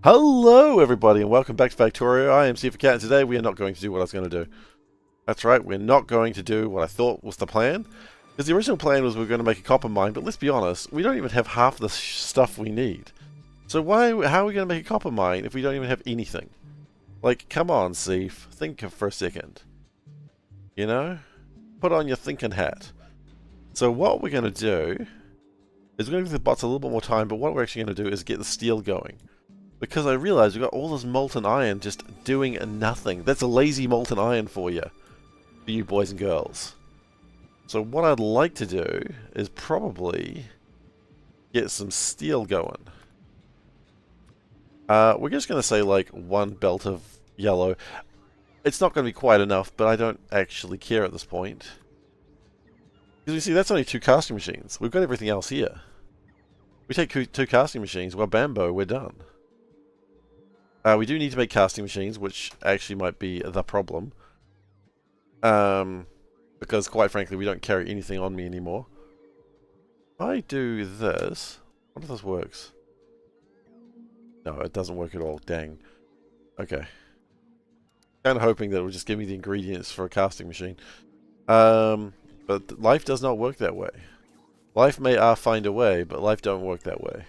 Hello everybody and welcome back to Factorio. I am SeiferKatt and today we are not going to do what I was going to do. That's right, we're not going to do what I thought was the plan. Because the original plan was we were going to make a copper mine, but let's be honest, we don't even have half the stuff we need. So how are we going to make a copper mine if we don't even have anything? Like, come on, Seif, think for a second. You know? Put on your thinking hat. So what we're going to do is we're going to give the bots a little bit more time, but what we're actually going to do is get the steel going. Because I realized we've got all this molten iron just doing nothing. That's a lazy molten iron for you boys and girls. So what I'd like to do is probably get some steel going. We're just going to say like one belt of yellow. It's not going to be quite enough, but I don't actually care at this point. Because you see, that's only 2 casting machines. We've got everything else here. We take 2 casting machines, well bambo, we're done. We do need to make casting machines, which actually might be the problem. Because quite frankly, we don't carry anything on me anymore. If I do this, what if this works? No, it doesn't work at all. Dang. Okay. Kind of hoping that it will just give me the ingredients for a casting machine. But life does not work that way. Life may find a way, but life don't work that way.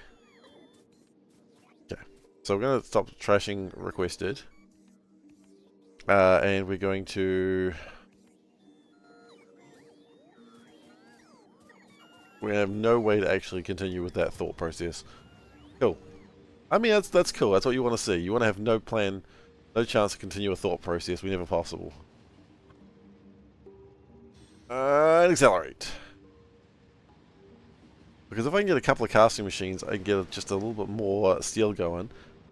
So we're going to stop trashing requested. And we're going to... We have no way to actually continue with that thought process. Cool. I mean, that's cool. That's what you want to see. You want to have no plan, no chance to continue a thought process whenever possible. And accelerate. Because if I can get a couple of casting machines, I can get just a little bit more steel going.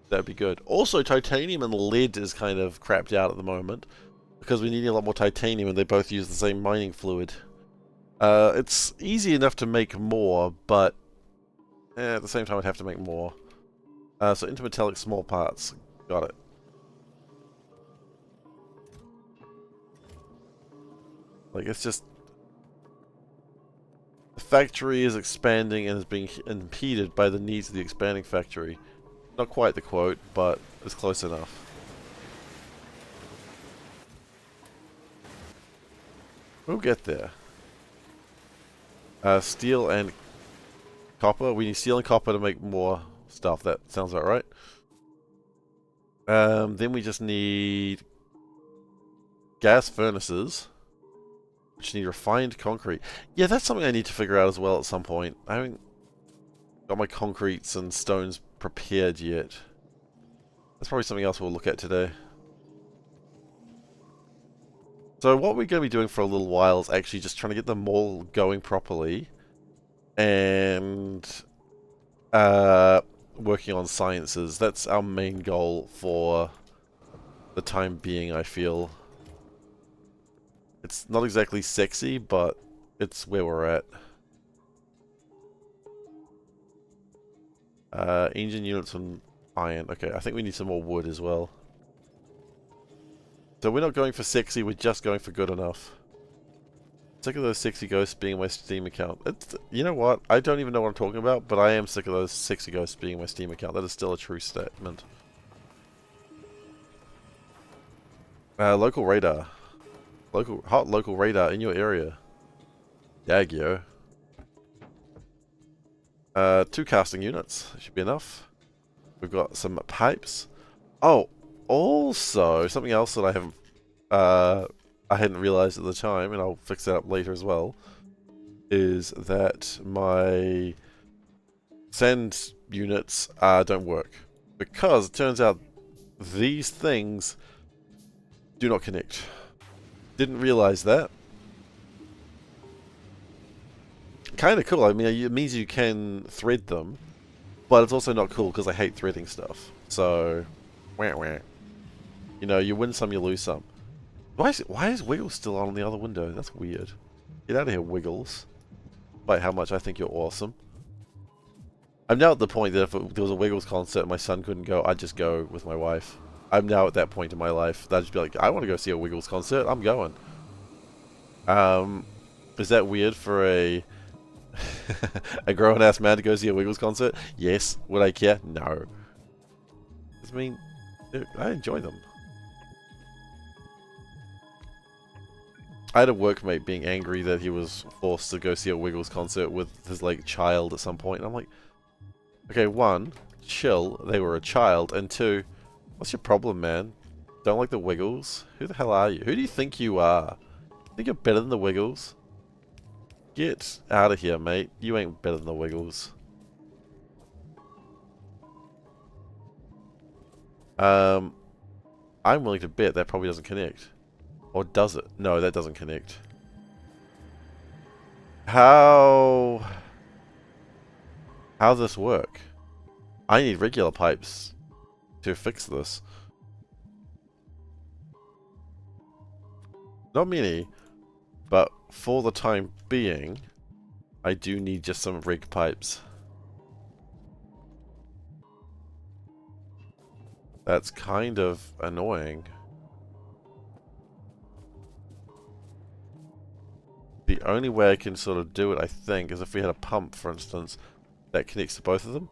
That'd be good. Also, titanium and lead is kind of crapped out at the moment. Because we need a lot more titanium and they both use the same mining fluid. It's easy enough to make more, but at the same time I'd have to make more. So intermetallic small parts. Got it. Like, it's just... The factory is expanding and is being impeded by the needs of the expanding factory. Not quite the quote, but it's close enough. We'll get there. Steel and copper. We need steel and copper to make more stuff. That sounds about right. Then we just need gas furnaces, which need refined concrete. Yeah, that's something I need to figure out as well at some point. I haven't got my concretes and stones prepared yet. That's probably something else we'll look at today. So what we're going to be doing for a little while is actually just trying to get the mall going properly and working on sciences. That's our main goal for the time being, I feel. It's not exactly sexy, but it's where we're at. Engine units and iron. Okay, I think we need some more wood as well. So we're not going for sexy, we're just going for good enough. Sick of those sexy ghosts being in my Steam account. You know what? I don't even know what I'm talking about, but I am sick of those sexy ghosts being in my Steam account. That is still a true statement. Local radar. Hot local radar in your area. Yagyo. 2 casting units. Should be enough. We've got some pipes. Oh, also something else that I hadn't realized at the time, and I'll fix that up later as well, is that my sand units don't work because it turns out these things do not connect. Didn't realize that. Kind of cool. I mean, it means you can thread them, but it's also not cool because I hate threading stuff. So, wah wah. You know, you win some, you lose some. Why is Wiggles still on the other window? That's weird. Get out of here, Wiggles. By how much I think you're awesome. I'm now at the point that if there was a Wiggles concert and my son couldn't go, I'd just go with my wife. I'm now at that point in my life that I'd just be like, I want to go see a Wiggles concert. I'm going. Is that weird for a a grown-ass man to go see a Wiggles concert? Yes. Would I care? No. I mean, I enjoy them. I had a workmate being angry that he was forced to go see a Wiggles concert with his, like, child at some point. And I'm like, okay, one, chill, they were a child. And two, what's your problem, man? Don't like the Wiggles? Who the hell are you? Who do you think you are? Think you're better than the Wiggles? Get out of here, mate. You ain't better than the Wiggles. I'm willing to bet that probably doesn't connect. Or does it? No, that doesn't connect. How does this work? I need regular pipes to fix this. Not many, but for the time being, I do need just some rig pipes. That's kind of annoying. The only way I can sort of do it, I think, is if we had a pump, for instance, that connects to both of them.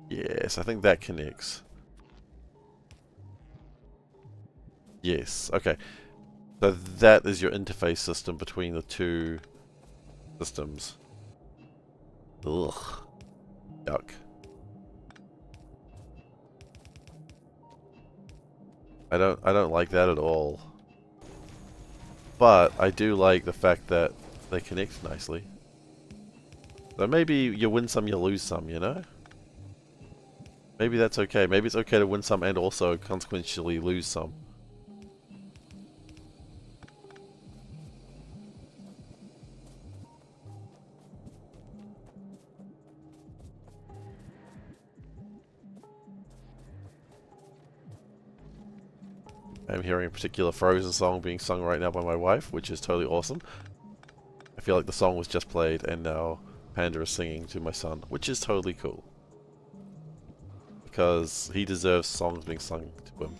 Yes, I think that connects. Yes, okay. So that is your interface system between the two systems. Ugh. Yuck. I don't like that at all. But I do like the fact that they connect nicely. So maybe you win some, you lose some, you know? Maybe that's okay. Maybe it's okay to win some and also consequentially lose some. I'm hearing a particular Frozen song being sung right now by my wife, which is totally awesome. I feel like the song was just played and now Panda is singing to my son, which is totally cool. Because he deserves songs being sung to him.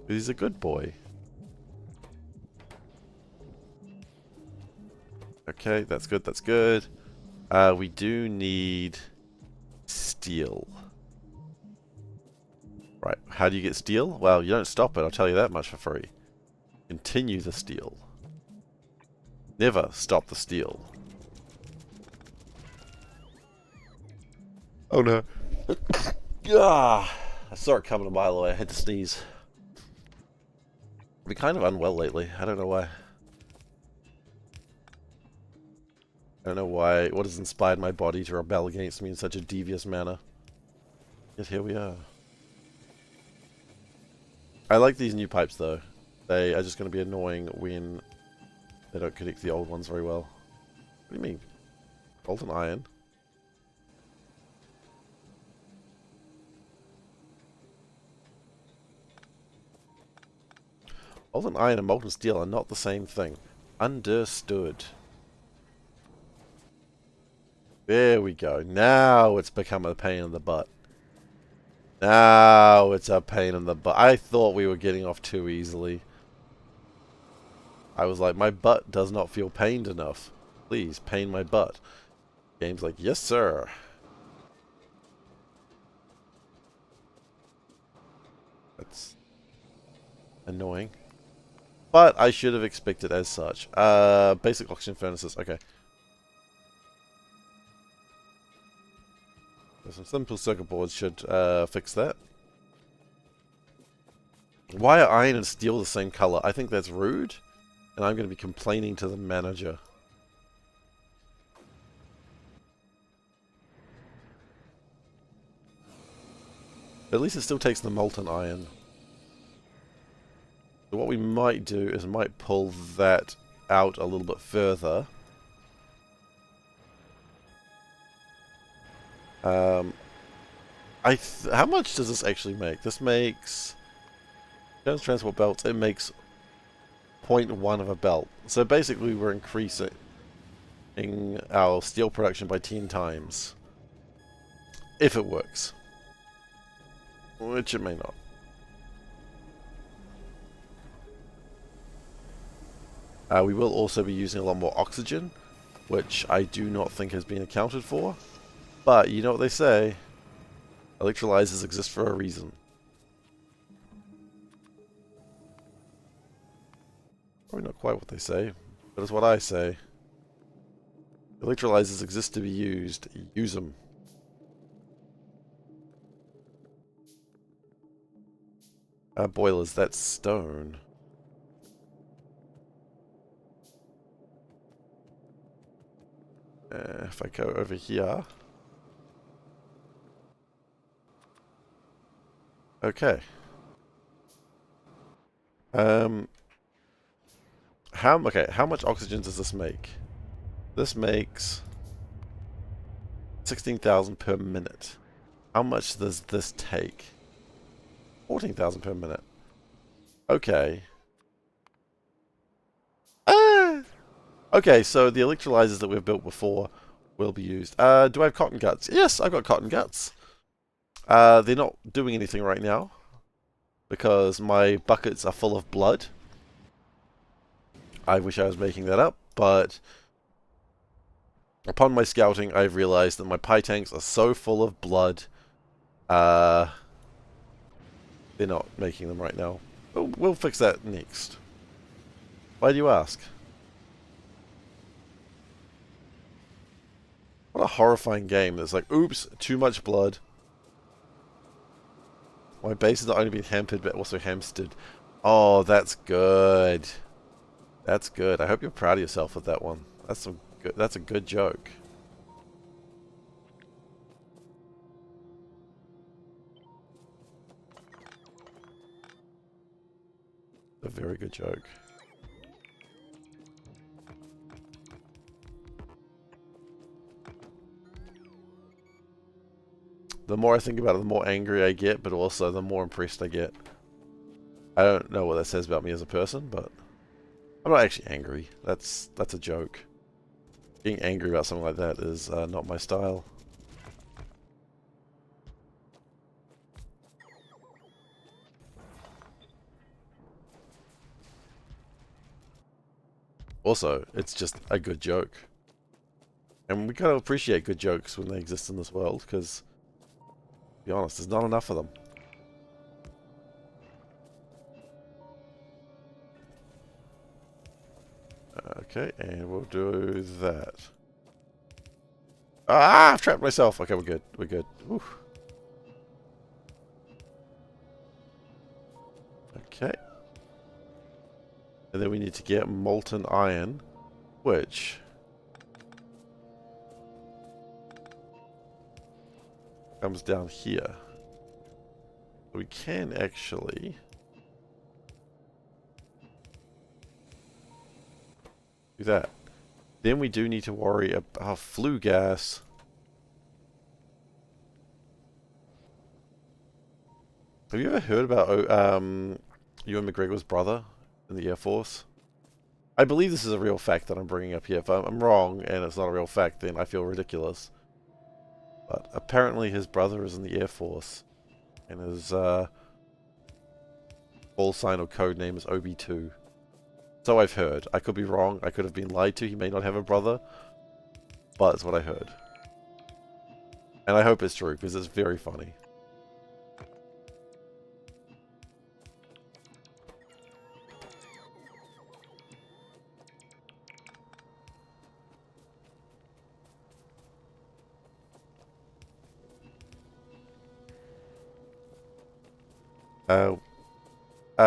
He's a good boy. Okay, that's good, that's good. We do need steel. Right, how do you get steel? Well, you don't stop it, I'll tell you that much for free. Continue the steel. Never stop the steel. Oh no. Ah, I saw it coming a mile away, I had to sneeze. I've been kind of unwell lately, I don't know why. I don't know why, what has inspired my body to rebel against me in such a devious manner. Yet here we are. I like these new pipes though. They are just going to be annoying when they don't connect the old ones very well. What do you mean? Golden iron? Golden iron and molten steel are not the same thing. Understood. There we go. Now it's become a pain in the butt. Now it's a pain in the butt. I thought we were getting off too easily. I was like, my butt does not feel pained enough. Please, pain my butt. Game's like, yes sir. That's annoying. But I should have expected as such. Basic oxygen furnaces, okay. Some simple circuit boards should fix that. Why are iron and steel the same color? I think that's rude. And I'm going to be complaining to the manager. At least it still takes the molten iron. So what we might do is might pull that out a little bit further. How much does this actually make? This makes... transport belts, it makes 0.1 of a belt. So basically we're increasing our steel production by 10 times. If it works. Which it may not. We will also be using a lot more oxygen, which I do not think has been accounted for. But you know what they say, Electrolyzers exist for a reason. Probably not quite what they say, but it's what I say. Electrolyzers exist to be used. Use them. Boilers, that's stone. If I go over here. Okay. How much oxygen does this make? This makes 16,000 per minute. How much does this take? 14,000 per minute. Okay. Ah! Okay, so the electrolyzers that we've built before will be used. Do I have cotton guts? Yes, I've got cotton guts. They're not doing anything right now because my buckets are full of blood. I wish I was making that up, but upon my scouting, I've realized that my pie tanks are so full of blood, they're not making them right now. We'll fix that next. Why do you ask? What a horrifying game that's like, oops, too much blood. My base has not only been hampered, but also hamstered. Oh, that's good. That's good. I hope you're proud of yourself with that one. That's a good joke. A very good joke. The more I think about it, the more angry I get, but also the more impressed I get. I don't know what that says about me as a person, but I'm not actually angry. That's a joke. Being angry about something like that is not my style. Also, it's just a good joke. And we gotta appreciate good jokes when they exist in this world, because, to be honest, there's not enough of them. Okay, and we'll do that. Ah, I've trapped myself. Okay, we're good. We're good. Whew. Okay. And then we need to get molten iron, which comes down here. We can actually do that. Then we do need to worry about flue gas. Have you ever heard about Ewan McGregor's brother in the Air Force? I believe this is a real fact that I'm bringing up here. If I'm wrong and it's not a real fact, then I feel ridiculous. But apparently his brother is in the Air Force, and his call sign or code name is OB2. So I've heard. I could be wrong. I could have been lied to. He may not have a brother, but it's what I heard. And I hope it's true, because it's very funny.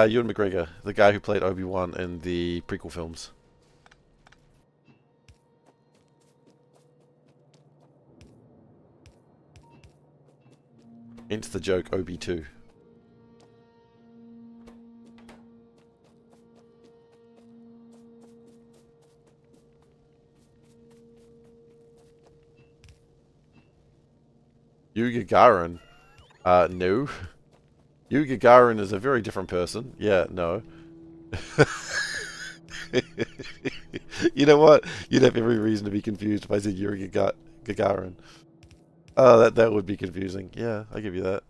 Ewan McGregor, the guy who played Obi-Wan in the prequel films. Into the joke, OB2. Yuri Gagarin? No. Yuri Gagarin is a very different person. Yeah, no. You know what? You'd have every reason to be confused if I said Yuri Gagarin. Oh, that would be confusing. Yeah, I'll give you that.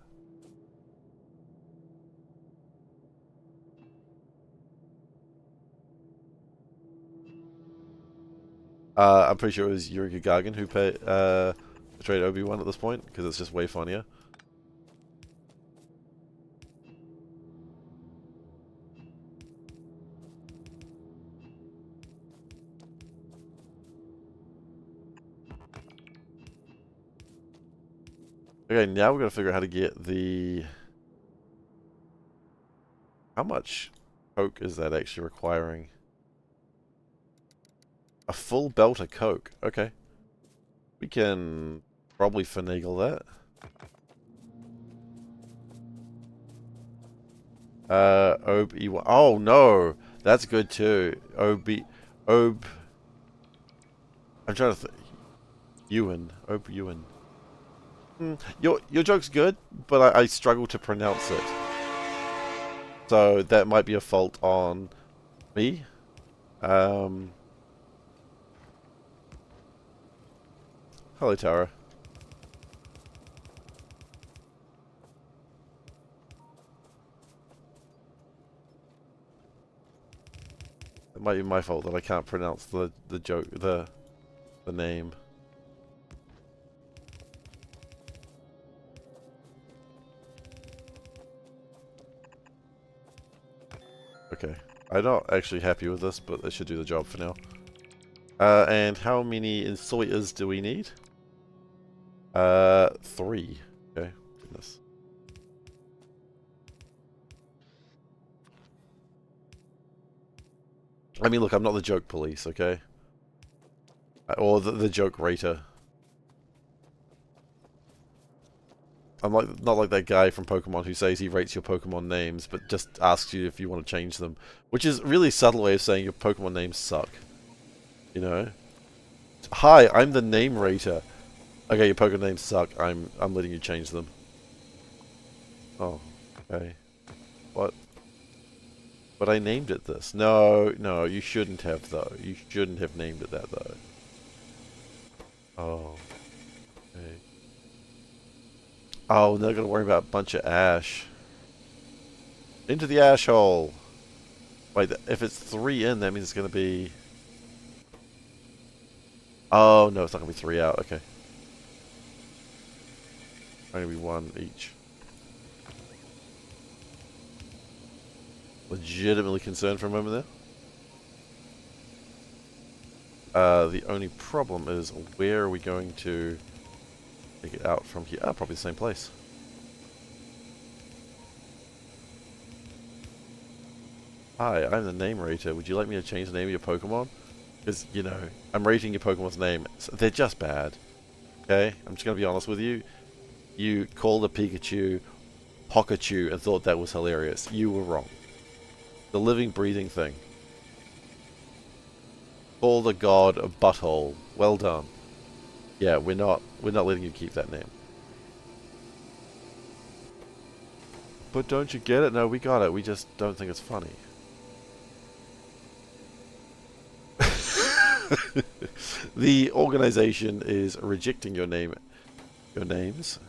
I'm pretty sure it was Yuri Gagarin who portrayed Obi-Wan at this point, because it's just way funnier. Okay, now we're gonna figure out how to get the... How much coke is that actually requiring? A full belt of coke. Okay. We can probably finagle that. OB... Oh, no! That's good too. I'm trying to think. Ewan. Ewan. Your joke's good, but I struggle to pronounce it. So that might be a fault on me. Hello, Tara. It might be my fault that I can't pronounce the joke the name. Okay. I'm not actually happy with this, but it should do the job for now. And how many insoiters do we need? 3. Okay. Goodness. I mean, look, I'm not the joke police, okay? Or the joke rater. I'm like not like that guy from Pokemon who says he rates your Pokemon names, but just asks you if you want to change them. Which is a really subtle way of saying your Pokemon names suck. You know? Hi, I'm the name rater. Okay, your Pokemon names suck. I'm letting you change them. Oh, okay. What? But I named it this. No, no, you shouldn't have though. You shouldn't have named it that though. Oh. Okay. Oh, now I gotta worry about a bunch of ash. Into the ash hole. Wait, if it's 3 in, that means it's gonna be... Oh, no, it's not gonna be 3 out. Okay. Only be 1 each. Legitimately concerned for a moment there. The only problem is, where are we going to take it out from here? Ah, probably the same place. Hi, I'm the name rater. Would you like me to change the name of your Pokemon? Because, you know, I'm rating your Pokemon's name. So they're just bad. Okay? I'm just going to be honest with you. You called a Pikachu Pikachu and thought that was hilarious. You were wrong. The living, breathing thing. Call the god a butthole. Well done. Yeah, we're not letting you keep that name. But don't you get it? No, we got it. We just don't think it's funny. The organization is rejecting your names.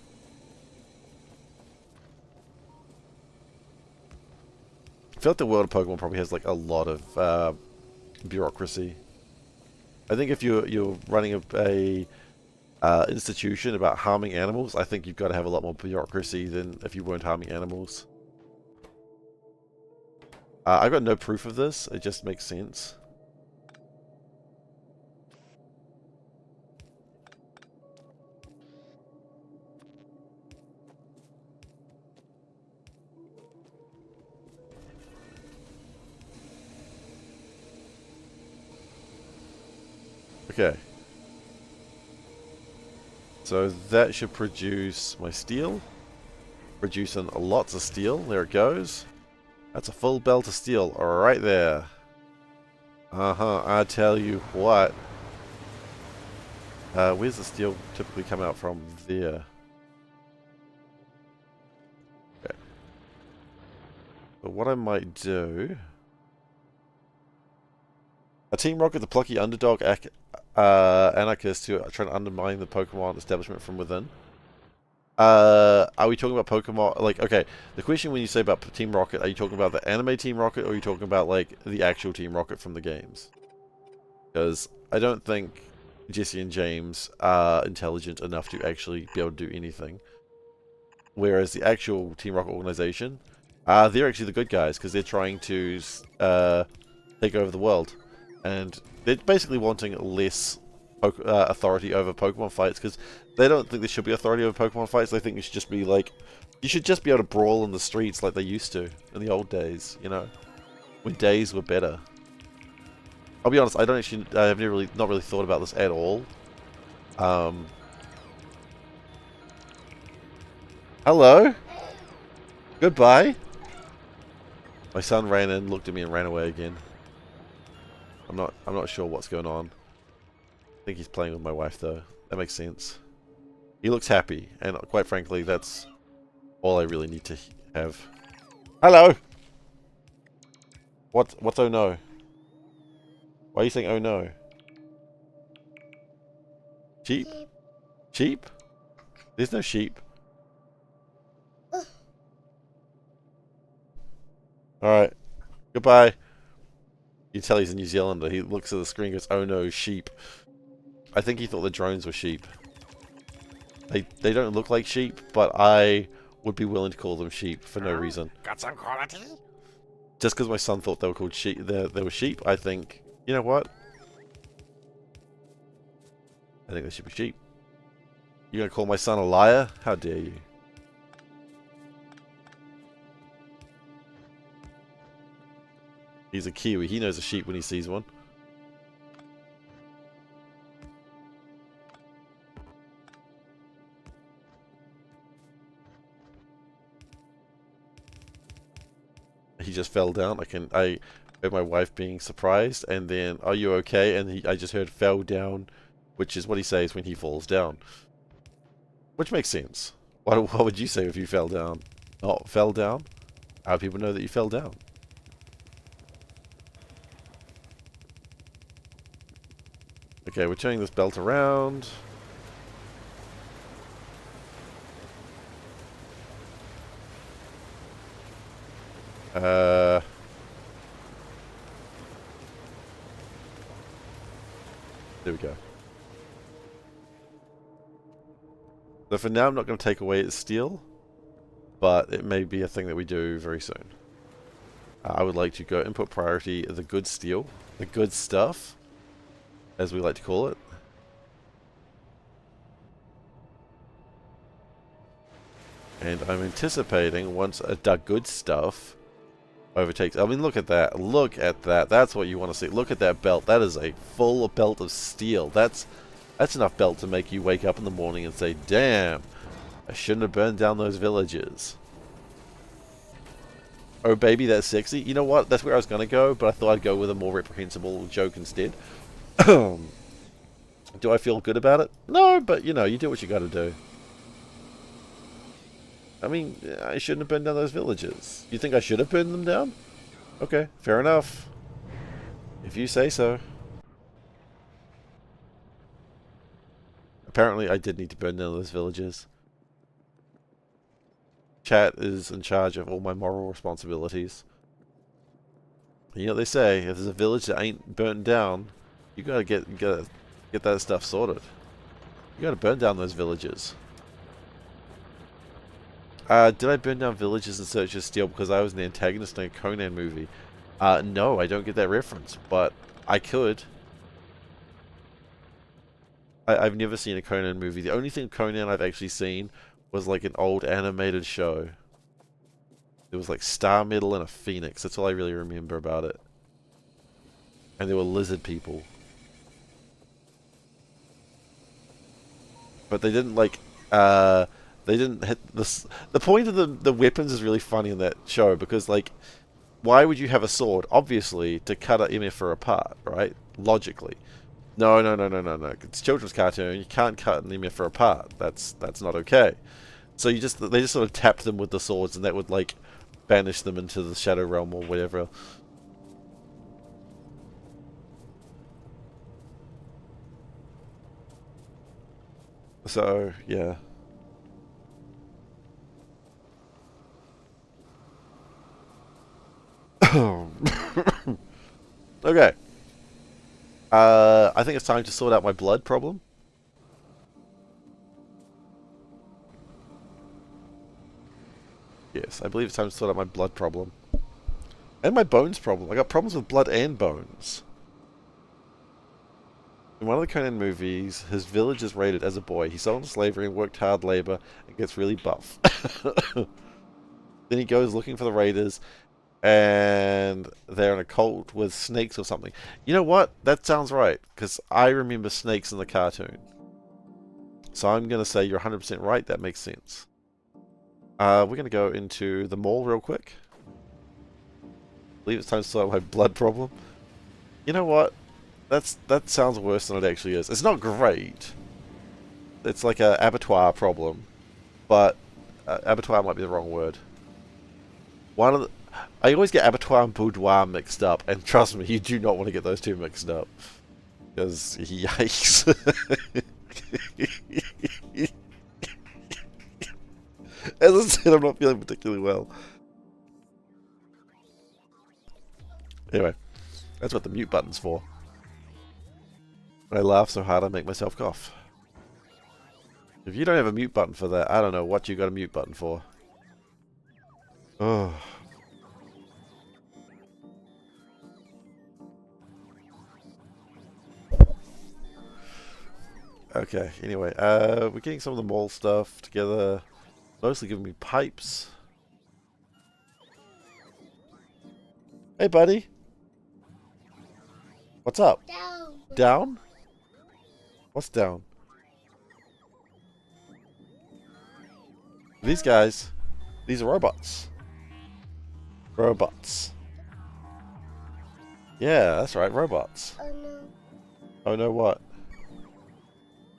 I feel like the world of Pokemon probably has like a lot of bureaucracy. I think if you're running a institution about harming animals, I think you've got to have a lot more bureaucracy than if you weren't harming animals. I've got no proof of this. It just makes sense. Okay. So that should produce my steel. Producing lots of steel. There it goes. That's a full belt of steel right there. Uh-huh. I tell you what. Where's the steel typically come out from? There. Okay. But what I might do... A Team Rocket, the plucky underdog anarchist who are trying to undermine the Pokemon establishment from within. Are we talking about Pokemon? Like, okay, the question when you say about Team Rocket, are you talking about the anime Team Rocket, or are you talking about, like, the actual Team Rocket from the games? Because I don't think Jesse and James are intelligent enough to actually be able to do anything. Whereas the actual Team Rocket organization, they're actually the good guys, because they're trying to take over the world. And they're basically wanting less authority over Pokemon fights, because They don't think there should be authority over Pokemon fights. They think you should just be like, you should just be able to brawl in the streets like they used to in the old days, you know, when days were better. I'll be honest, I have not really thought about this at all. Hello? Goodbye? My son ran in, looked at me and ran away again. I'm not sure what's going on. I think he's playing with my wife though. That makes sense. He looks happy, and quite frankly, that's all I really need to have. Hello! What's oh no? Why are you saying oh no? Sheep? Sheep? There's no sheep. Alright. Goodbye. You can tell he's a New Zealander. He looks at the screen and goes, oh no, sheep. I think he thought the drones were sheep. They don't look like sheep, but I would be willing to call them sheep for no reason. Got some quality? Just because my son thought they were called sheep, they were sheep, I think, you know what? I think they should be sheep. You're gonna call my son a liar? How dare you? He's a Kiwi. He knows a sheep when he sees one. He just fell down. I heard my wife being surprised, and then, are you okay? And I just heard fell down, which is what he says when he falls down. Which makes sense. What would you say if you fell down? Not fell down? How do people know that you fell down? Okay, we're turning this belt around. There we go. So for now, I'm not going to take away its steel, but it may be a thing that we do very soon. I would like to go input priority the good steel, the good stuff, as we like to call it. And I'm anticipating once the good stuff overtakes. I mean, look at that. Look at that. That's what you want to see. Look at that belt. That is a full belt of steel. That's enough belt to make you wake up in the morning and say, damn, I shouldn't have burned down those villages. Oh, baby, that's sexy. You know what? That's where I was going to go, but I thought I'd go with a more reprehensible joke instead. Do I feel good about it? No, but, you know, you do what you got to do. I mean, I shouldn't have burned down those villages. You think I should have burned them down? Okay, fair enough. If you say so. Apparently, I did need to burn down those villages. Chat is in charge of all my moral responsibilities. You know what they say, if there's a village that ain't burnt down, you gotta get that stuff sorted. You gotta burn down those villages. Did I burn down villages in search of steel because I was an antagonist in a Conan movie? No, I don't get that reference, but I could. I've never seen a Conan movie. The only thing Conan I've actually seen was like an old animated show. There was like Star Metal and a Phoenix. That's all I really remember about it. And there were lizard people. But they didn't like, they didn't hit this. The point of the weapons is really funny in that show because, like, why would you have a sword? Obviously, to cut an MFer apart, right? Logically. No. It's a children's cartoon. You can't cut an MFer apart. That's not okay. So they just sort of tapped them with the swords, and that would like banish them into the Shadow Realm or whatever. So yeah. Okay. I think it's time to sort out my blood problem. Yes, I believe it's time to sort out my blood problem. And my bones problem. I got problems with blood and bones. In one of the Conan movies, his village is raided as a boy. He sold into slavery and worked hard labor and gets really buff. Then he goes looking for the raiders, and they're in a cult with snakes or something. You know what? That sounds right, because I remember snakes in the cartoon. So I'm going to say you're 100% right. That makes sense. We're going to go into the mall real quick. I believe it's time to sort out my blood problem. You know what? That sounds worse than it actually is. It's not great. It's like a abattoir problem, but abattoir might be the wrong word. I always get abattoir and boudoir mixed up, and trust me, you do not want to get those two mixed up, because yikes. As I said, I'm not feeling particularly well. Anyway, that's what the mute button's for. When I laugh so hard I make myself cough. If you don't have a mute button for that, I don't know what you got a mute button for. Oh. Okay, anyway, we're getting some of the mall stuff together. Mostly giving me pipes. Hey, buddy. What's up? Down. Down? What's down? These guys. These are robots. Robots. Yeah, that's right, robots. Oh no. Oh no, what?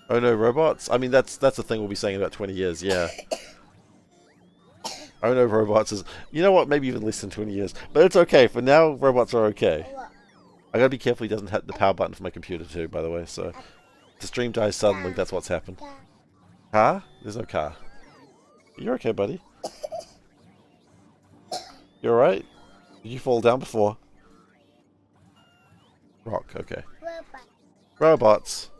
Oh no, robots? I mean, that's the thing we'll be saying in about 20 years, yeah. Oh no, robots is... You know what, maybe even less than 20 years. But it's okay, for now, robots are okay. I gotta be careful he doesn't hit the power button for my computer too, by the way, so... If the stream dies suddenly, that's what's happened. Car? There's no car. You're okay, buddy. You alright? Did you fall down before? Rock, okay. Robots.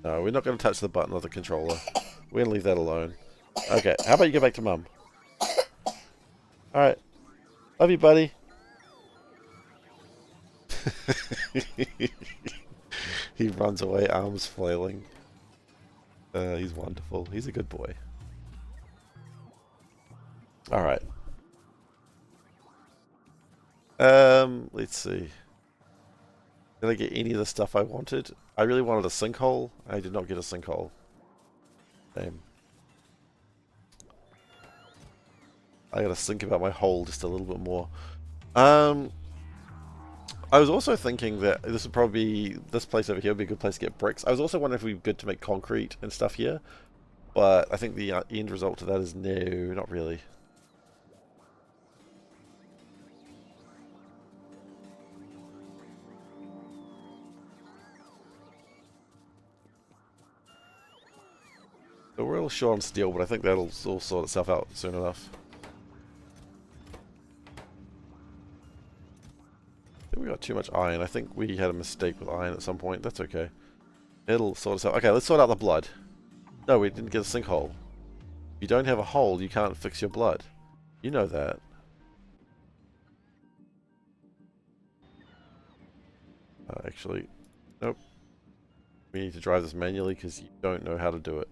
No, we're not going to touch the button or the controller. We're going to leave that alone. Okay, how about you go back to Mum? Alright. Love you, buddy. He runs away, arms flailing. He's wonderful. He's a good boy. Alright. Let's see. Did I get any of the stuff I wanted? I really wanted a sinkhole. I did not get a sinkhole. Damn. I gotta think about my hole just a little bit more. I was also thinking that this would probably be, this place over here would be a good place to get bricks. I was also wondering if it would be good to make concrete and stuff here. But I think the end result of that is no, not really. So we're all short on steel, but I think that'll all sort itself out soon enough. I think we got too much iron. I think we had a mistake with iron at some point. That's okay. It'll sort itself out. Okay, let's sort out the blood. No, we didn't get a sinkhole. If you don't have a hole, you can't fix your blood. You know that. Actually, nope. We need to drive this manually because you don't know how to do it.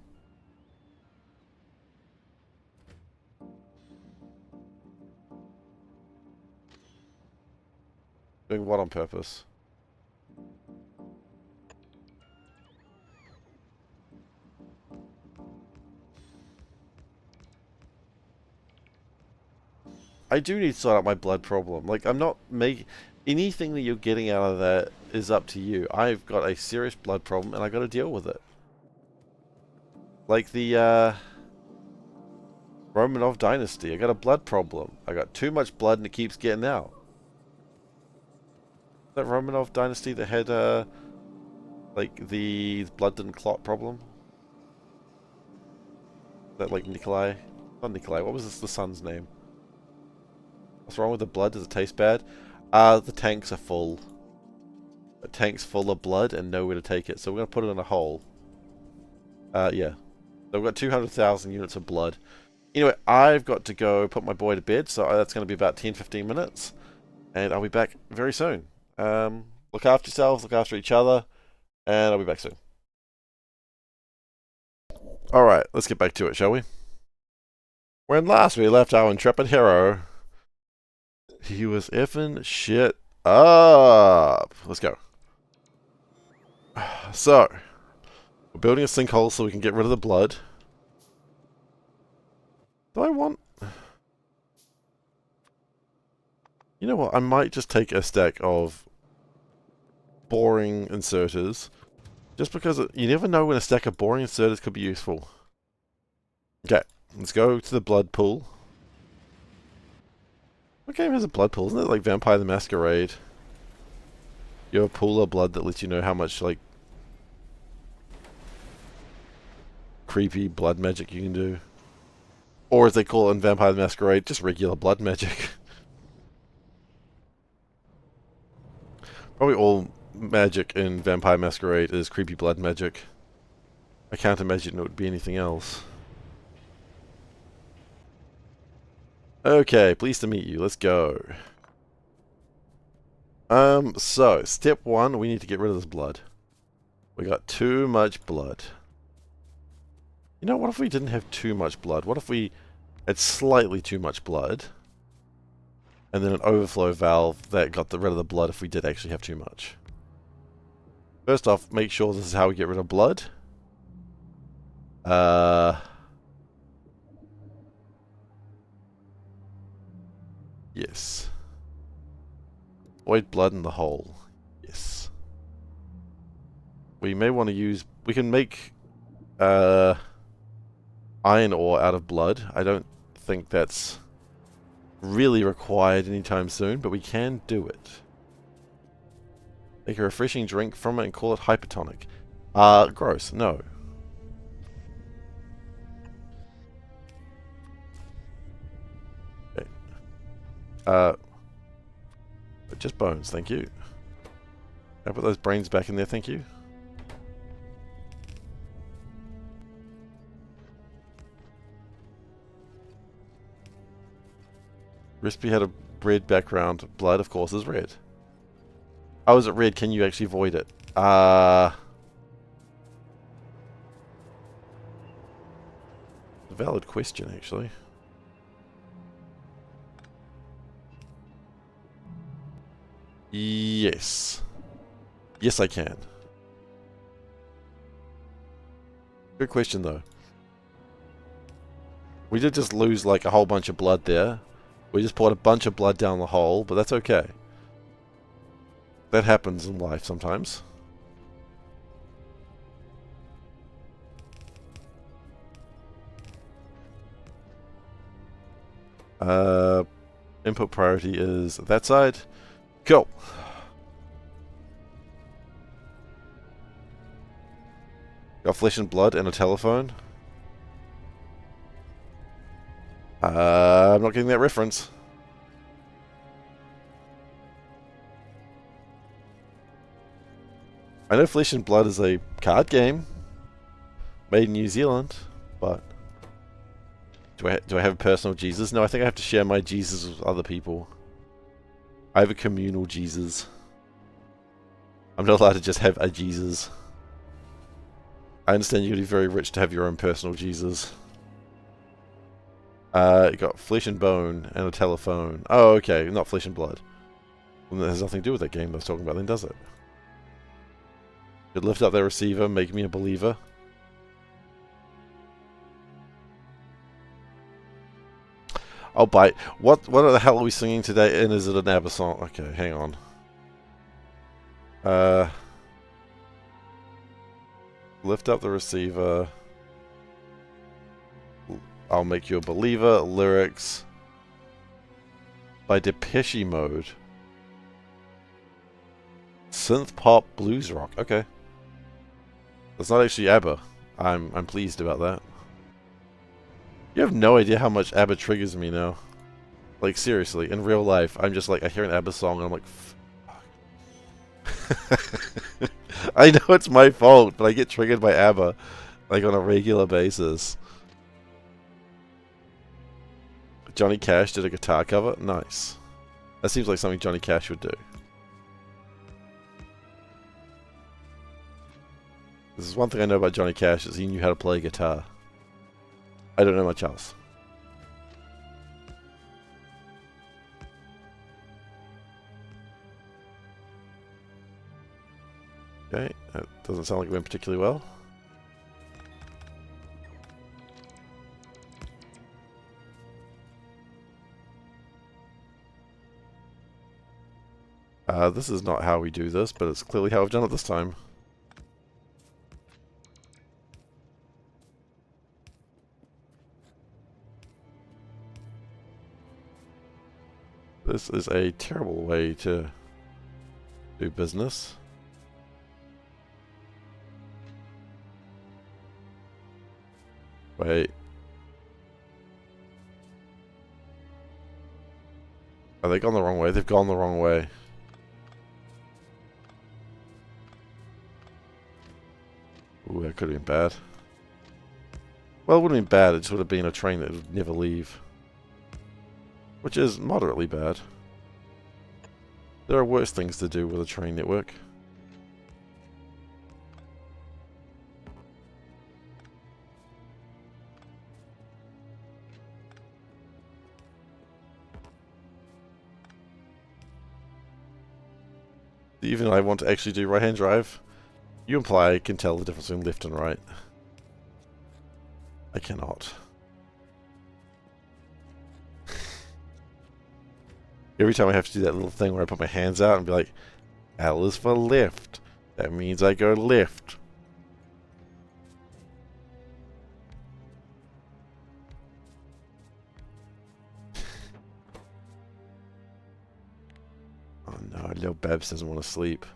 Doing what on purpose? I do need to sort out my blood problem. Like, I'm not making... Anything that you're getting out of that is up to you. I've got a serious blood problem and I got to deal with it. Like the, Romanov dynasty. I got a blood problem. I got too much blood and it keeps getting out. That Romanov dynasty that had, like, the blood didn't clot problem? That, like, Nikolai? Not Nikolai, what was the son's name? What's wrong with the blood? Does it taste bad? The tanks are full. The tank's full of blood and nowhere to take it, so we're going to put it in a hole. Yeah. So we've got 200,000 units of blood. Anyway, I've got to go put my boy to bed, so that's going to be about 10-15 minutes. and I'll be back very soon. Look after yourselves, look after each other, and I'll be back soon. Alright, let's get back to it, shall we? When last we left our intrepid hero, he was effing shit up. Let's go. So, we're building a sinkhole so we can get rid of the blood. Do I want... You know what, I might just take a stack of boring inserters. Just because you never know when a stack of boring inserters could be useful. Okay, let's go to the blood pool. What game has a blood pool? Isn't it like Vampire the Masquerade? You have a pool of blood that lets you know how much, like, creepy blood magic you can do. Or as they call it in Vampire the Masquerade, just regular blood magic. Probably all magic in Vampire Masquerade is creepy blood magic. I can't imagine it would be anything else. Okay, pleased to meet you. Let's go. So, step one, we need to get rid of this blood. We got too much blood. You know, what if we didn't have too much blood? What if we had slightly too much blood? And then an overflow valve that got rid of the blood if we did actually have too much. First off, make sure this is how we get rid of blood. Yes. Void blood in the hole. Yes. We may want to use... We can make iron ore out of blood. I don't think that's really required anytime soon, but we can do it. Make a refreshing drink from it and call it hypertonic. Gross. No. Okay. Just bones, thank you. Can I put those brains back in there, thank you? Recipe had a red background. Blood, of course, is red. How is it red? Can you actually void it? A valid question, actually. Yes. Yes, I can. Good question, though. We did just lose, like, a whole bunch of blood there. We just poured a bunch of blood down the hole, but that's okay. That happens in life sometimes. Input priority is that side. Cool. Got flesh and blood and a telephone. I'm not getting that reference. I know Flesh and Blood is a card game made in New Zealand, but do I have a personal Jesus? No, I think I have to share my Jesus with other people. I have a communal Jesus. I'm not allowed to just have a Jesus. I understand you'd be very rich to have your own personal Jesus. You got Flesh and Bone and a telephone. Oh, okay, not Flesh and Blood. Well, that has nothing to do with that game I was talking about then, does it? Could lift up their receiver, make me a believer. I'll bite. What the hell are we singing today? And is it an ABBA song? Okay, hang on. Lift up the receiver. I'll make you a believer. Lyrics by Depeche Mode. Synth pop blues rock. Okay. That's not actually ABBA. I'm pleased about that. You have no idea how much ABBA triggers me now. Like, seriously, in real life, I'm just like, I hear an ABBA song and I'm like, fuck. I know it's my fault, but I get triggered by ABBA, like, on a regular basis. Johnny Cash did a guitar cover? Nice. That seems like something Johnny Cash would do. This is one thing I know about Johnny Cash, is he knew how to play guitar. I don't know much else. Okay, that doesn't sound like it went particularly well. This is not how we do this, but it's clearly how I've done it this time. This is a terrible way to do business. Wait. Have they gone the wrong way? They've gone the wrong way. Ooh, that could have been bad. Well, it wouldn't have been bad, it just would have been a train that would never leave. Which is moderately bad. There are worse things to do with a train network. Even I want to actually do right-hand drive. You imply I can tell the difference between left and right. I cannot. Every time I have to do that little thing where I put my hands out and be like, L is for left. That means I go left. Oh no, little Babs doesn't want to sleep.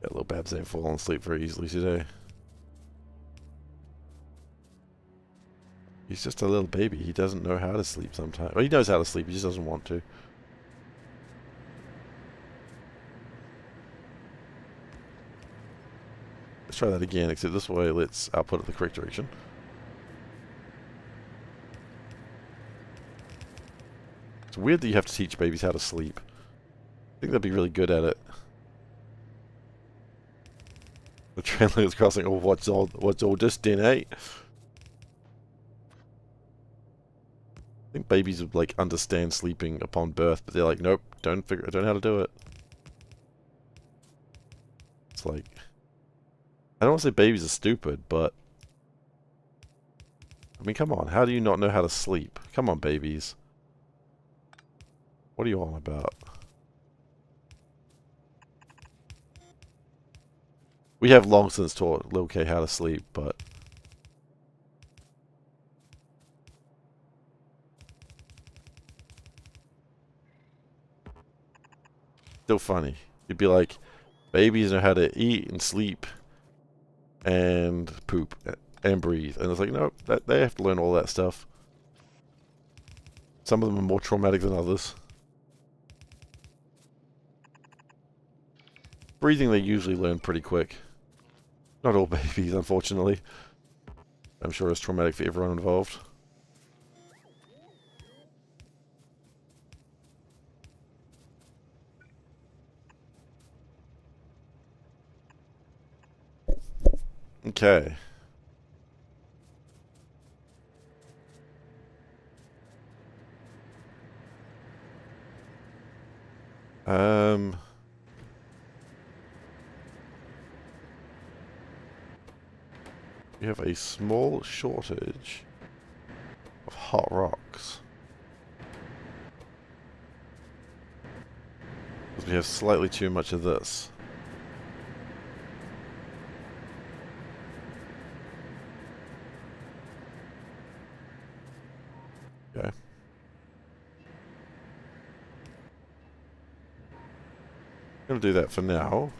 Yeah, little Babs ain't falling asleep very easily today. He's just a little baby. He doesn't know how to sleep sometimes. Well, he knows how to sleep, he just doesn't want to. Let's try that again, except this way let's output it the correct direction. It's weird that you have to teach babies how to sleep. I think they'd be really good at it. The translator's crossing, oh, what's all this then, eh? I think babies would, like, understand sleeping upon birth, but they're like, nope, don't know how to do it. It's like, I don't want to say babies are stupid, but I mean, come on, how do you not know how to sleep? Come on, babies. What are you on about? We have long since taught Lil K how to sleep, but still funny. You'd be like, babies know how to eat and sleep and poop and breathe. And it's like, no, they have to learn all that stuff. Some of them are more traumatic than others. Breathing they usually learn pretty quick. Not all babies, unfortunately. I'm sure it's traumatic for everyone involved. Okay. We have a small shortage of hot rocks. Because we have slightly too much of this. Okay. I'm going to do that for now.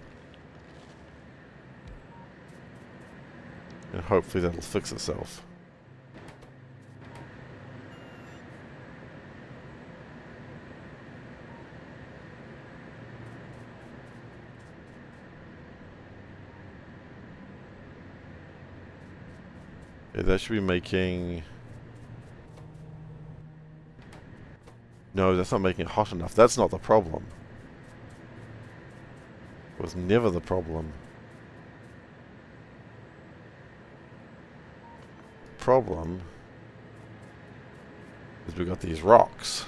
And hopefully that'll fix itself. Okay, that should be making... No, that's not making it hot enough. That's not the problem. It was never the problem. Problem is we've got these rocks.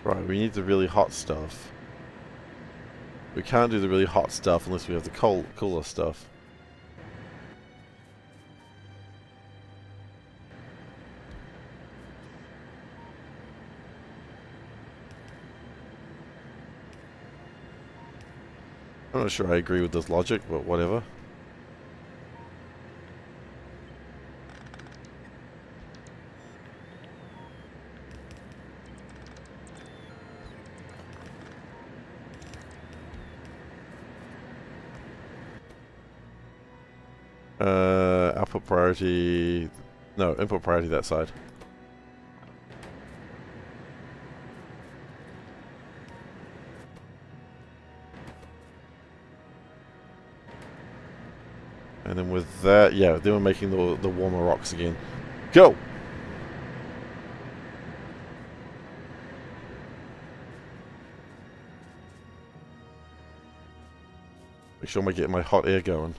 Right, we need the really hot stuff. We can't do the really hot stuff unless we have the cooler stuff. I'm not sure I agree with this logic, but whatever. Output priority... No, input priority that side. And then with that, yeah, then we're making the warmer rocks again. Go! Make sure I get my hot air going.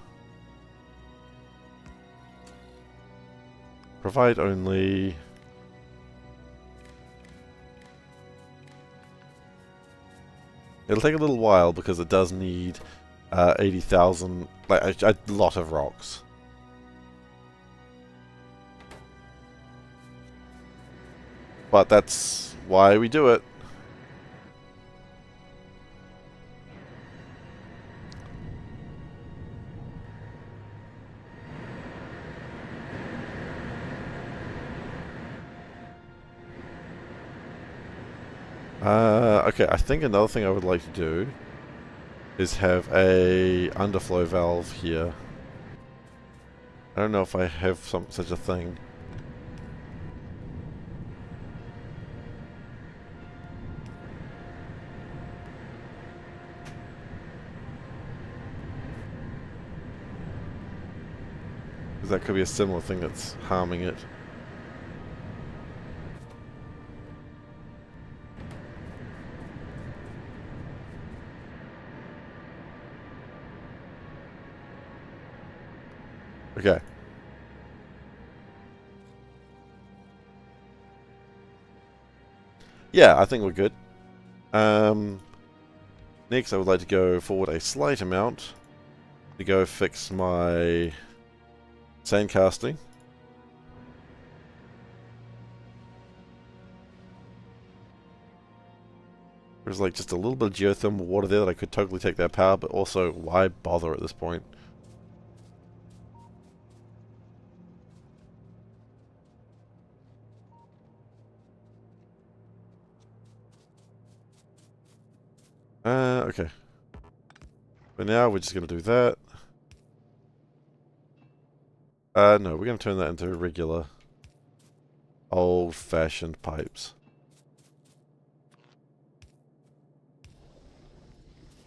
Provide only... It'll take a little while because it does need 80,000, like a lot of rocks. But that's why we do it. Okay, I think another thing I would like to do is have a underflow valve here. I don't know if I have such a thing. Because that could be a similar thing that's harming it. Okay. Yeah, I think we're good. Next, I would like to go forward a slight amount to go fix my sand casting. There's like just a little bit of geothermal water there that I could totally take that power, but also why bother at this point? Okay. But now we're just going to do that. No, we're going to turn that into regular old-fashioned pipes.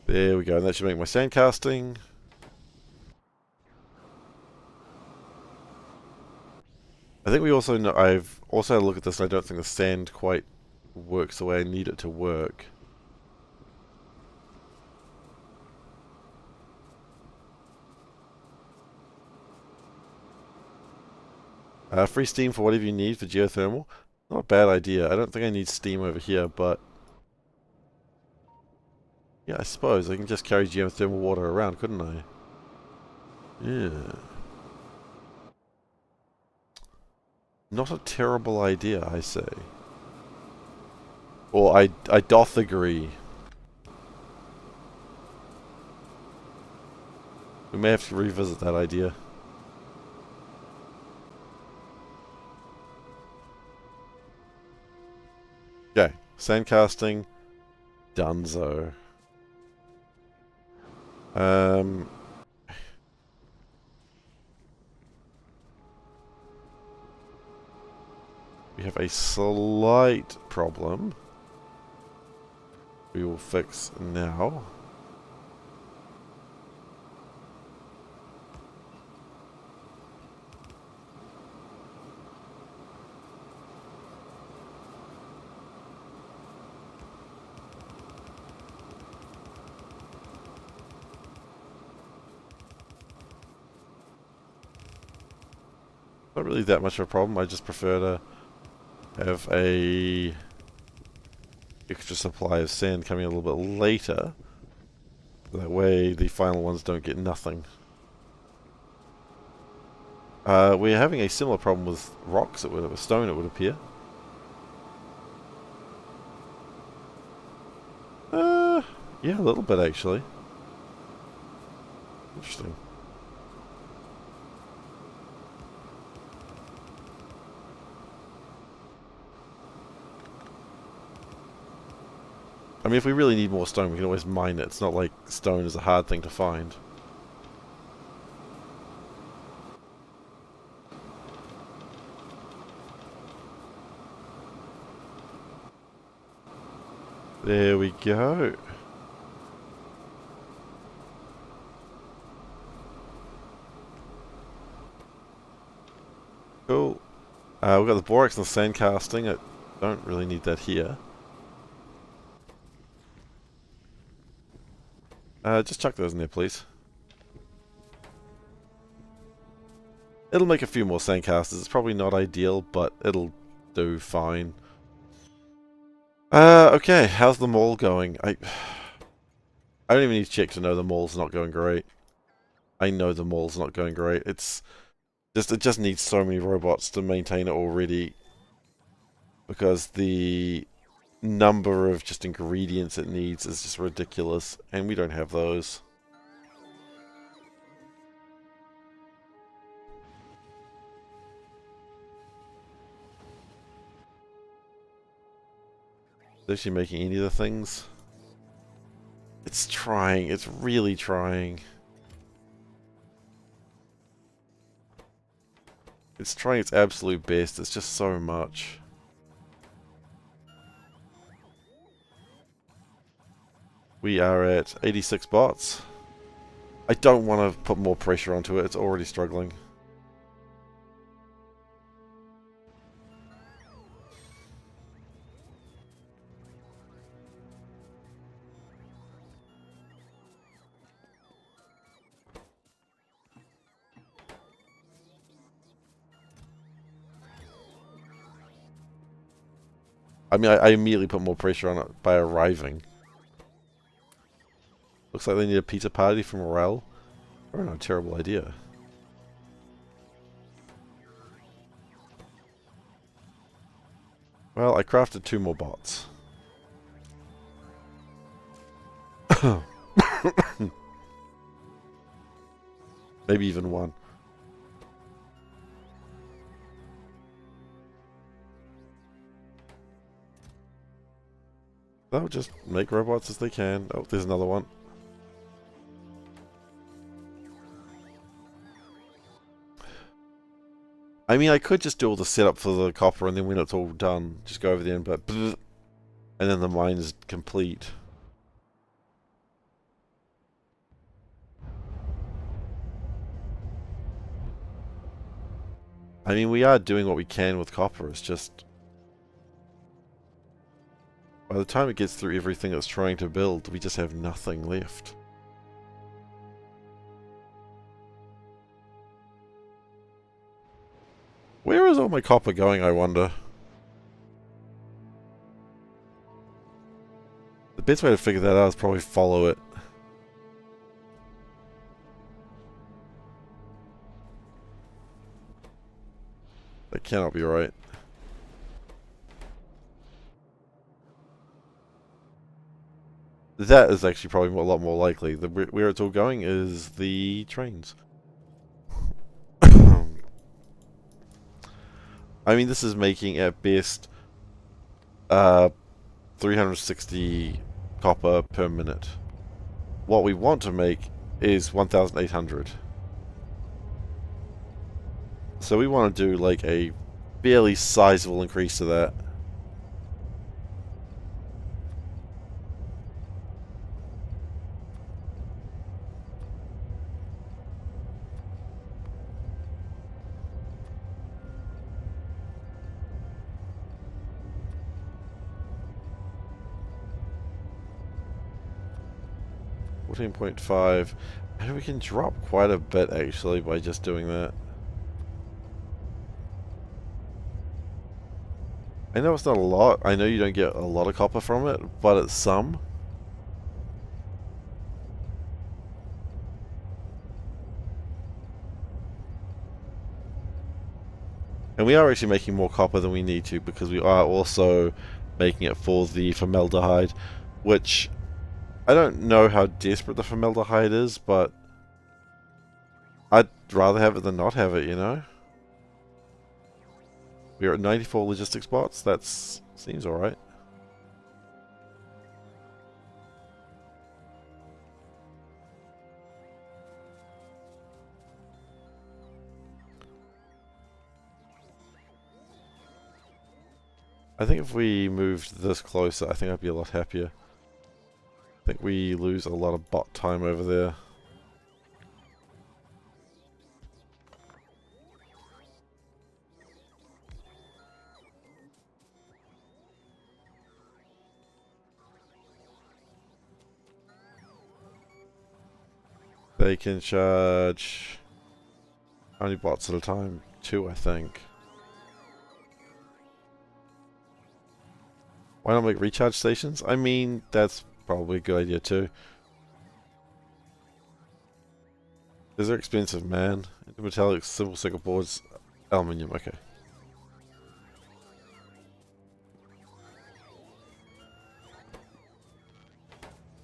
There we go, and that should make my sand casting. I think we also know, I've also had a look at this and I don't think the sand quite works the way I need it to work. Free steam for whatever you need for geothermal. Not a bad idea. I don't think I need steam over here, but... yeah, I suppose I can just carry geothermal water around, couldn't I? Yeah. Not a terrible idea, I say. Or I doth agree. We may have to revisit that idea. Okay, sandcasting, donezo. We have a slight problem. We will fix now. Not really that much of a problem. I just prefer to have a extra supply of sand coming a little bit later. That way the final ones don't get nothing. We're having a similar problem with rocks, with stone, it would appear. Yeah, a little bit actually. Interesting. I mean, if we really need more stone, we can always mine it. It's not like stone is a hard thing to find. There we go. Cool. We've got the borax and the sand casting. I don't really need that here. Just chuck those in there, please. It'll make a few more sandcasters. It's probably not ideal, but it'll do fine. Okay, how's the mall going? I don't even need to check to know the mall's not going great. I know the mall's not going great. It just needs so many robots to maintain it already. Because the number of just ingredients it needs is just ridiculous, and we don't have those. Is it actually making any of the things? It's trying. It's really trying. It's trying its absolute best. It's just so much. We are at 86 bots. I don't want to put more pressure onto it. It's already struggling. I mean, I immediately put more pressure on it by arriving. Looks like they need a pizza party for morale. Oh, no, terrible idea. Well, I crafted 2 more bots. Maybe even 1. They'll just make robots as they can. Oh, there's another one. I mean, I could just do all the setup for the copper, and then when it's all done, just go over there and and then the mine is complete. I mean, we are doing what we can with copper. It's just by the time it gets through everything it's trying to build, we just have nothing left. Where is all my copper going, I wonder? The best way to figure that out is probably follow it. That cannot be right. That is actually probably a lot more likely. Where it's all going is the trains. I mean, this is making at best 360 copper per minute. What we want to make is 1,800. So we want to do like a fairly sizable increase to that. $14.5. And we can drop quite a bit actually by just doing that. I know it's not a lot. I know you don't get a lot of copper from it, but it's some. And we are actually making more copper than we need to because we are also making it for the formaldehyde, which I don't know how desperate the formaldehyde is, but I'd rather have it than not have it, you know? We're at 94 logistics spots. That seems alright. I think if we moved this closer, I think I'd be a lot happier. I think we lose a lot of bot time over there. They can charge how many bots at a time? 2, I think. Why not make recharge stations? I mean, that's probably a good idea too. These are expensive, man. Metallic, simple circuit boards, aluminium, okay.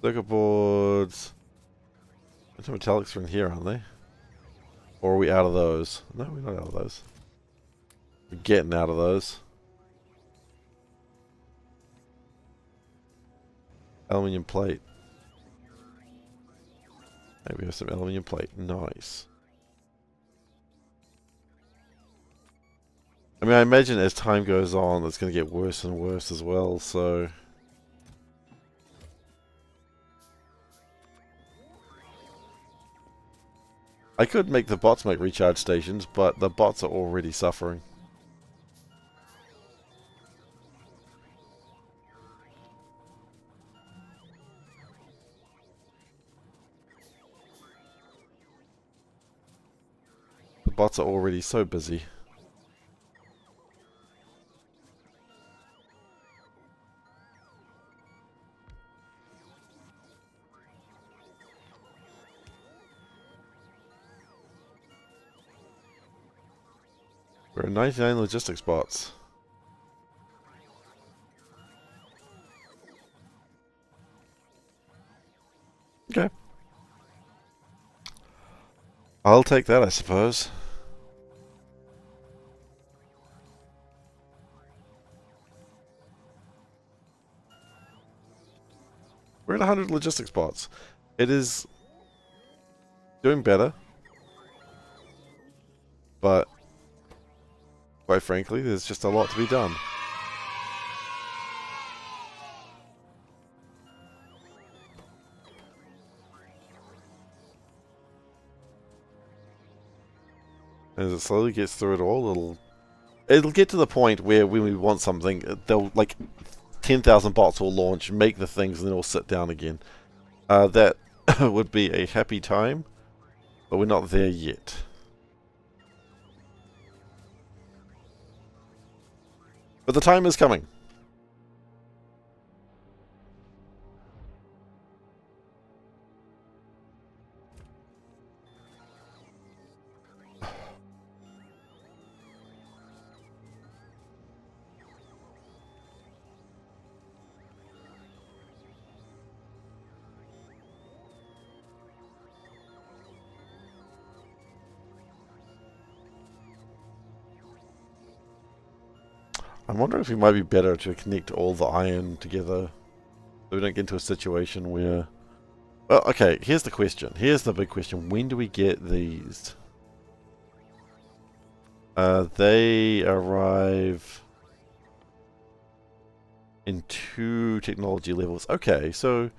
Circuit boards. Metallics are in here, aren't they? Or are we out of those? No, we're not out of those. We're getting out of those. Aluminium plate. Hey, we have some aluminium plate. Nice. I mean, I imagine as time goes on, it's going to get worse and worse as well, so... I could make the bots make recharge stations, but the bots are already suffering. The bots are already so busy. We're at 99 logistics bots. Okay. I'll take that, I suppose. We're at 100 logistics bots. It is doing better. But, quite frankly, there's just a lot to be done. As it slowly gets through it all, it'll get to the point where when we want something, they'll, like, 10,000 bots will launch, make the things, and then it'll sit down again. That would be a happy time, but we're not there yet. But the time is coming. I'm wondering if it might be better to connect all the iron together so we don't get into a situation where... Well, okay, here's the question. Here's the big question. When do we get these? They arrive in 2 technology levels. Okay, so...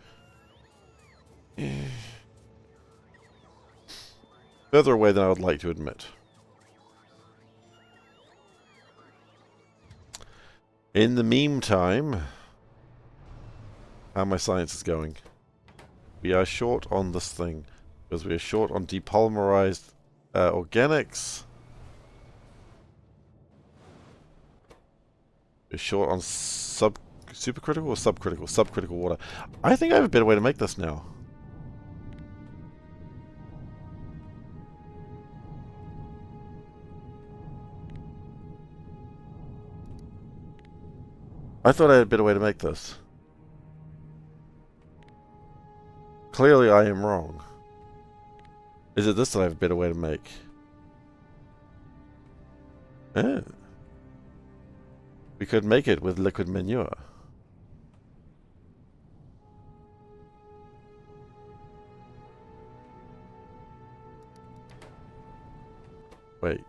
further away than I would like to admit. In the meantime, how my science is going. We are short on this thing because we are short on depolymerized organics. We're short on supercritical or subcritical? Subcritical water. I think I have a better way to make this now. I thought I had a better way to make this. Clearly I am wrong. Is it this that I have a better way to make? Yeah. We could make it with liquid manure. Wait.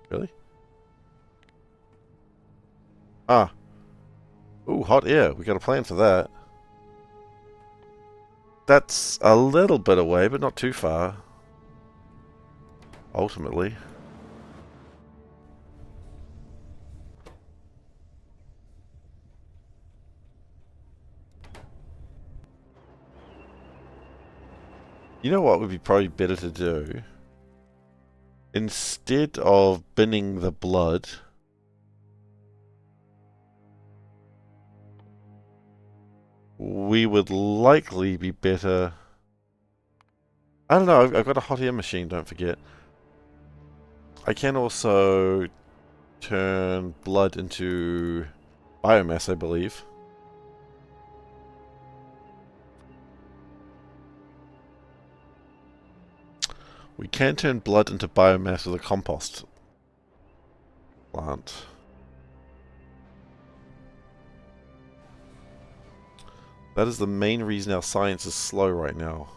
Really? Ah. Ooh, hot air. We got a plan for that. That's a little bit away, but not too far. Ultimately. You know what would be probably better to do? Instead of binning the blood... we would likely be better... I don't know, I've got a hot air machine, don't forget. I can also turn blood into biomass, I believe. We can turn blood into biomass with a compost plant. That is the main reason our science is slow right now.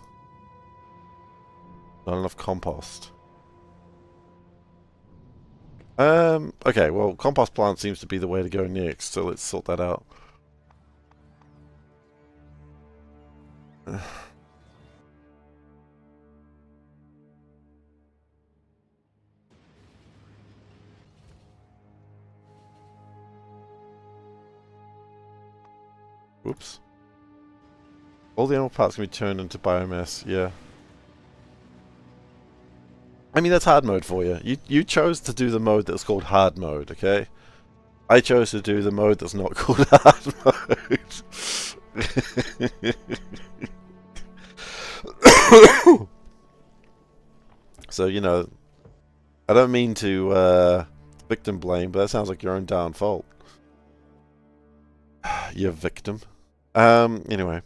Not enough compost. Okay, well, compost plant seems to be the way to go next, so let's sort that out. Whoops. All the animal parts can be turned into biomass, yeah. I mean, that's hard mode for you. You chose to do the mode that's called hard mode, okay? I chose to do the mode that's not called hard mode. So, you know, I don't mean to victim blame, but that sounds like your own darn fault. You victim. Anyway.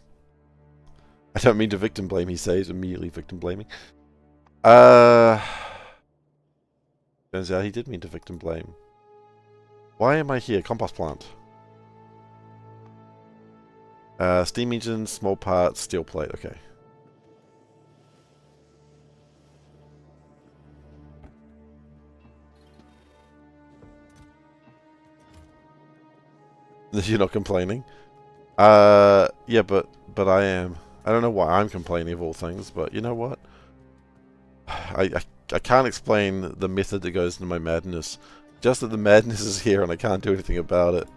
I don't mean to victim blame, he says, immediately victim blaming. Turns out he did mean to victim blame. Why am I here? Compost plant. Steam engine, small parts, steel plate, okay. You're not complaining? Yeah, but I am. I don't know why I'm complaining of all things, but you know what? I can't explain the method that goes into my madness. Just that the madness is here and I can't do anything about it.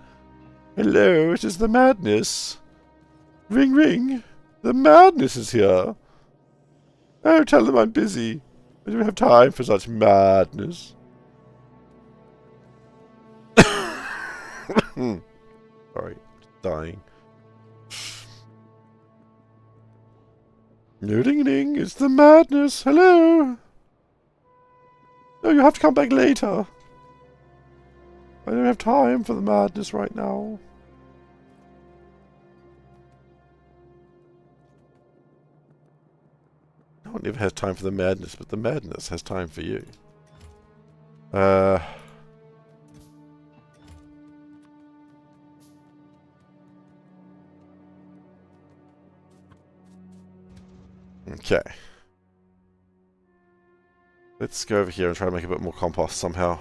Hello, it is the madness. Ring ring. The madness is here. Oh, tell them I'm busy. I don't have time for such madness. Sorry, dying. No ding ding, it's the madness. Hello. No, you have to come back later. I don't have time for the madness right now. No one ever has time for the madness, but the madness has time for you. Okay. Let's go over here and try to make a bit more compost somehow.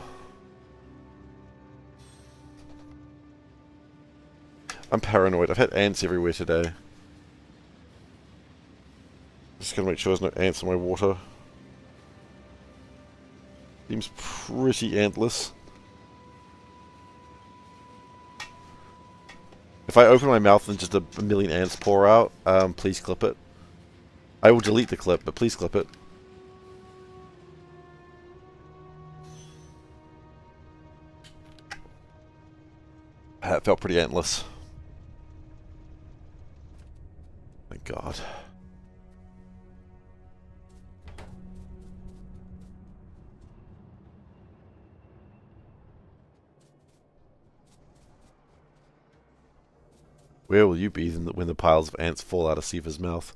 I'm paranoid. I've had ants everywhere today. Just gotta make sure there's no ants in my water. Seems pretty antless. If I open my mouth and just a million ants pour out, please clip it. I will delete the clip, but please clip it. That felt pretty antless. Thank God. Where will you be when the piles of ants fall out of Seifer's mouth?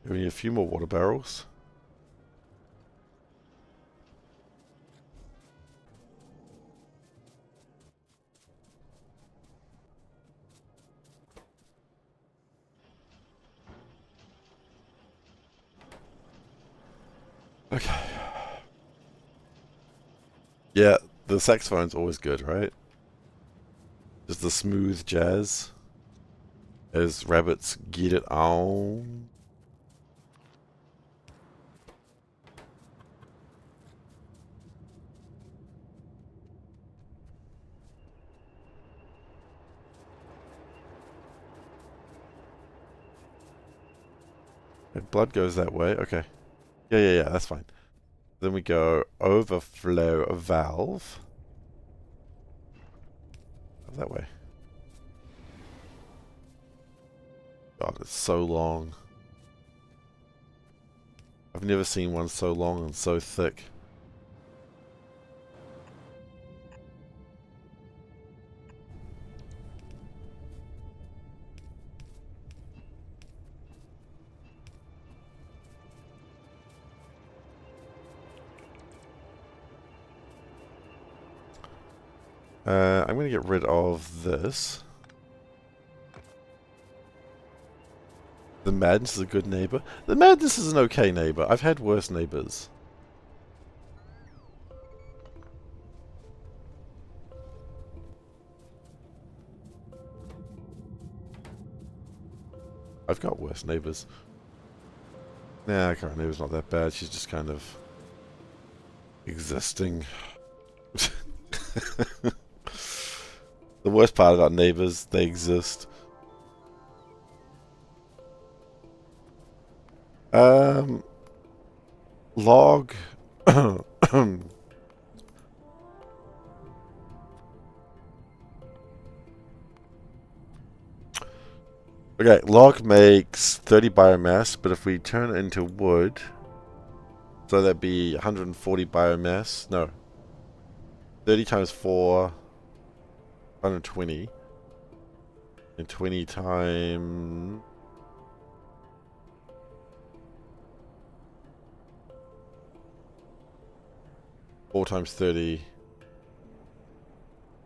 We need a few more water barrels. Okay. Yeah, the saxophone's always good, right? Just the smooth jazz. As rabbits get it on. If blood goes that way, okay. Yeah, that's fine. Then we go overflow valve. That way. God, it's so long. I've never seen one so long and so thick. I'm going to get rid of this. The Madness is a good neighbor. The Madness is an okay neighbor. I've had worse neighbors. I've got worse neighbors. Nah, current neighbor's not that bad. She's just kind of existing. The worst part about neighbors, they exist. Log. Okay, log makes 30 biomass, but if we turn it into wood, so that'd be 140 biomass. No. 30 times 4, 120. And 20 times... 4 times 30.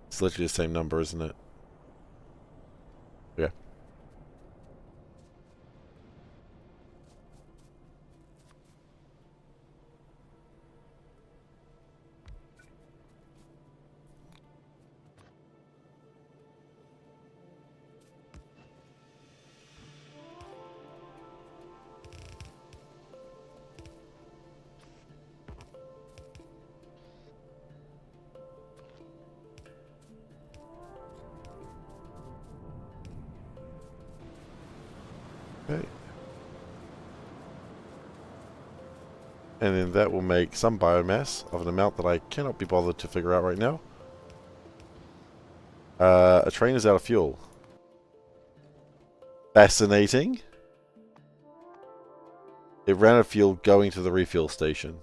It's literally the same number, isn't it? Yeah. Okay. And then that will make some biomass of an amount that I cannot be bothered to figure out right now. A train is out of fuel. Fascinating. It ran out of fuel going to the refuel station.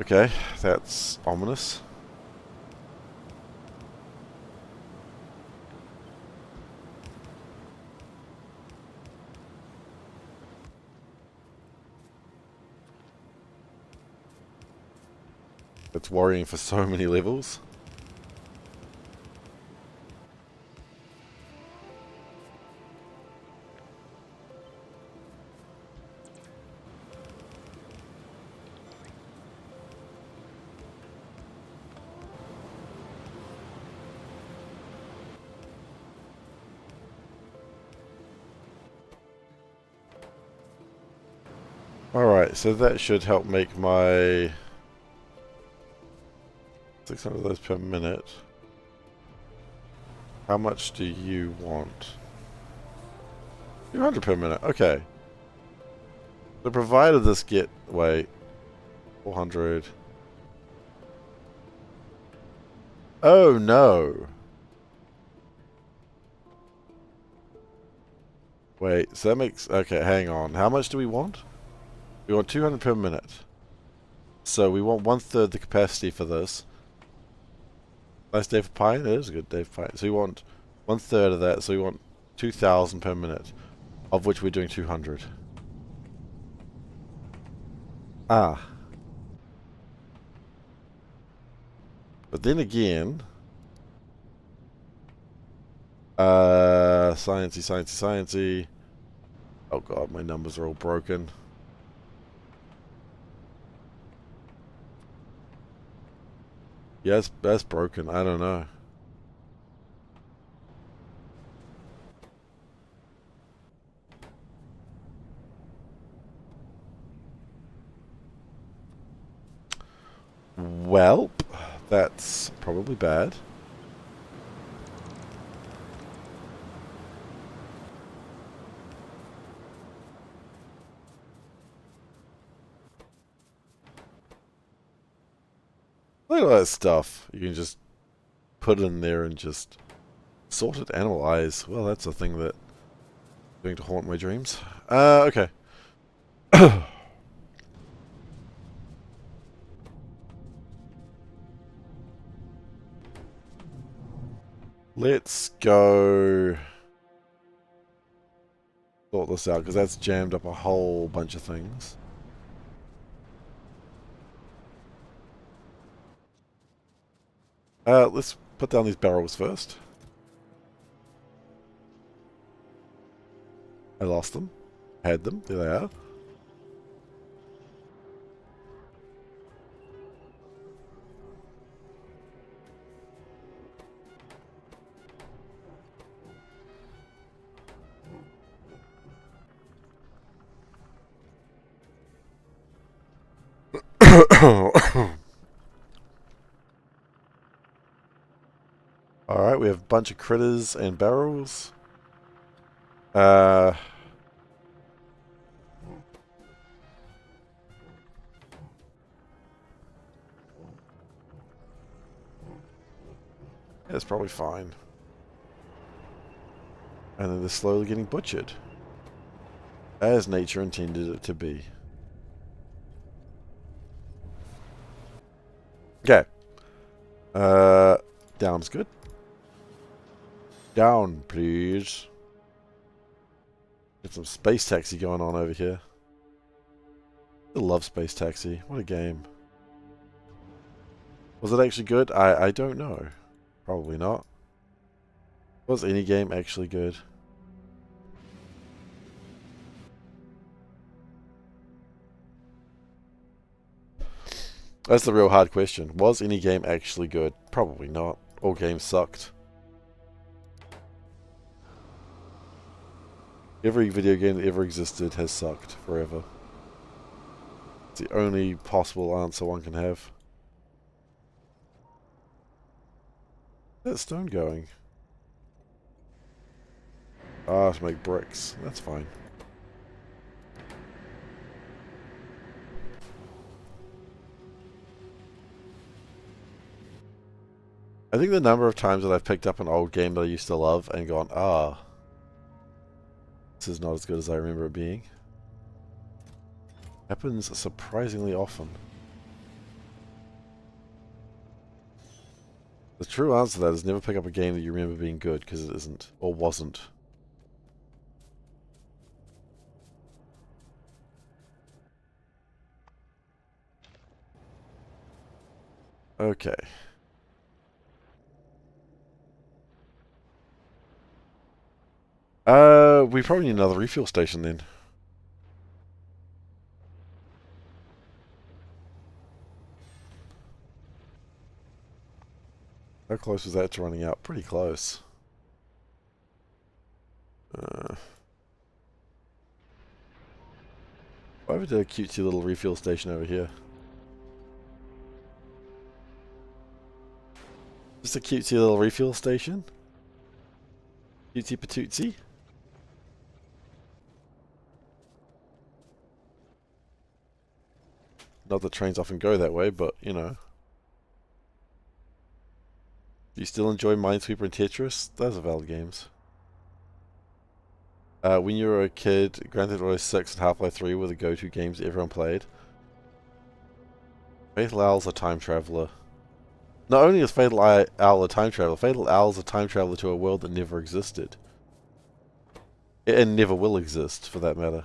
Okay, that's ominous. It's worrying for so many levels. Alright, so that should help make my 600 of those per minute. How much do you want? 200 per minute, okay. So provided this get, wait, 400. Oh no! Wait, so that makes, okay, hang on. How much do we want? We want 200 per minute. So we want 1/3 the capacity for this. Nice day for Pi? It is a good day for Pi. So we want 1/3 of that, so we want 2,000 per minute, of which we're doing 200. Ah. But then again, sciencey. Oh god, my numbers are all broken. Yes, that's broken. I don't know. Well, that's probably bad. Look at all that stuff. You can just put in there and just sort it. Animal eyes. Well, that's a thing that going to haunt my dreams. Okay. Let's go sort this out, because that's jammed up a whole bunch of things. Let's put down these barrels first. I lost them. Had them. There they are. Alright, we have a bunch of critters and barrels. That's probably fine. And then they're slowly getting butchered. As nature intended it to be. Okay. Down's good. Down, please. Get some Space Taxi going on over here. I love Space Taxi. What a game. Was it actually good? I don't know. Probably not. Was any game actually good? That's the real hard question. Was any game actually good? Probably not. All games sucked. Every video game that ever existed has sucked forever. It's the only possible answer one can have. Where's that stone going? Ah, to make bricks. That's fine. I think the number of times that I've picked up an old game that I used to love and gone, ah, this is not as good as I remember it being, happens surprisingly often. The true answer to that is never pick up a game that you remember being good, because it isn't, or wasn't. Okay. We probably need another refuel station then. How close was that to running out? Pretty close. Why would a cutesy little refuel station over here? Just a cutesy little refuel station? Cutesy patootsy? Not that trains often go that way, but, you know. Do you still enjoy Minesweeper and Tetris? Those are valid games. When you were a kid, Grand Theft Auto 6 and Half-Life 3 were the go-to games everyone played. Fatal Owl's a time traveler. Not only is Fatal Owl a time traveler, Fatal Owl's a time traveler to a world that never existed. And never will exist, for that matter.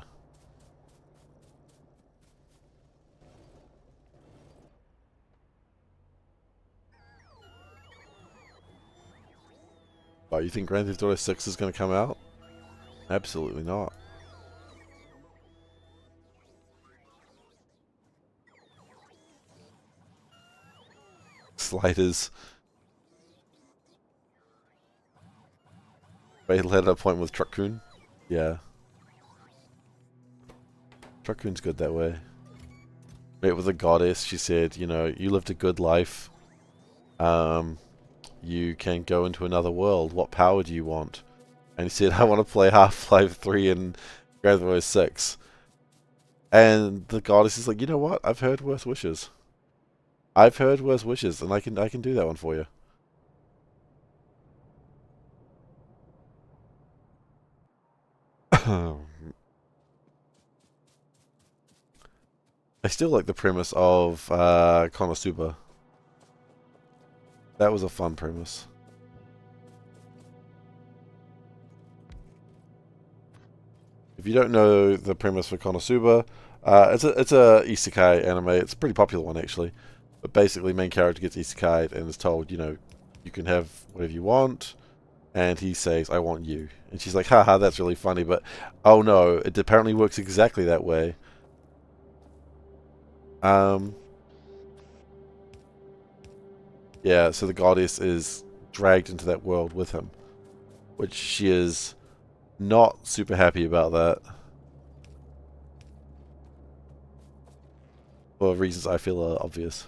Oh, you think Grand Theft Auto 6 is going to come out? Absolutely not. Sliders. Fatal had an appointment with Truckcoon. Yeah. Truckcoon's good that way. Met with a goddess. She said, you know, you lived a good life. You can go into another world. What power do you want? And he said, I want to play Half-Life 3 and Grand Theft Auto 6. And the goddess is like, you know what? I've heard worse wishes. I've heard worse wishes, and I can do that one for you. I still like the premise of Konosuba. That was a fun premise. If you don't know the premise for Konosuba, it's a isekai anime. It's a pretty popular one actually. But basically, main character gets isekai'd and is told, you know, you can have whatever you want. And he says, I want you. And she's like, haha, that's really funny. But, oh no, it apparently works exactly that way. Yeah, so the goddess is dragged into that world with him. Which she is not super happy about that. For reasons I feel are obvious.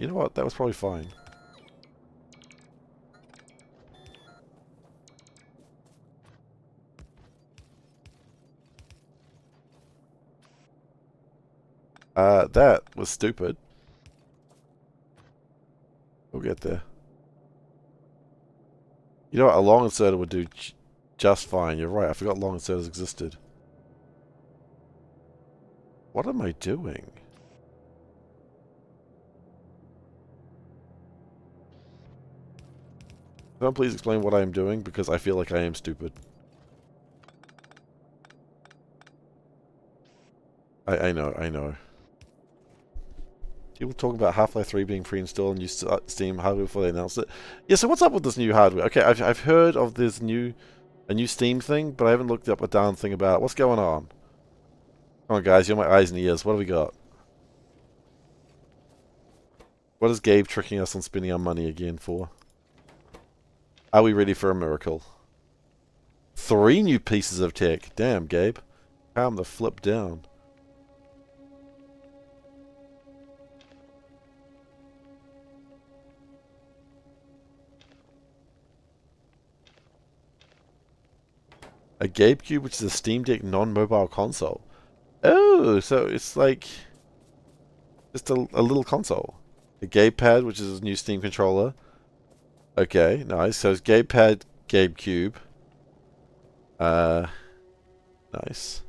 You know what? That was probably fine. That was stupid. We'll get there. You know what? A long inserter would do just fine. You're right. I forgot long inserters existed. What am I doing? Someone please explain what I am doing, because I feel like I am stupid. I know, I know. People talking about Half-Life 3 being pre-installed and use Steam hardware before they announced it. Yeah, so what's up with this new hardware? Okay, I've heard of this a new Steam thing, but I haven't looked up a darn thing about it. What's going on? Come on, guys, you're my eyes and ears. What have we got? What is Gabe tricking us on spending our money again for? Are we ready for a miracle? 3 new pieces of tech. Damn, Gabe. Calm the flip down. A GameCube, which is a Steam Deck non-mobile console. Oh, so it's like just a little console. A gamepad, which is a new Steam controller. Okay, nice. So it's gamepad, GameCube. Nice.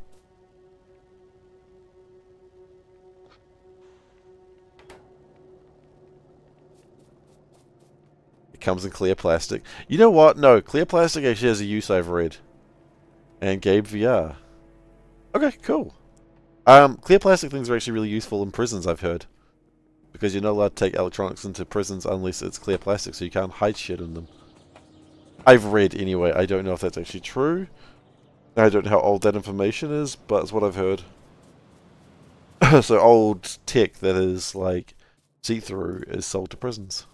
It comes in clear plastic. You know what? No, clear plastic actually has a use I've read. And Gabe VR. Okay, cool. Clear plastic things are actually really useful in prisons, I've heard. Because you're not allowed to take electronics into prisons unless it's clear plastic, so you can't hide shit in them. I've read anyway. I don't know if that's actually true. I don't know how old that information is, but it's what I've heard. So old tech that is like see-through is sold to prisons.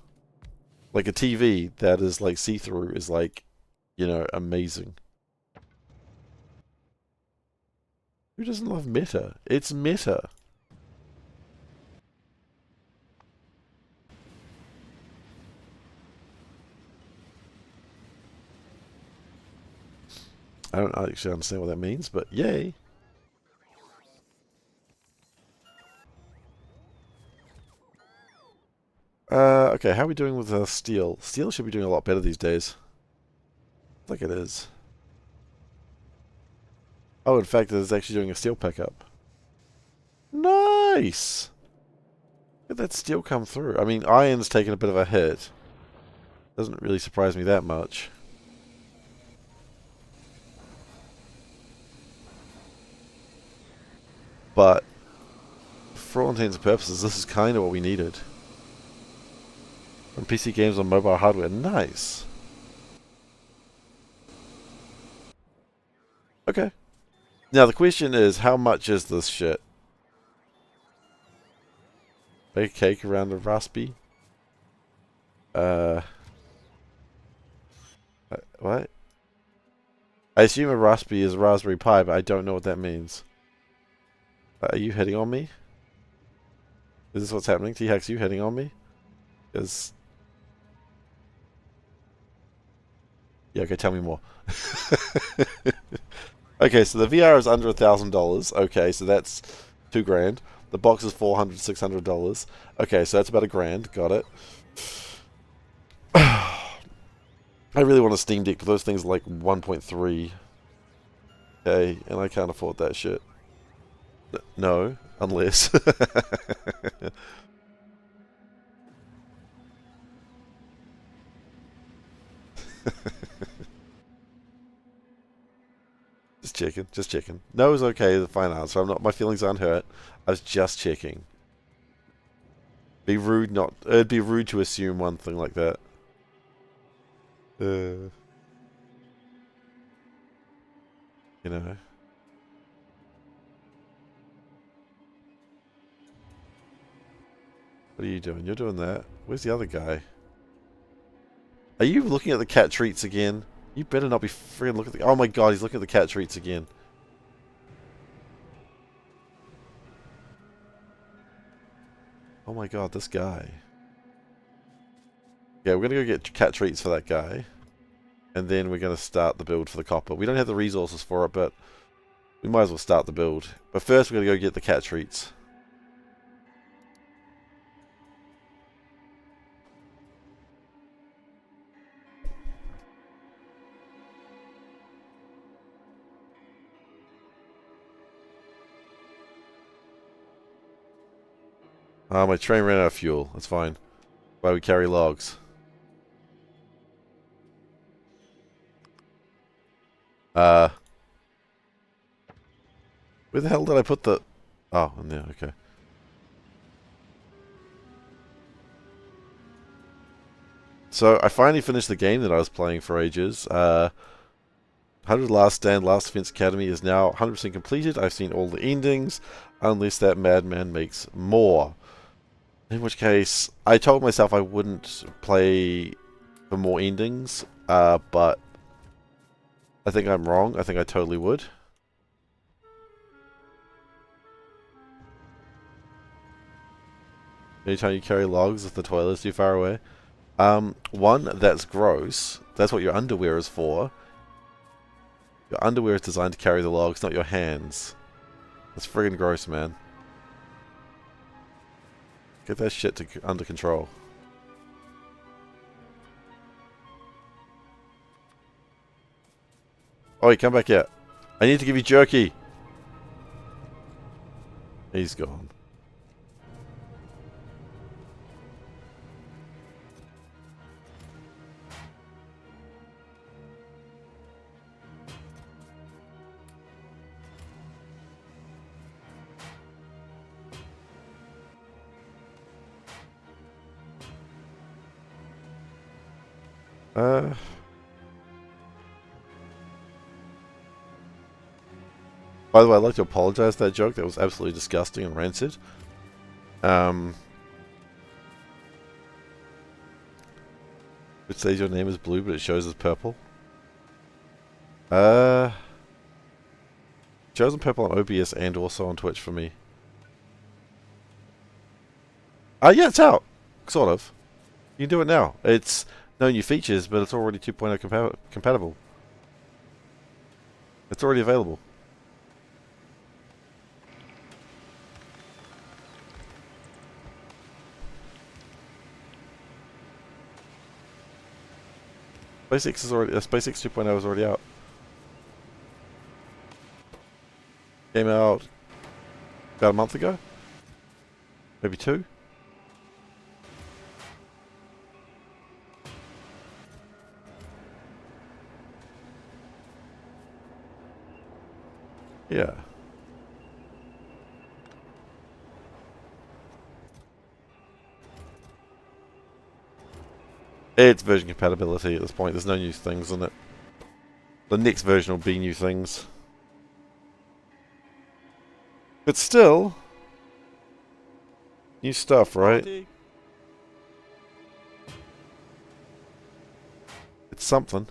Like a TV that is like see-through is like, you know, amazing. Who doesn't love meta? It's meta. I don't actually understand what that means, but yay. Okay, how are we doing with steel? Steel should be doing a lot better these days. I think it is. Oh, in fact, it's actually doing a steel pickup. Nice! Look at that steel come through. I mean, iron's taken a bit of a hit. Doesn't really surprise me that much. But, for all intents and purposes, this is kind of what we needed. And PC games on mobile hardware, nice. Okay. Now the question is, how much is this shit? Bake a cake around a raspy? What? I assume a raspy is a Raspberry Pi, but I don't know what that means. Are you hitting on me? Is this what's happening? T-Hex, you hitting on me? Is... Yeah, okay, tell me more. Okay, so the VR is under $1,000. Okay, so that's $2,000. The box is $400, $600. Okay, so that's about $1,000. Got it. I really want a Steam Deck, but those things are like 1.3. Okay, and I can't afford that shit. No, unless. Just checking, just checking. No is okay, the fine answer. I'm not. My feelings aren't hurt. I was just checking. Be rude, not. It'd be rude to assume one thing like that. You know. What are you doing? You're doing that. Where's the other guy? Are you looking at the cat treats again? You better not be freaking looking at the... Oh my god, he's looking at the cat treats again. Oh my god, this guy. Yeah, we're gonna go get cat treats for that guy. And then we're gonna start the build for the copper. We don't have the resources for it, but we might as well start the build. But first we're gonna go get the cat treats. My train ran out of fuel. That's fine. Why we carry logs. Where the hell did I put the... Oh, in there, okay. So, I finally finished the game that I was playing for ages. 100 Last Stand, Last Defense Academy is now 100% completed. I've seen all the endings, unless that madman makes more. In which case, I told myself I wouldn't play for more endings, but I think I'm wrong. I think I totally would. Anytime you carry logs if the toilet's too far away. One, that's gross. That's what your underwear is for. Your underwear is designed to carry the logs, not your hands. That's friggin' gross, man. Get that shit under control. Oh, wait, come back here. I need to give you jerky. He's gone. By the way, I'd like to apologize for that joke. That was absolutely disgusting and rancid. It says your name is blue, but it shows as purple. It shows in purple on OBS and also on Twitch for me. Yeah, it's out. Sort of. You can do it now. It's no new features, but it's already 2.0 compatible. It's already available. SpaceX 2.0 is already out. Came out about a month ago, maybe 2. Yeah. It's version compatibility at this point. There's no new things in it. The next version will be new things. But still, new stuff, right? It's something.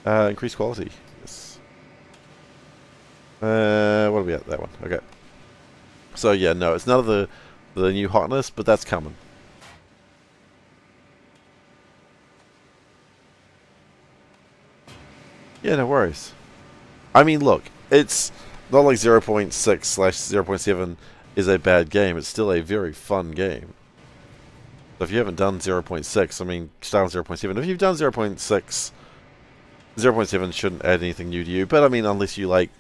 Increased quality. Yes. What are we at? That one. Okay. So yeah, no, it's none of the new hotness, but that's coming. Yeah, no worries. I mean, look, it's not like 0.6/0.7 is a bad game. It's still a very fun game. So if you haven't done 0.6, I mean, start on 0.7. If you've done 0.6, 0.7 shouldn't add anything new to you. But I mean, unless you like,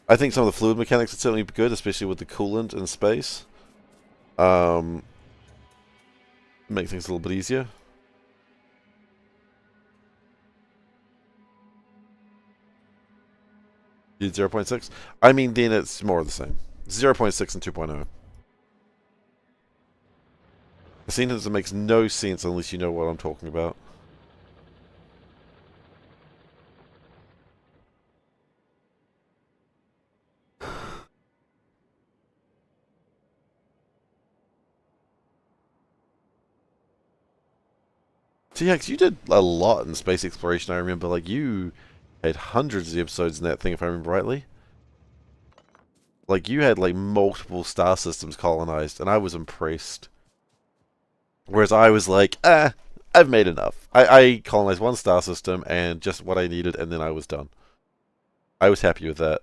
I think some of the fluid mechanics would certainly be good, especially with the coolant in space. Make things a little bit easier. You did 0.6? I mean, then it's more of the same. 0.6 and 2.0. The sentence makes no sense unless you know what I'm talking about. TX, you did a lot in space exploration, I remember. Like, you had hundreds of episodes in that thing, if I remember rightly. Like, you had, like, multiple star systems colonized, and I was impressed. Whereas I was like, I've made enough. I colonized one star system, and just what I needed, and then I was done. I was happy with that.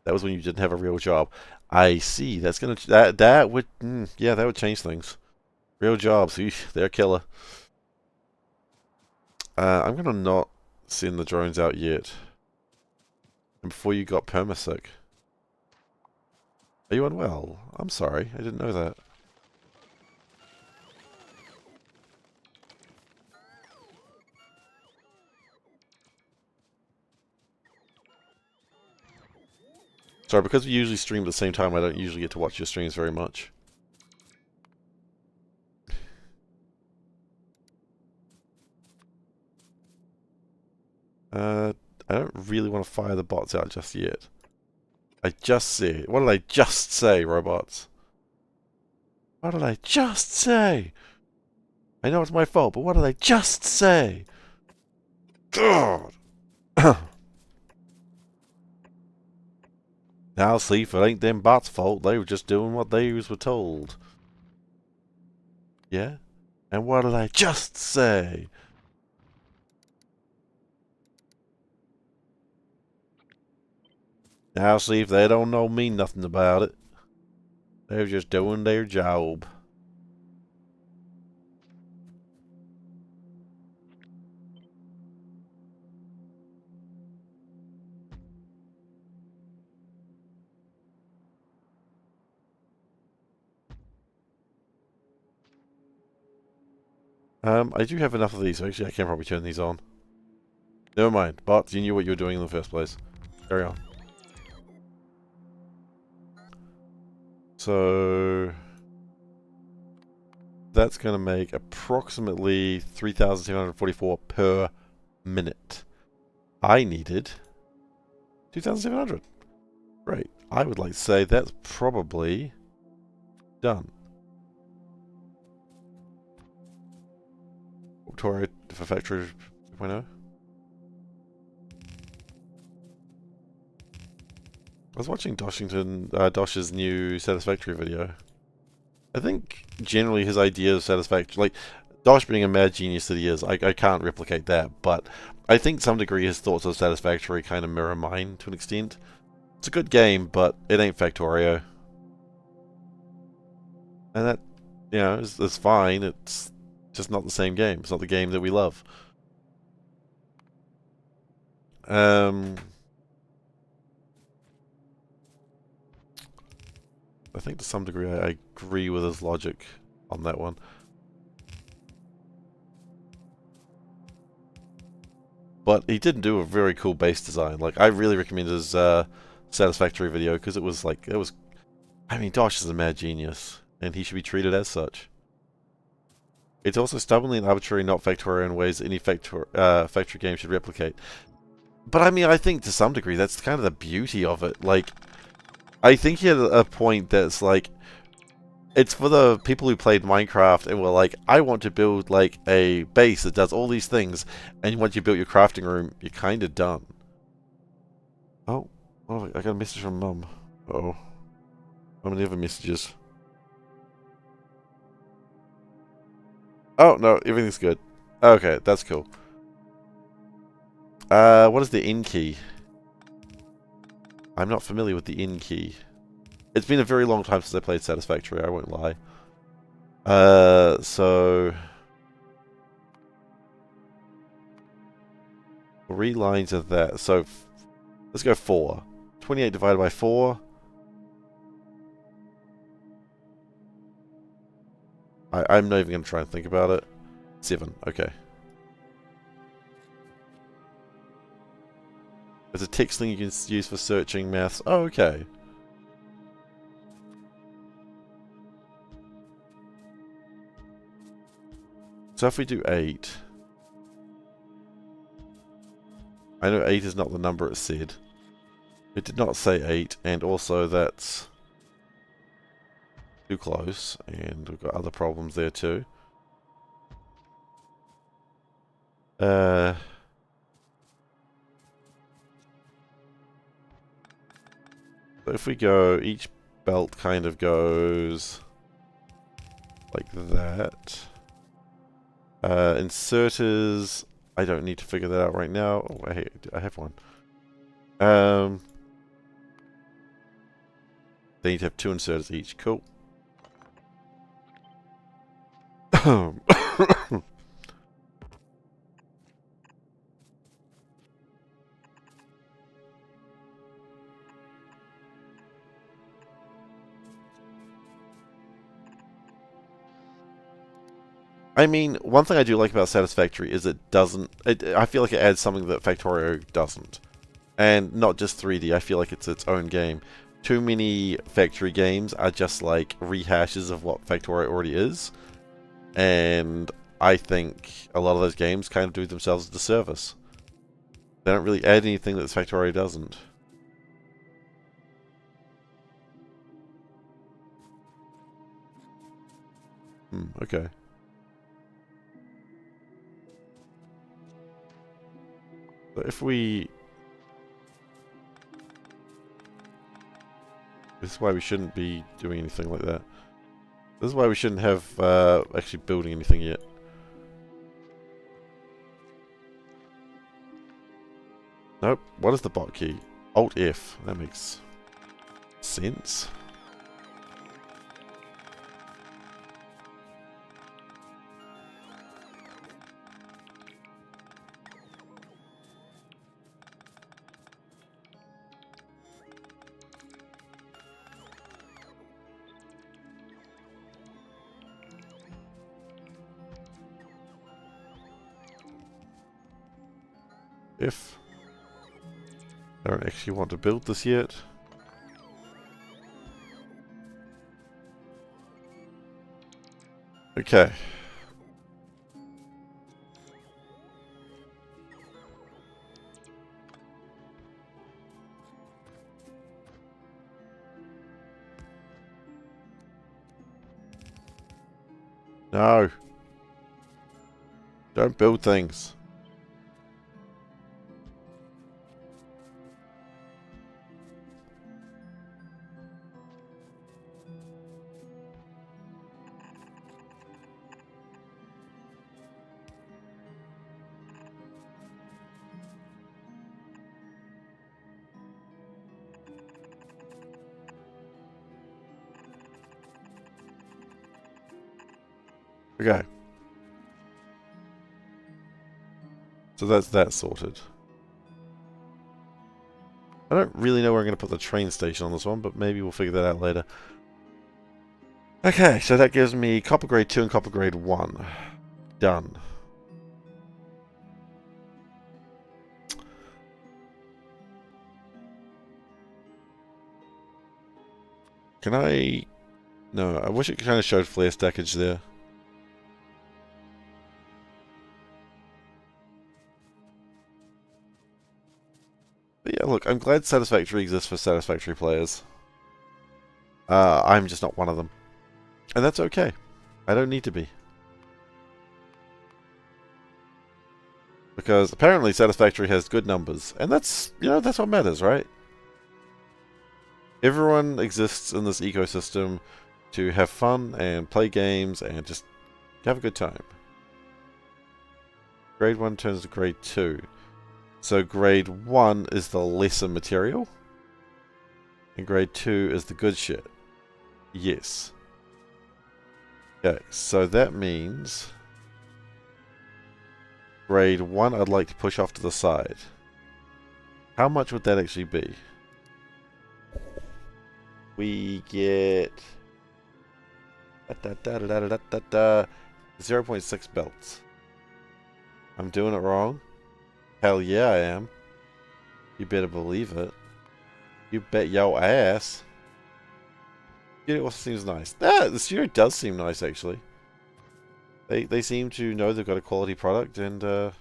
That was when you didn't have a real job. I see. That's gonna... That would... yeah, that would change things. Real jobs. They're killer. I'm gonna not send the drones out yet. And before you got permasick. Are you unwell? I'm sorry. I didn't know that. Sorry, because we usually stream at the same time, I don't usually get to watch your streams very much. I don't really want to fire the bots out just yet. I just said... What did I just say, robots? What did I just say? I know it's my fault, but what did I just say? God! Now, see, if it ain't them bots' fault, they were just doing what they were told. Yeah? And what did I just say? Now, see, if they don't know me nothing about it. They're just doing their job. I do have enough of these, so actually I can probably turn these on. Never mind, bots, you knew what you were doing in the first place. Carry on. So... That's going to make approximately 3,744 per minute. I needed 2,700. Great. I would like to say that's probably done. Factorio for Factorio 2.0. I was watching Dosh's new Satisfactory video. I think generally his idea of Satisfactory, like Dosh being a mad genius that he is, I can't replicate that, but I think to some degree his thoughts of Satisfactory kind of mirror mine to an extent. It's a good game, but it ain't Factorio. And that, you know, is fine. It's just not the same game. It's not the game that we love. I think to some degree I agree with his logic on that one. But he didn't do a very cool base design. Like, I really recommend his Satisfactory video because it was like, I mean, Dosh is a mad genius, and he should be treated as such. It's also stubbornly and arbitrary, not Factorio in ways any factory game should replicate. But I mean, I think to some degree that's kind of the beauty of it. Like, I think he had a point that's like, it's for the people who played Minecraft and were like, I want to build like a base that does all these things, and once you built your crafting room, you're kind of done. Oh, I got a message from Mum. Uh-oh. How many other messages? Oh, no, everything's good. Okay, that's cool. What is the N key? I'm not familiar with the N key. It's been a very long time since I played Satisfactory, I won't lie. So 3 lines of that. So let's go 4. 28 divided by 4. I'm not even going to try and think about it. 7, okay. There's a text thing you can use for searching maths. Oh, okay. So if we do 8... I know 8 is not the number it said. It did not say 8, and also that's too close, and we've got other problems there too. So if we go, each belt kind of goes like that. Inserters, I don't need to figure that out right now. Oh, I have one. They need to have 2 inserters each. Cool. I mean, one thing I do like about Satisfactory is it doesn't... I feel like it adds something that Factorio doesn't. And not just 3D, I feel like it's its own game. Too many factory games are just like rehashes of what Factorio already is. And I think a lot of those games kind of do themselves a disservice. They don't really add anything that Factorio doesn't. Okay. So if we... This is why we shouldn't be doing anything like that. This is why we shouldn't have actually building anything yet. Nope. What is the bot key? Alt F. That makes sense. If I don't actually want to build this yet. Okay. No. Don't build things. Okay. So that's that sorted. I don't really know where I'm going to put the train station on this one, but maybe we'll figure that out later. Okay, so that gives me copper grade 2 and copper grade 1. Done. Can I... No, I wish it kind of showed flare stackage there. But yeah, look, I'm glad Satisfactory exists for Satisfactory players. I'm just not one of them. And that's okay. I don't need to be. Because apparently Satisfactory has good numbers. And that's, you know, that's what matters, right? Everyone exists in this ecosystem to have fun and play games and just have a good time. Grade 1 turns to grade 2. So grade 1 is the lesser material. And grade 2 is the good shit. Yes. Okay, so that means grade 1 I'd like to push off to the side. How much would that actually be? We get 0.6 belts. I'm doing it wrong? Hell yeah I am. You better believe it. You bet yo ass. It also seems nice. The studio does seem nice, actually. They seem to know they've got a quality product, and oh,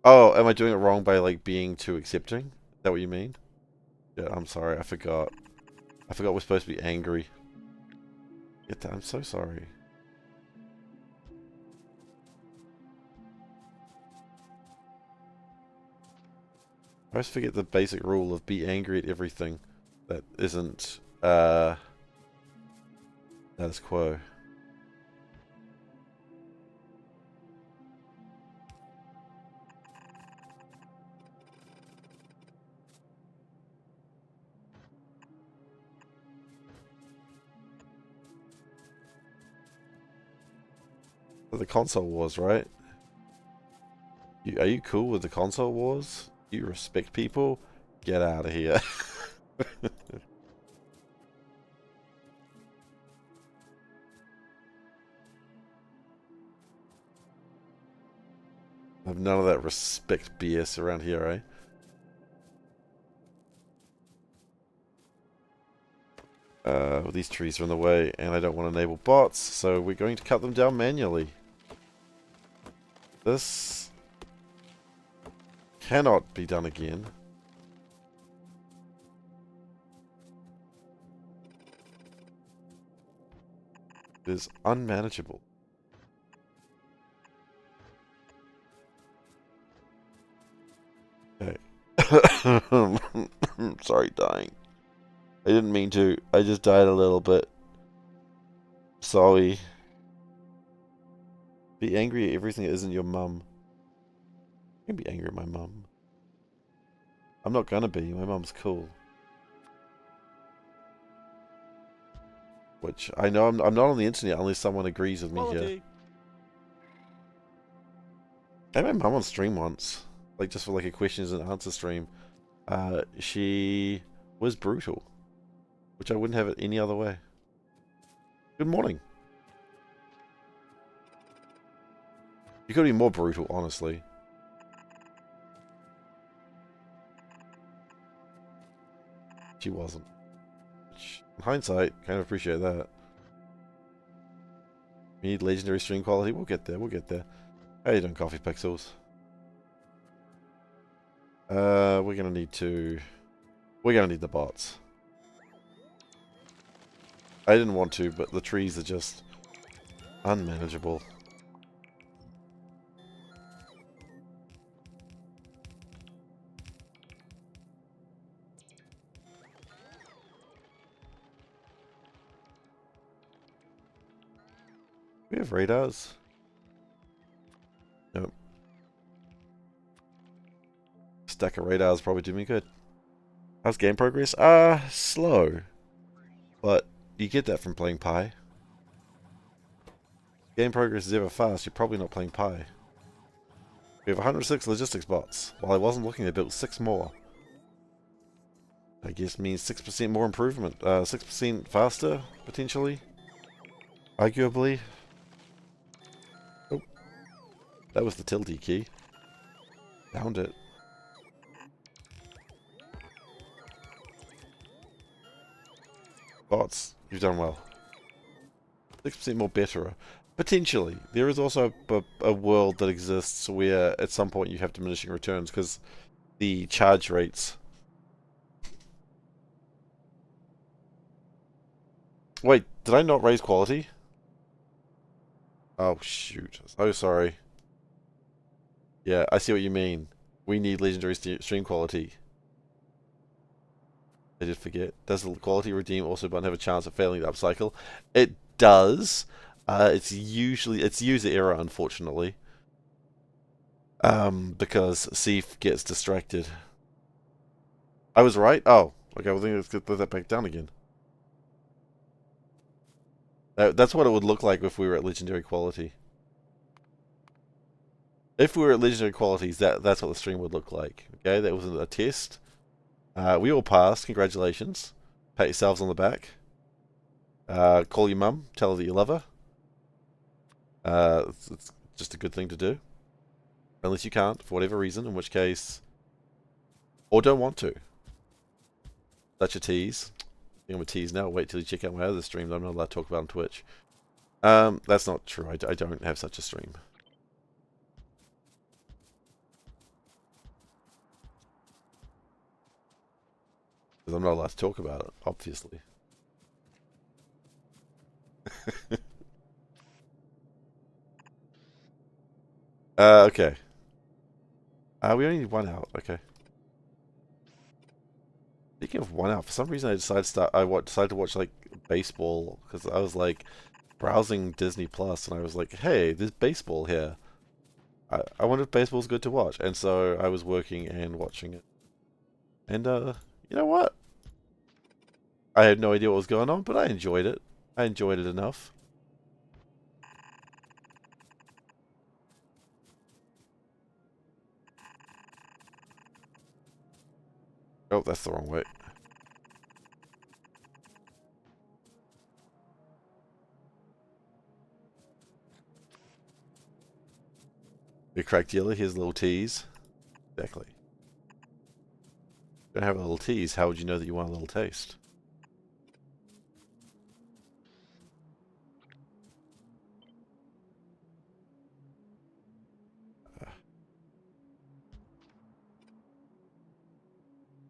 am I doing it wrong by like being too accepting? Is that what you mean? Yeah, I'm sorry, I forgot. I forgot we're supposed to be angry. Get that? I'm so sorry. I always forget the basic rule of be angry at everything that isn't status quo. The console wars, right? Are you cool with the console wars? You respect people? Get out of here. I have none of that respect BS around here, eh? These trees are in the way, and I don't want to enable bots, so we're going to cut them down manually. This cannot be done again. It is unmanageable. Okay. Sorry, dying. I didn't mean to. I just died a little bit. Sorry. Be angry at everything that isn't your mum. I can be angry at my mum. I'm not gonna be. My mum's cool. Which, I know I'm not on the internet unless someone agrees with me here. I had my mum on stream once. Like, just for like a questions and answer stream. She was brutal. Which I wouldn't have it any other way. Good morning. You could be more brutal, honestly. She wasn't. Which, in hindsight, kind of appreciate that. We need legendary stream quality. We'll get there. We'll get there. How you doing, Coffee Pixels? We're gonna need to. We're gonna need the bots. I didn't want to, but the trees are just unmanageable. We have radars. Nope. Stack of radars probably do me good. How's game progress? Slow. But you get that from playing Pi. Game progress is ever fast, you're probably not playing Pi. We have 106 logistics bots. While I wasn't looking, they built 6 more. I guess means 6% more improvement. 6% faster, potentially. Arguably. Oh. That was the tilde key. Found it. Bots, you've done well. 6% more better. Potentially. There is also a world that exists where at some point you have diminishing returns because the charge rates. Wait, did I not raise quality? Oh, shoot. So sorry. Yeah, I see what you mean. We need legendary stream quality. I did forget. Does the quality redeem also button have a chance of failing the upcycle? It does. It's user error, unfortunately. Because Seif gets distracted. I was right? Oh. Okay, well then let's get that back down again. That's what it would look like if we were at legendary quality. If we were at legendary qualities, that's what the stream would look like. Okay, that was a test. We all passed. Congratulations. Pat yourselves on the back. Call your mum. Tell her that you love her. It's just a good thing to do. Unless you can't, for whatever reason, in which case... Or don't want to. Such a tease. I'm a tease now. Wait till you check out my other stream that I'm not allowed to talk about on Twitch. That's not true. I don't have such a stream. Because I'm not allowed to talk about it, obviously. Okay. We only need 1 out. Okay. Speaking of 1 out, for some reason I decided to watch like baseball because I was like browsing Disney Plus and I was like, hey, there's baseball here. I wonder if baseball's good to watch, and so I was working and watching it. And you know what? I had no idea what was going on, but I enjoyed it. I enjoyed it enough. Oh, that's the wrong way. Your crack dealer, here's a little tease. Exactly. Don't have a little tease, how would you know that you want a little taste?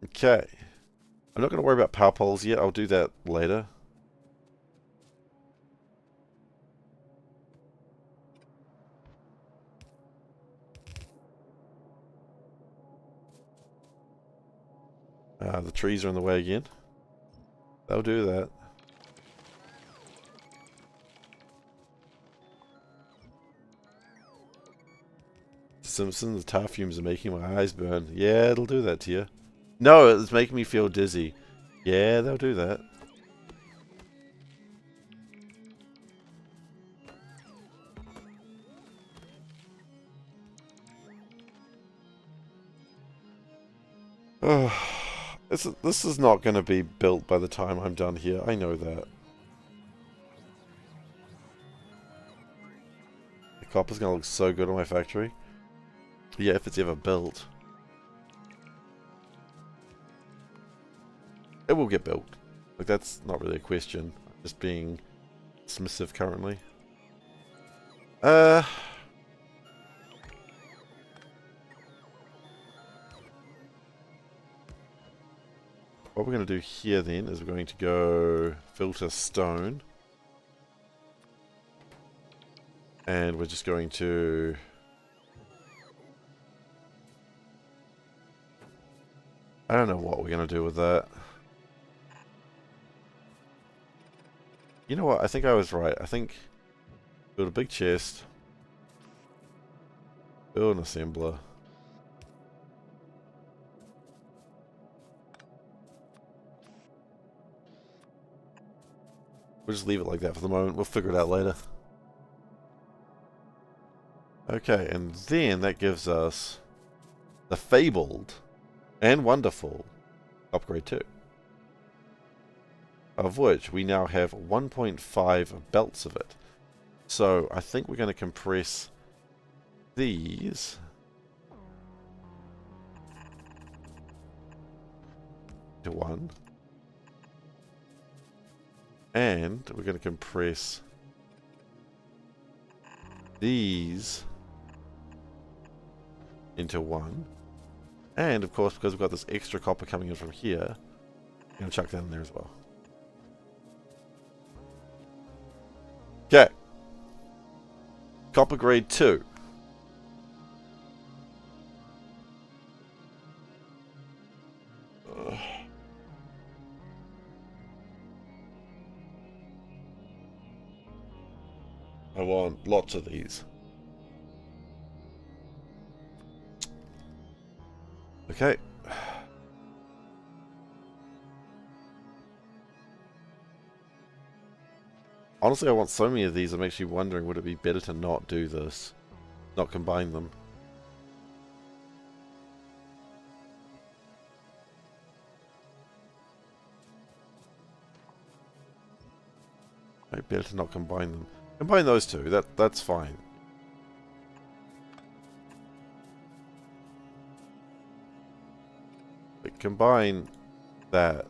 Okay. I'm not going to worry about power poles yet, I'll do that later. The trees are in the way again. They'll do that. Simpson, the tar fumes are making my eyes burn. Yeah, it'll do that to you. No, it's making me feel dizzy. Yeah, they'll do that. This is not going to be built by the time I'm done here. I know that. The copper's going to look so good on my factory. Yeah, if it's ever built. It will get built. Like, that's not really a question. I'm just being submissive currently. Uh, what we're going to do here then is we're going to go filter stone. And we're just going to... I don't know what we're going to do with that. You know what? I think I was right. I think build a big chest. Build an assembler. We'll just leave it like that for the moment. We'll figure it out later. Okay, and then that gives us the fabled and wonderful upgrade 2. Of which we now have 1.5 belts of it. So I think we're going to compress these to 1. And we're going to compress these into 1. And of course, because we've got this extra copper coming in from here, I'm going to chuck that in there as well. Okay. Copper grade 2. I want lots of these. Okay. Honestly, I want so many of these, I'm actually wondering, would it be better to not do this? Not combine them? Maybe better to not combine them. Combine those two, that's fine. But combine that.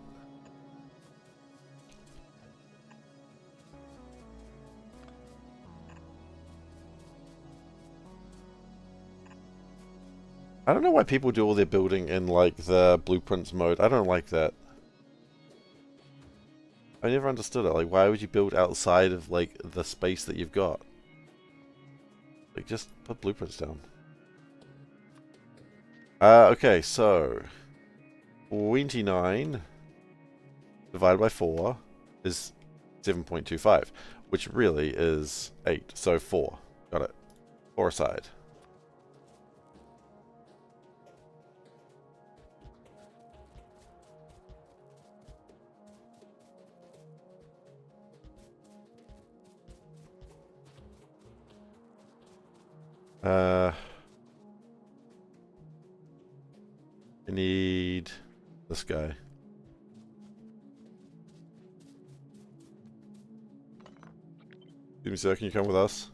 I don't know why people do all their building in, like, the blueprints mode. I don't like that. I never understood it. Like, why would you build outside of, like, the space that you've got? Like, just put blueprints down. Okay, so 29 divided by 4 is 7.25, which really is 8. So 4. Got it. 4 aside. I need this guy. Excuse me, sir, can you come with us?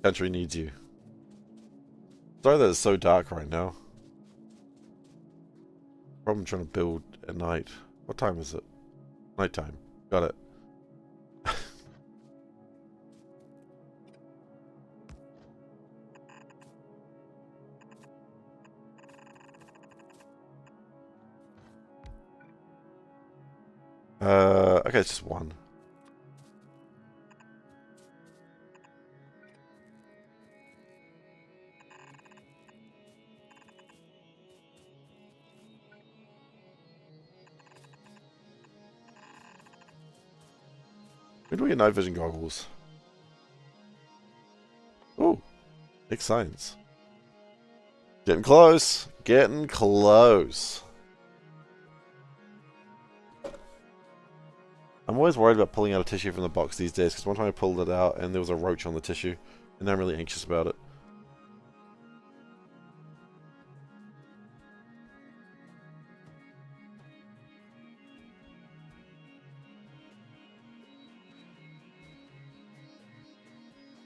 Country needs you. Sorry that it's so dark right now. Problem trying to build at night. What time is it? Nighttime. Got it. Okay, it's just 1. When do we get night vision goggles? Ooh, big science. Getting close. Getting close. I'm always worried about pulling out a tissue from the box these days, because one time I pulled it out and there was a roach on the tissue, and I'm really anxious about it.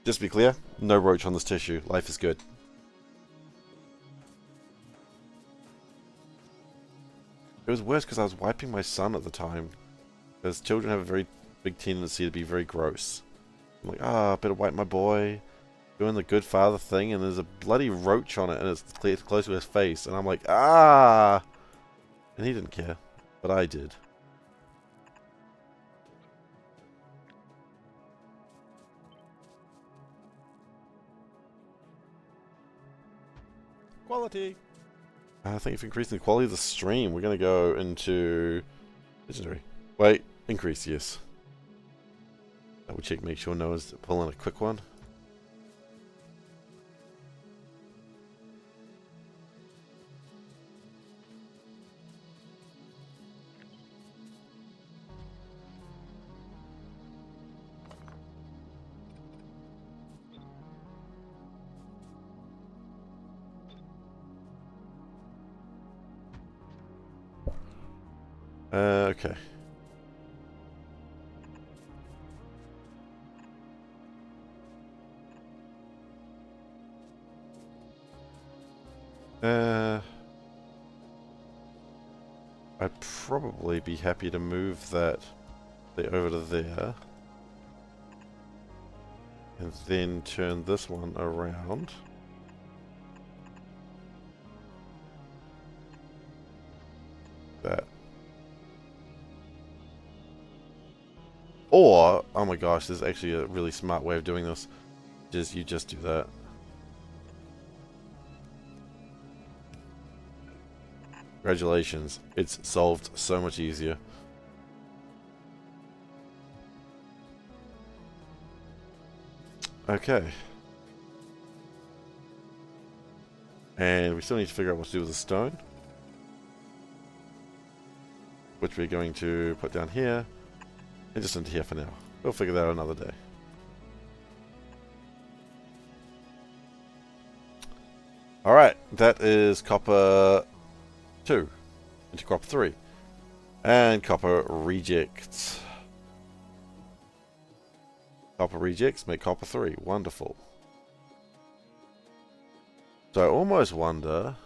Just to be clear, no roach on this tissue. Life is good. It was worse because I was wiping my son at the time. Because children have a very big tendency to be very gross. I'm like, ah, better wipe my boy. Doing the good father thing, and there's a bloody roach on it, and it's close to his face, and I'm like, ah! And he didn't care, but I did. Quality! I think if increasing the quality of the stream, we're going to go into... Legendary. Wait, increase, yes. Double check, make sure no one's pulling a quick one. Okay. I'd probably be happy to move that over to there. And then turn this one around. That. Or, oh my gosh, there's actually a really smart way of doing this. You just do that. Congratulations, it's solved so much easier. Okay. And we still need to figure out what to do with the stone. Which we're going to put down here. And just into here for now. We'll figure that out another day. Alright, that is copper 2 into copper 3. And copper rejects. Copper rejects make copper 3. Wonderful. So I almost wonder...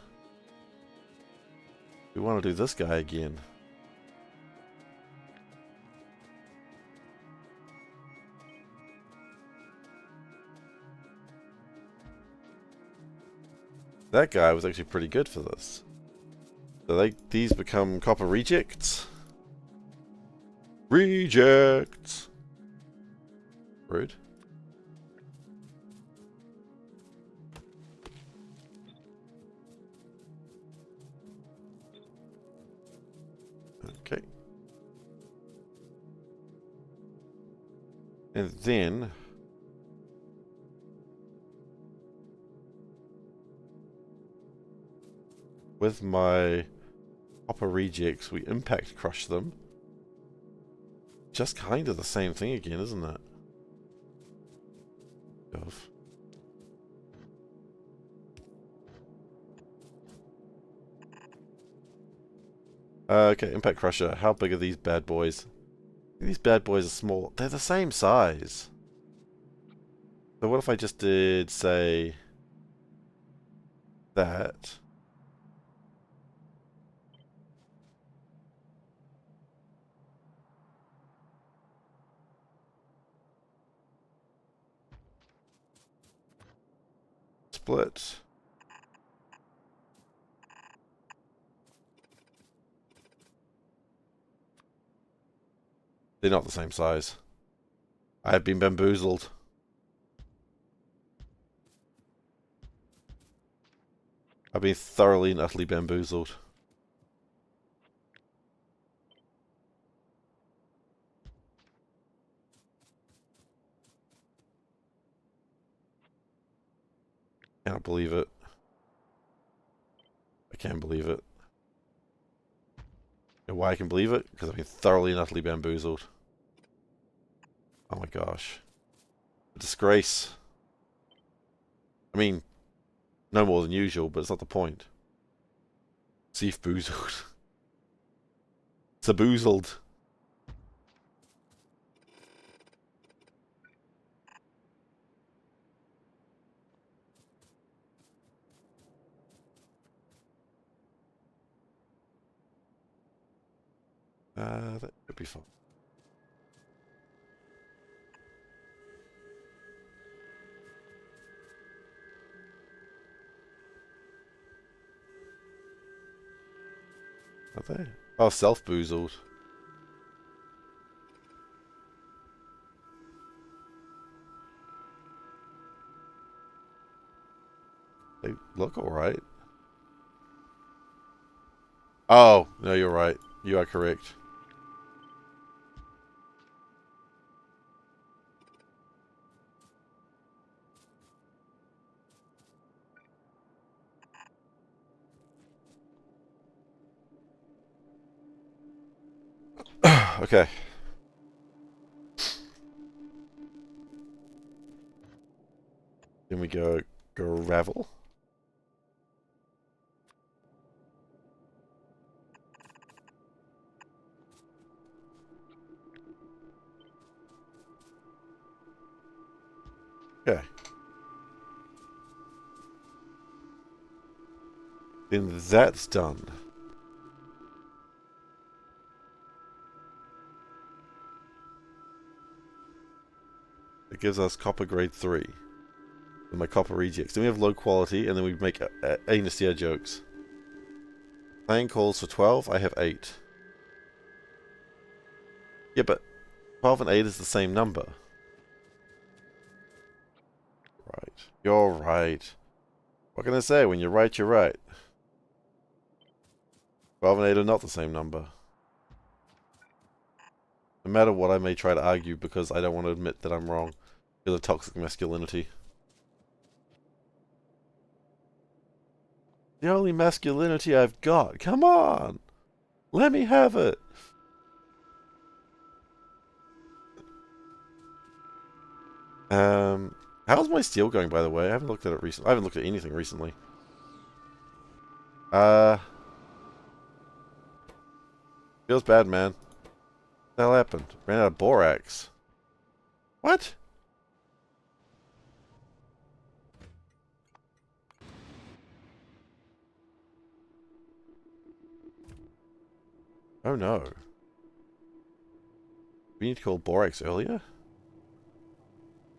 we want to do this guy again. That guy was actually pretty good for this. So these become copper rejects. Rejects! Rude. Okay. And then... with my copper rejects, we impact crush them. Just kind of the same thing again, isn't it? Okay, impact crusher. How big are these bad boys? These bad boys are small. They're the same size. So what if I just did, say, that? Split. They're not the same size. I have been bamboozled. I've been thoroughly and utterly bamboozled. Cannot believe it. I can't believe it. You know why I can believe it? Because I've been thoroughly and utterly bamboozled. Oh my gosh. A disgrace. I mean, no more than usual, but it's not the point. Seif-boozled. Saboozled. That could be fun. Are they? Oh, self-boozled. They look alright. Oh, no, you're right. You are correct. Okay. Then we go gravel. Okay. Then that's done. It gives us copper grade 3. And my copper rejects. Then we have low quality, and then we make Anistia jokes. Plan calls for 12, I have 8. Yeah, but 12 and 8 is the same number. Right. You're right. What can I say? When you're right, you're right. 12 and 8 are not the same number. No matter what I may try to argue, because I don't want to admit that I'm wrong. Because of toxic masculinity. The only masculinity I've got. Come on! Let me have it! How's my steel going, by the way? I haven't looked at it recently. I haven't looked at anything recently. Feels bad, man. What the hell happened? Ran out of borax. What? Oh no. We need to call borax earlier?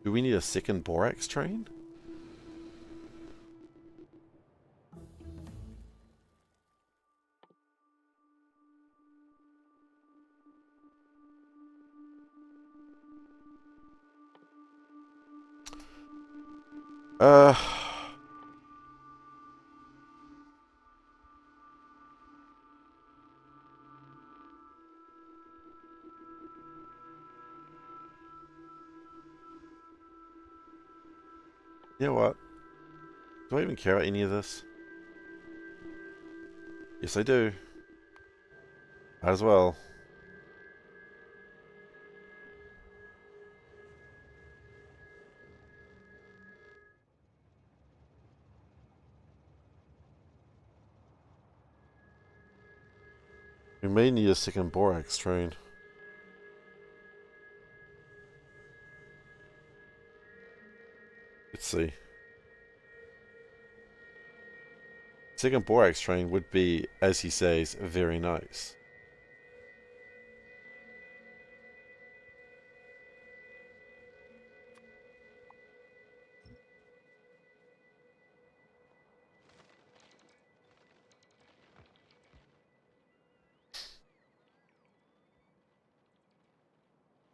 Do we need a second borax train? Uh... You know what? Do I even care about any of this? Yes, I do. Might as well. We may need a second borax train. Let's see. Second borax train would be, as he says, very nice.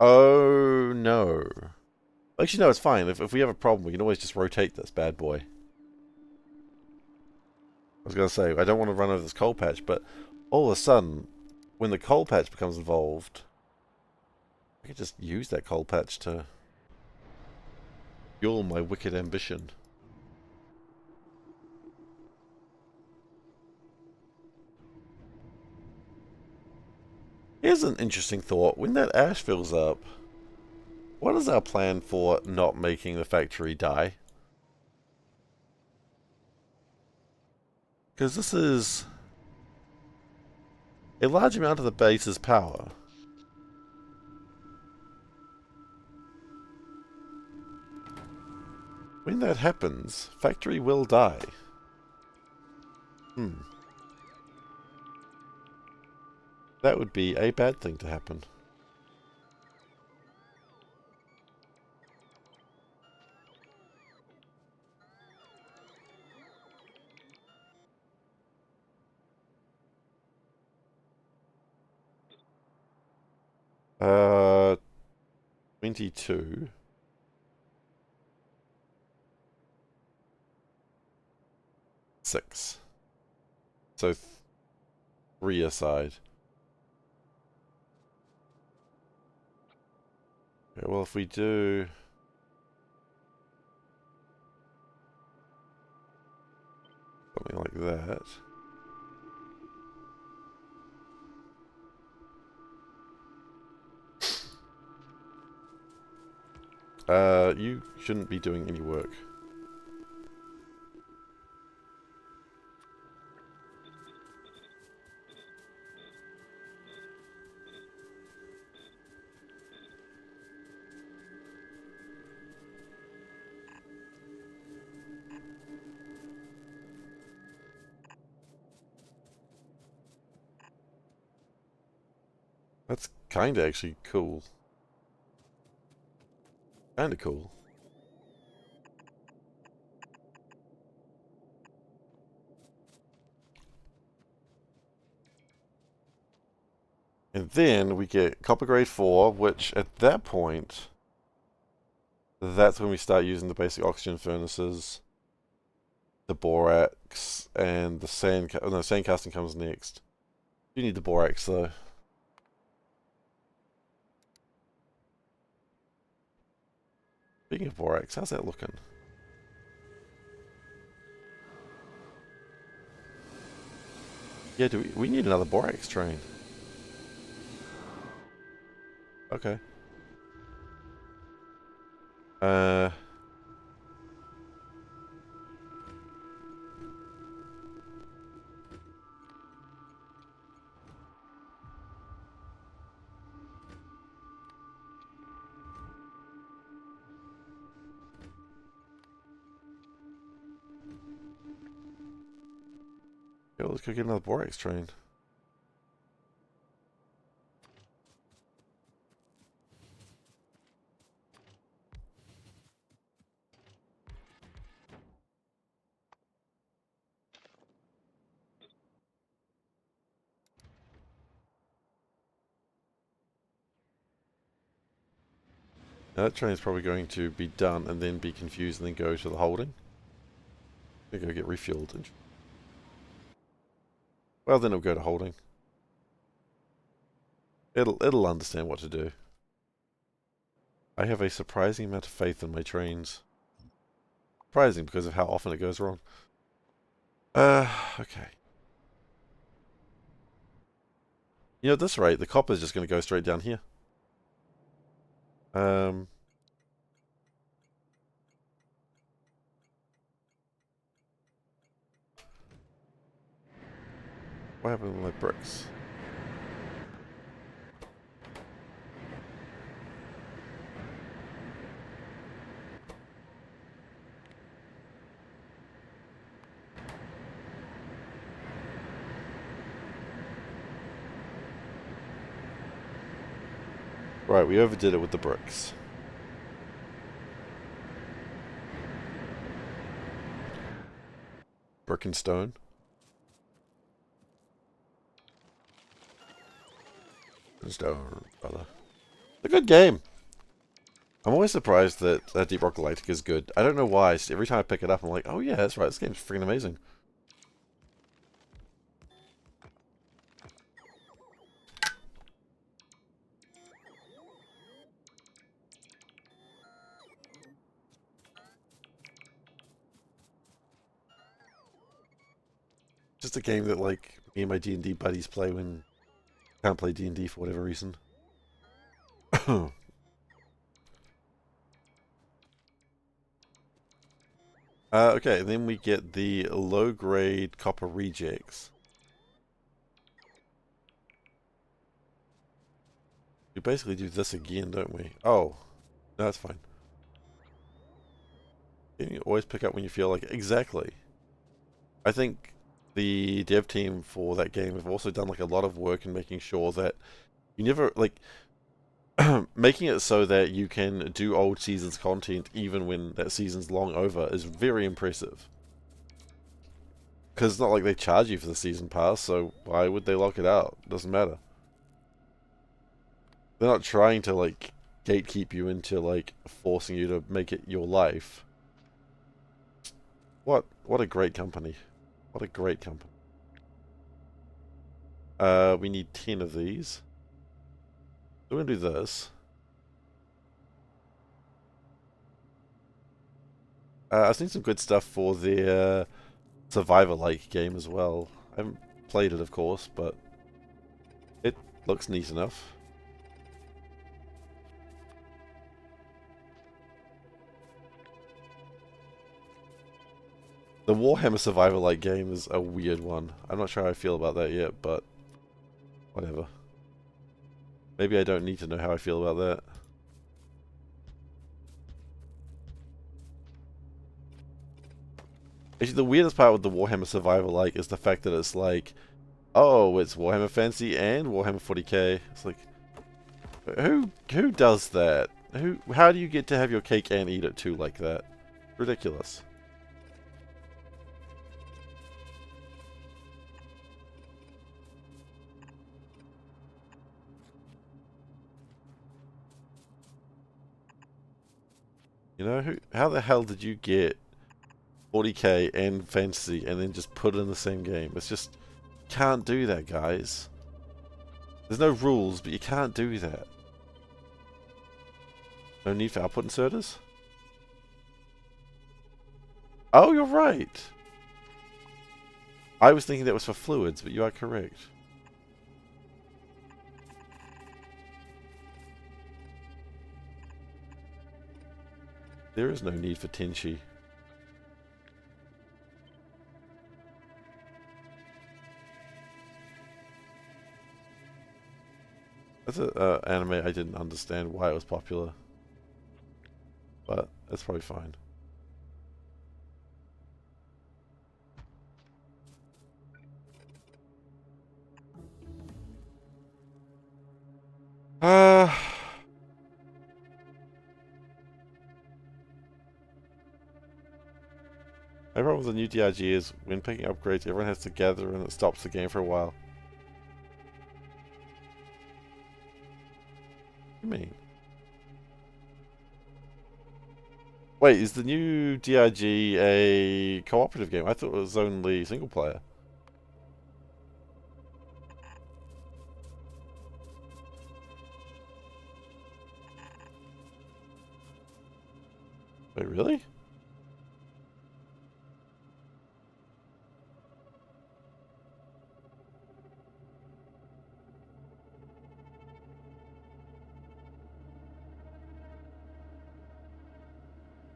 Oh no. Actually, no, it's fine. If we have a problem, we can always just rotate this bad boy. I was going to say, I don't want to run over this coal patch, but all of a sudden, when the coal patch becomes involved, I could just use that coal patch to fuel my wicked ambition. Here's an interesting thought. When that ash fills up, what is our plan for not making the factory die? Because this is a large amount of the base's power. When that happens, factory will die. That would be a bad thing to happen. Uh, 22. Six. So 3 aside. Okay, well, if we do something like that. You shouldn't be doing any work. That's kinda actually cool. Kinda cool. And then we get copper grade 4, which at that point, that's when we start using the basic oxygen furnaces, the borax, and the sand. No, sand casting comes next. You need the borax though. Speaking of borax, how's that looking? Yeah, do we need another borax train? Okay. Uh, yeah, let's go get another borax train. Now that train's probably going to be done and then be confused and then go to the holding. They go get refueled. Well, then it'll go to holding. It'll understand what to do. I have a surprising amount of faith in my trains. Surprising because of how often it goes wrong. Okay. You know, at this rate, the copper's just going to go straight down here. What happened with my bricks? Right, we overdid it with the bricks. Brick and stone. Stone, brother. It's a good game. I'm always surprised that Deep Rock Galactic is good. I don't know why. Every time I pick it up, I'm like, oh yeah, that's right. This game's freaking amazing. Just a game that like me and my D&D buddies play when can't play D&D for whatever reason. Okay, then we get the low-grade copper rejects. We basically do this again, don't we? Oh, no, that's fine. You always pick up when you feel like it. Exactly. I think the dev team for that game have also done like a lot of work in making sure that you never like making it so that you can do old seasons content even when that season's long over is very impressive. Because it's not like they charge you for the season pass, so why would they lock it out? Doesn't matter. They're not trying to, like, gatekeep you into, like, forcing you to make it your life. What a great company. What a great company. We need 10 of these. So we're gonna do this. I've seen some good stuff for the Survivor-like game as well. I haven't played it, of course, but it looks neat enough. The Warhammer Survivor-like game is a weird one. I'm not sure how I feel about that yet, but whatever. Maybe I don't need to know how I feel about that. Actually, the weirdest part with the Warhammer Survivor-like is the fact that it's like, oh, it's Warhammer Fantasy and Warhammer 40k. It's like, who does that? How do you get to have your cake and eat it too like that? Ridiculous. You know, how the hell did you get 40k and fantasy and then just put it in the same game? It's just, can't do that, guys. There's no rules, but you can't do that. No need for output inserters? Oh, you're right. I was thinking that was for fluids, but you are correct. There is no need for Tenchi. That's an anime I didn't understand why it was popular. But that's probably fine. My problem with the new DRG is when picking upgrades, everyone has to gather and it stops the game for a while. What do you mean? Wait, is the new DRG a cooperative game? I thought it was only single player. Wait, really?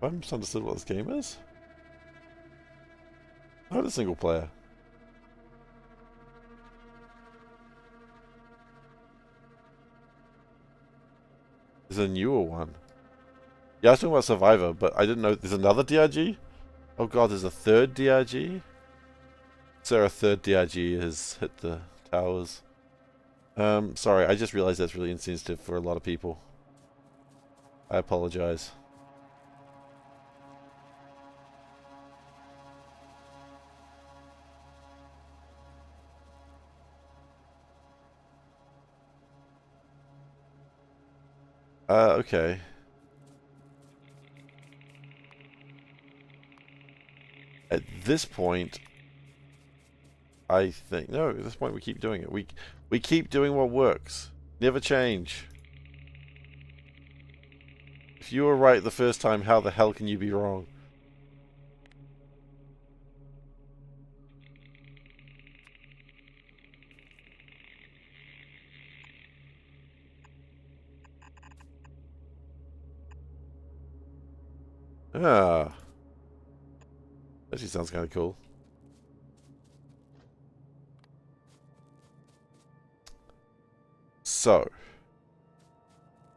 I haven't misunderstood what this game is. I heard it's single player. There's a newer one. Yeah, I was talking about Survivor, but I didn't know there's another DRG? Oh god, there's a third DRG? So a third DRG has hit the towers. Sorry, I just realized that's really insensitive for a lot of people. I apologize. Okay. At this point, I think... No, at this point we keep doing it. We keep doing what works. Never change. If you were right the first time, how the hell can you be wrong? Ah. Actually sounds kind of cool. So,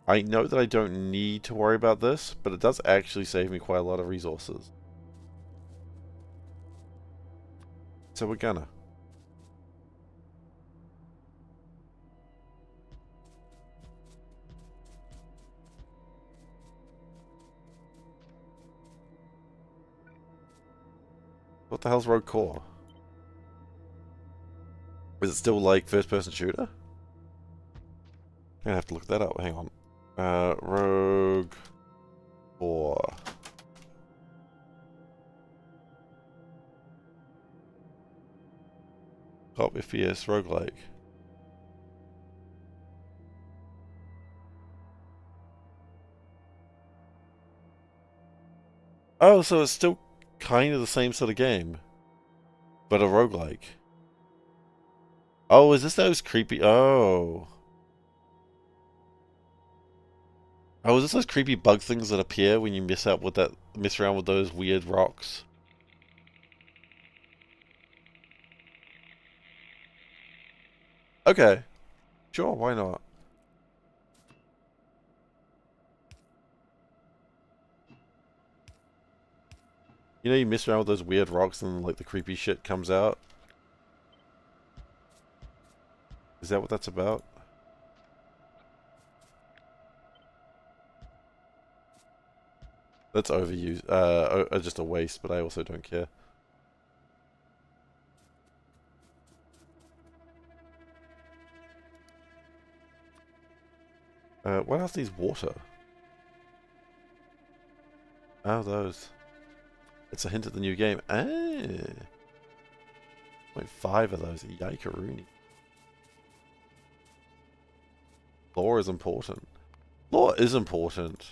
I know that I don't need to worry about this, but it does actually save me quite a lot of resources. So we're gonna. What the hell's Rogue Core? Is it still like first person shooter? gonna have to look that up. Hang on. Rogue 4. Top FPS roguelike. Oh, so it's still kind of the same sort of game, but a roguelike. Oh, is this those creepy... Oh. Oh, is this those creepy bug things that appear when you mess around with those weird rocks? Okay. Sure, why not? You know, you mess around with those weird rocks and like the creepy shit comes out. Is that what that's about? That's overused. Just a waste, but I also don't care. What else needs water? Oh, those. It's a hint at the new game. Ah. 0.5 of those. Yikeroony. Lore is important. Lore is important.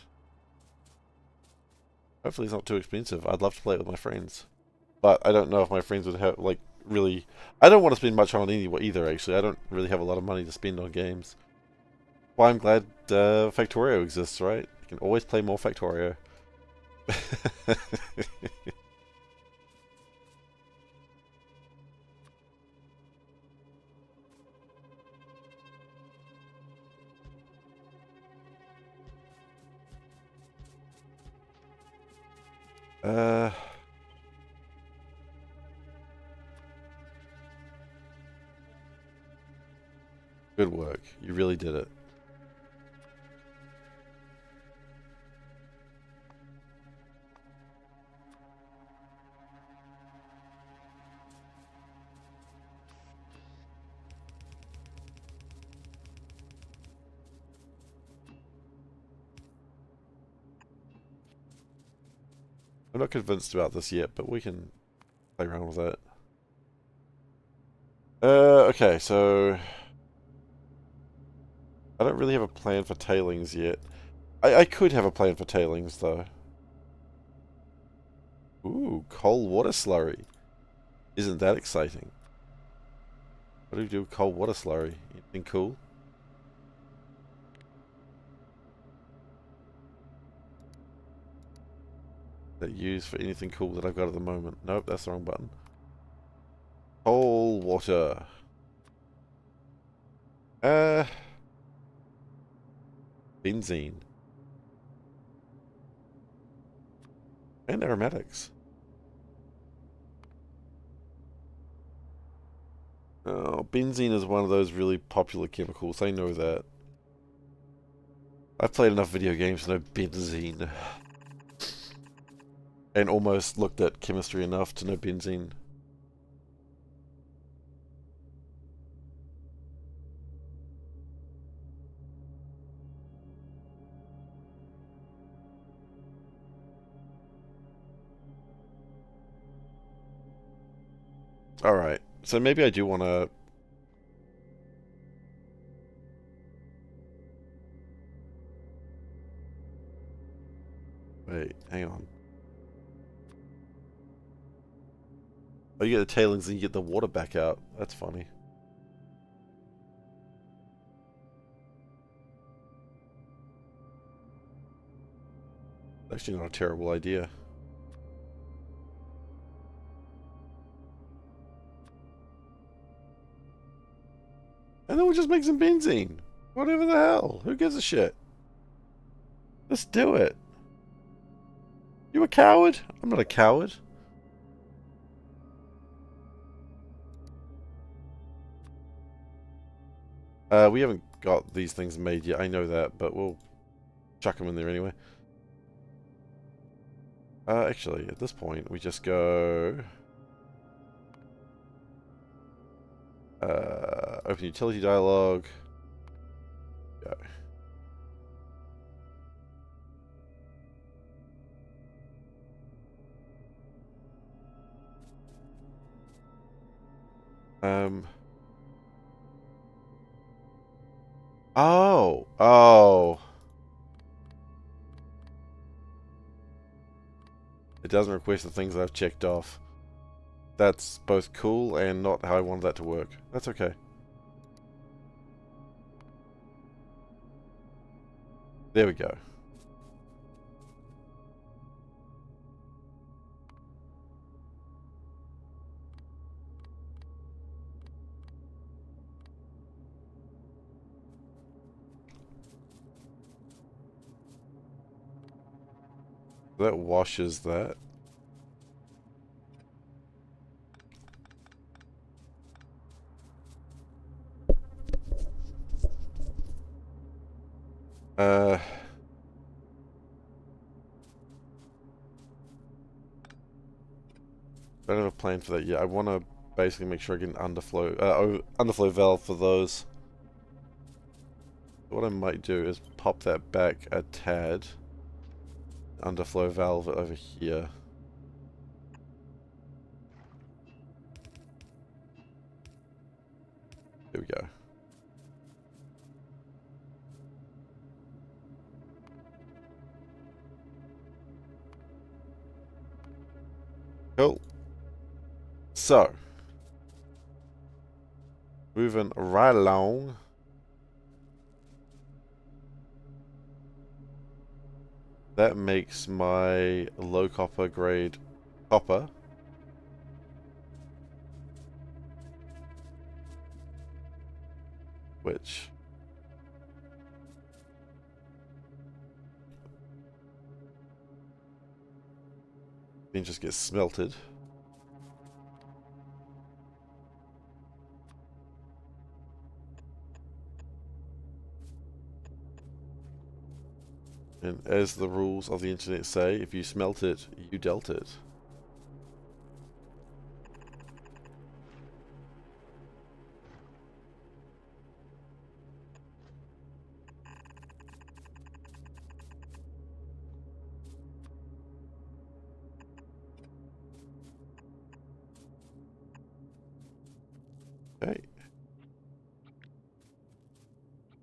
Hopefully it's not too expensive. I'd love to play it with my friends. But I don't know if my friends would have, like, really... I don't want to spend much on it either, actually. I don't really have a lot of money to spend on games. Well, I'm glad Factorio exists, right? You can always play more Factorio. Good work. You really did it. I'm not convinced about this yet, but we can play around with that. Okay, so... I don't really have a plan for tailings yet. I could have a plan for tailings, though. Ooh, cold water slurry. Isn't that exciting? What do we do with cold water slurry? Anything cool? That used for anything cool that I've got at the moment? Nope, that's the wrong button. Cold water. Benzene. And aromatics. Oh, benzene is one of those really popular chemicals. I know that. I've played enough video games to know benzene. And almost looked at chemistry enough to know benzene. Alright, so maybe I do want to... Wait, hang on. Oh, you get the tailings and you get the water back out. That's funny. Actually not a terrible idea. And then we'll just make some benzene. Whatever the hell. Who gives a shit? Let's do it. You a coward? I'm not a coward. We haven't got these things made yet. I know that, but we'll chuck them in there anyway. Actually, at this point, we just go... open utility dialog. Go. Um. Oh. Oh. It doesn't request the things I've checked off. That's both cool and not how I wanted that to work. That's okay. There we go. That washes that. Uh, don't have a plan for that yet. I want to basically make sure I get an underflow valve for those. What I might do is pop that back a tad. Underflow valve over here. There we go. Cool. So, moving right along. That makes my low copper grade copper. Which then just gets smelted. And as the rules of the internet say, if you smelt it, you dealt it. Okay.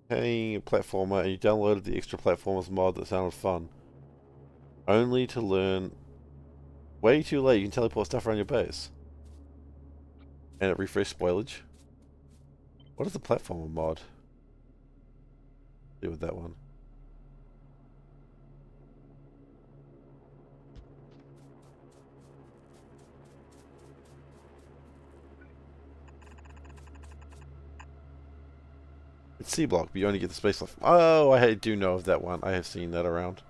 Playing platformer, and you downloaded the extra platformers mod that sounded fun. Only to learn way too late you can teleport stuff around your base. And it refreshed spoilage. What is the platformer mod? Do with that one. It's C block, but you only get the space left. Oh, I do know of that one. I have seen that around.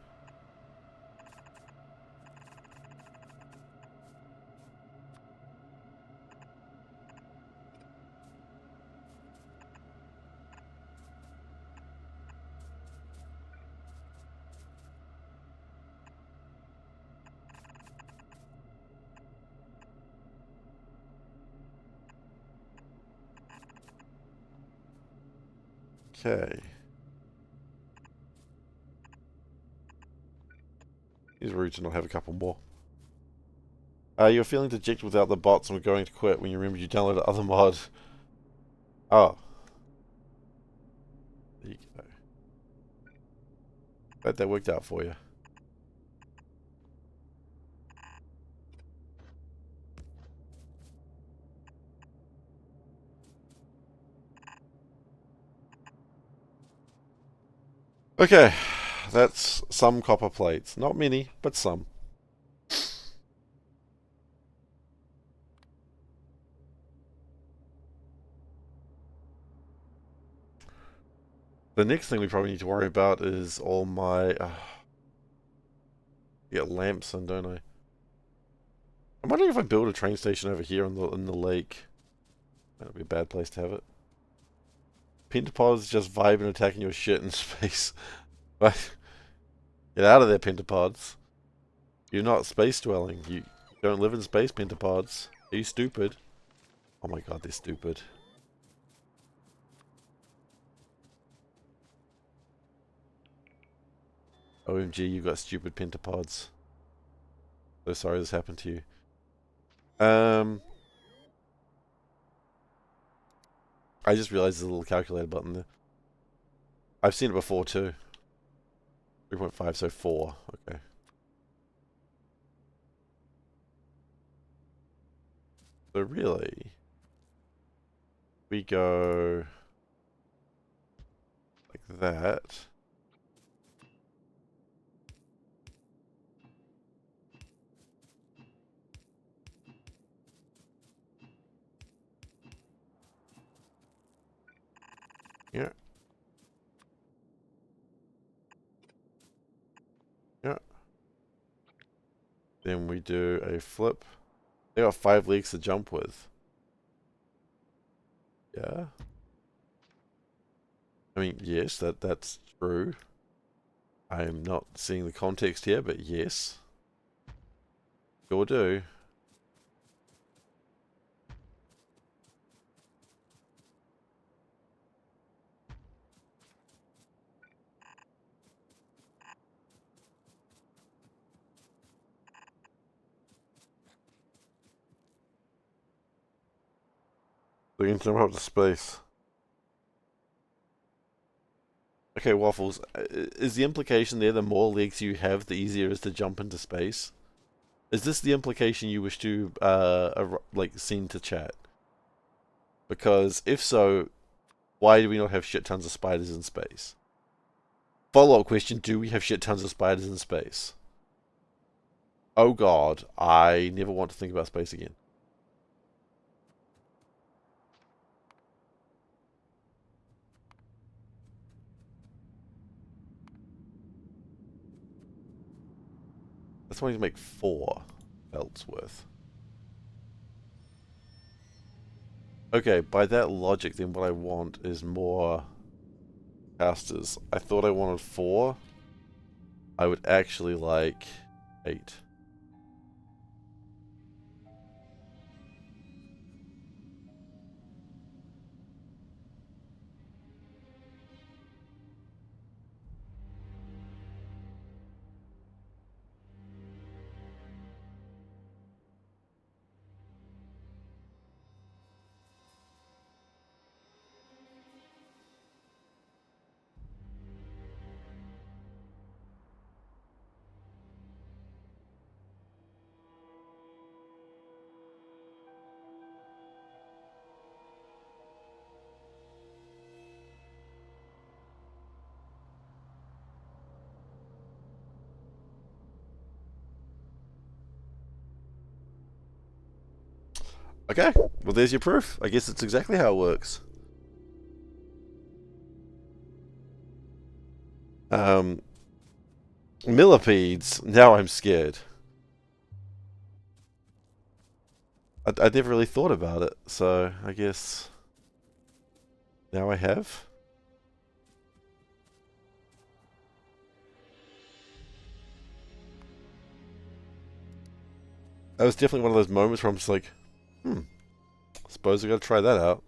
Okay. He's rude to not have a couple more. You're feeling dejected without the bots and were going to quit when you remembered you downloaded other mod. Oh. There you go. Glad that worked out for you. Okay. That's some copper plates. Not many, but some. The next thing we probably need to worry about is all my... get lamps in, don't I? I'm wondering if I build a train station over here in the lake. That'd be a bad place to have it. Pentapods just vibing attacking your shit in space. But get out of there, pentapods. You're not space dwelling. You don't live in space, pentapods. Are you stupid? Oh my god, they're stupid. OMG, you got stupid pentapods. So sorry this happened to you. I just realized there's a little calculator button there. I've seen it before too. 3.5, so 4. Okay. So really, we go like that. Yeah. Yeah. Then we do a flip. They got 5 legs to jump with. Yeah. I mean, yes, that's true. I am not seeing the context here, but yes. Sure do. We can jump up to space. Okay, Waffles, is the implication there the more legs you have, the easier it is to jump into space? Is this the implication you wish to, like, send to chat? Because if so, why do we not have shit tons of spiders in space? Follow-up question, do we have shit tons of spiders in space? Oh god, I never want to think about space again. That's why I need to make 4 belts worth. Okay, by that logic, then what I want is more casters. I thought I wanted 4. I would actually like 8. Okay, well there's your proof. I guess it's exactly how it works. Um, Millipedes. Now I'm scared. I never really thought about it, so I guess now I have. That was definitely one of those moments where I'm just like, suppose I gotta try that out.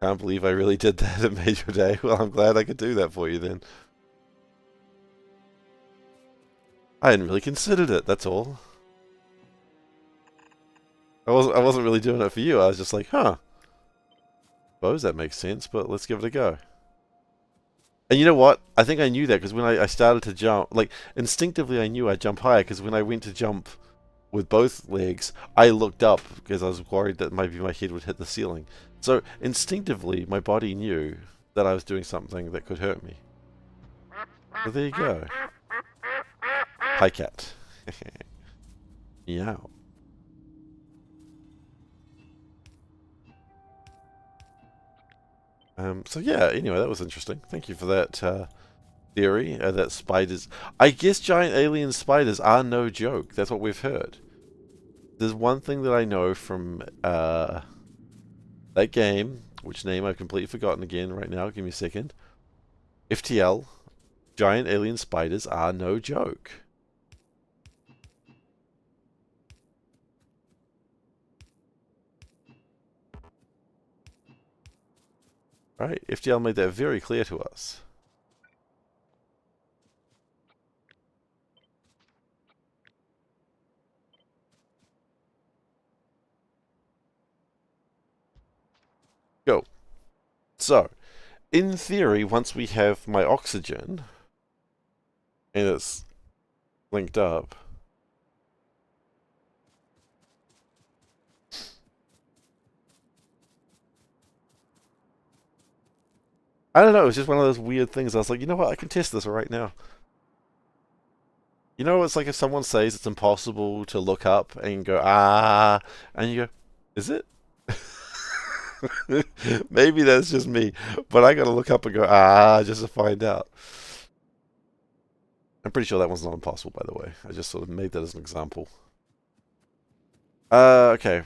Can't believe I really did that and made your day. Well, I'm glad I could do that for you then. I hadn't really considered it, that's all. I wasn't really doing it for you. I was just like, huh. Suppose that makes sense, but let's give it a go. And you know what? I think I knew that because when I started to jump, like instinctively I knew I'd jump higher because when I went to jump with both legs, I looked up because I was worried that maybe my head would hit the ceiling. So instinctively, my body knew that I was doing something that could hurt me. So there you go. Hi, cat. Meow. So yeah, anyway, that was interesting. Thank you for that theory, that spiders... I guess giant alien spiders are no joke. That's what we've heard. There's one thing that I know from that game, which name I've completely forgotten again right now. Give me a second. FTL, giant alien spiders are no joke. Right? FTL made that very clear to us. Go. So, in theory, once we have my oxygen and it's linked up, I don't know, it was just one of those weird things. I was like, you know what, I can test this right now. You know, it's like if someone says it's impossible to look up and you go, ah, and you go, is it? Maybe that's just me, but I gotta look up and go, ah, just to find out. I'm pretty sure that one's not impossible, by the way. I just sort of made that as an example. Okay,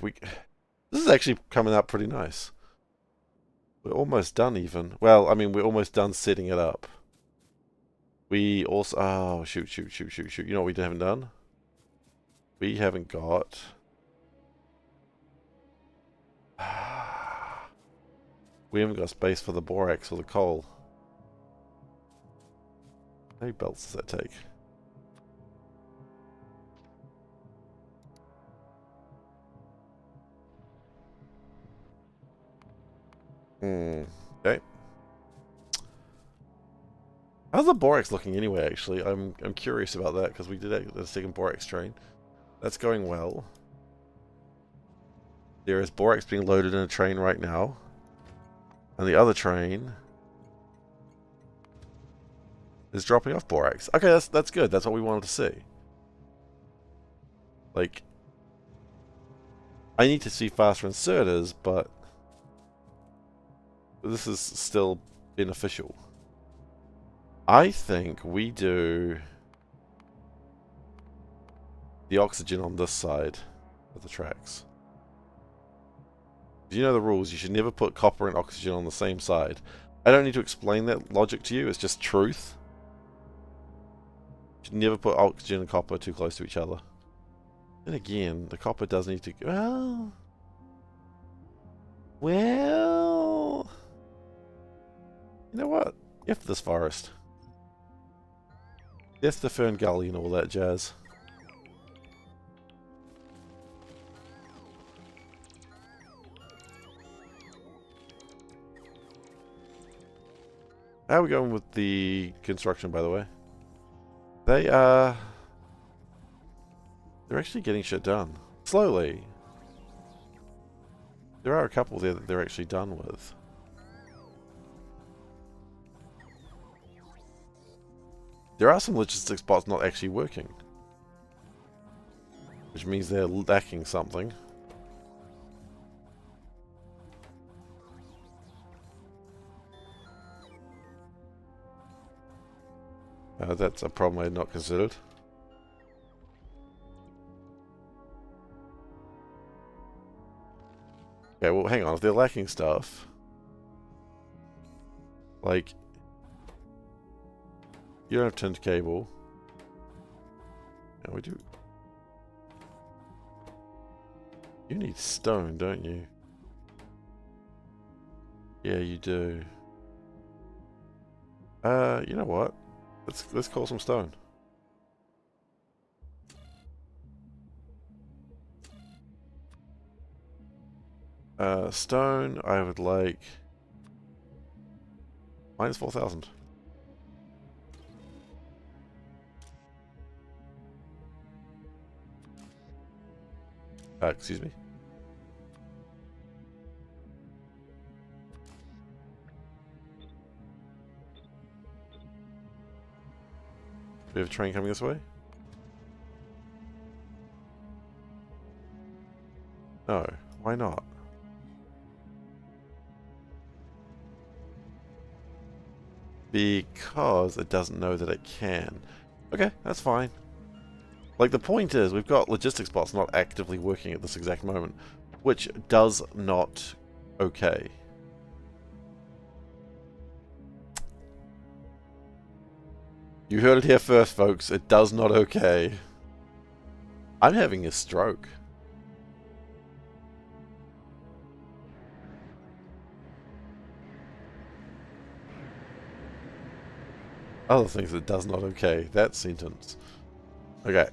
this is actually coming out pretty nice. We're almost done even. Well, I mean, we're almost done setting it up. We also, oh, shoot. You know what we haven't done? We haven't got... We haven't got space for the borax or the coal. How many belts does that take? Okay. How's the borax looking anyway, actually? I'm curious about that, because we did a second borax train. That's going well. There is borax being loaded in a train right now. And the other train is dropping off borax. Okay, that's good. That's what we wanted to see. Like, I need to see faster inserters, but this is still beneficial. I think we do the oxygen on this side of the tracks. You know the rules. You should never put copper and oxygen on the same side. I don't need to explain that logic to you. It's just truth. You should never put oxygen and copper too close to each other. Then again, the copper does need to... Well... You know what? F this forest. Death to Fern Gully and all that jazz. How are we going with the construction, by the way? They're actually getting shit done. Slowly. There are a couple there that they're actually done with. There are some logistics bots not actually working. Which means they're lacking something. That's a problem I had not considered. Okay, well, hang on. If they're lacking stuff... Like... You don't have turned cable. No, we do. You need stone, don't you? Yeah, you do. You know what? Let's call some stone. Stone, I would like... Minus 4,000. Excuse me. We have a train coming this way? No, why not? Because it doesn't know that it can. Okay, that's fine. Like, the point is, we've got logistics bots not actively working at this exact moment, which does not okay. You heard it here first, folks. It does not okay. I'm having a stroke. Other things that does not okay. That sentence. Okay.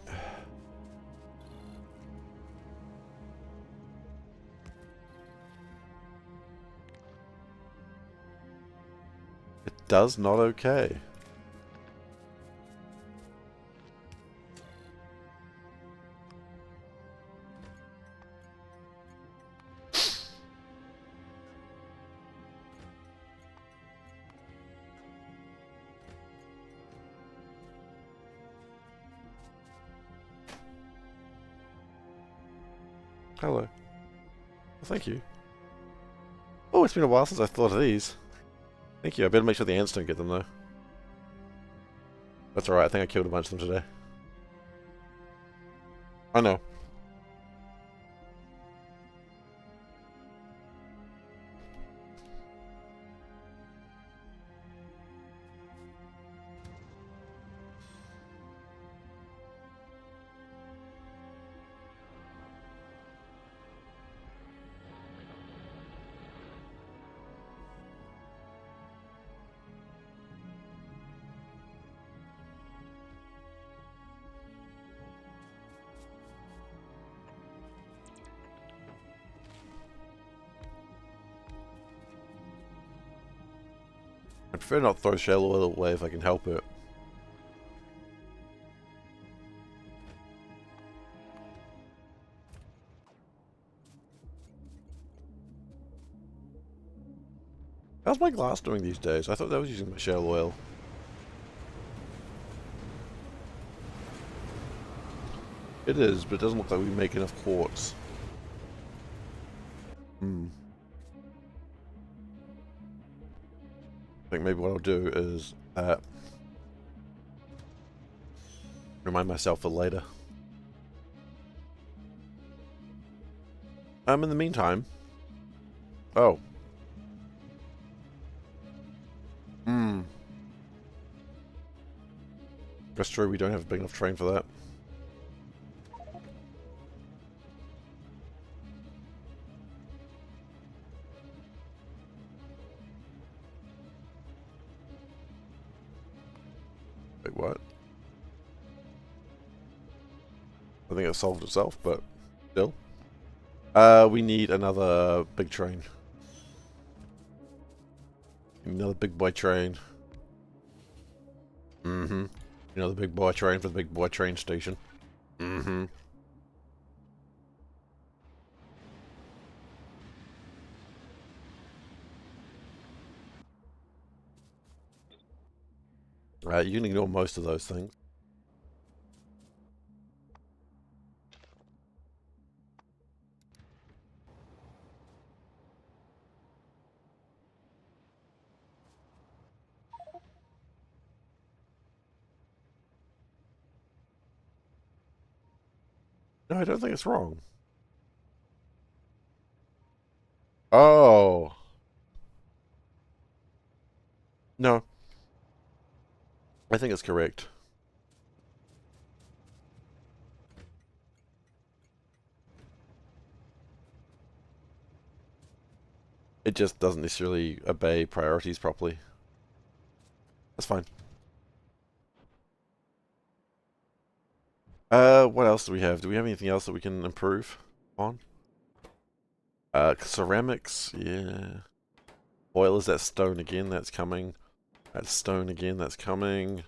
does not okay. Hello. Well, thank you. Oh, it's been a while since I thought of these. Thank you. I better make sure the ants don't get them, though. That's alright. I think I killed a bunch of them today. I know. I prefer not throw shell oil away if I can help it. How's my glass doing these days? I thought that was using my shell oil. It is, but it doesn't look like we make enough quartz. I think maybe what I'll do is remind myself for later. In the meantime... Oh. That's true, we don't have a big enough train for that. Wait, what? I think it solved itself, but still. We need another big train. Another big boy train. Another big boy train for the big boy train station. You can ignore most of those things. No, I don't think it's wrong. Oh. No. I think it's correct. It just doesn't necessarily obey priorities properly. That's fine. What else do we have? Do we have anything else that we can improve on? Ceramics, yeah. Oil is that stone again, that's coming. That's stone again, that's coming.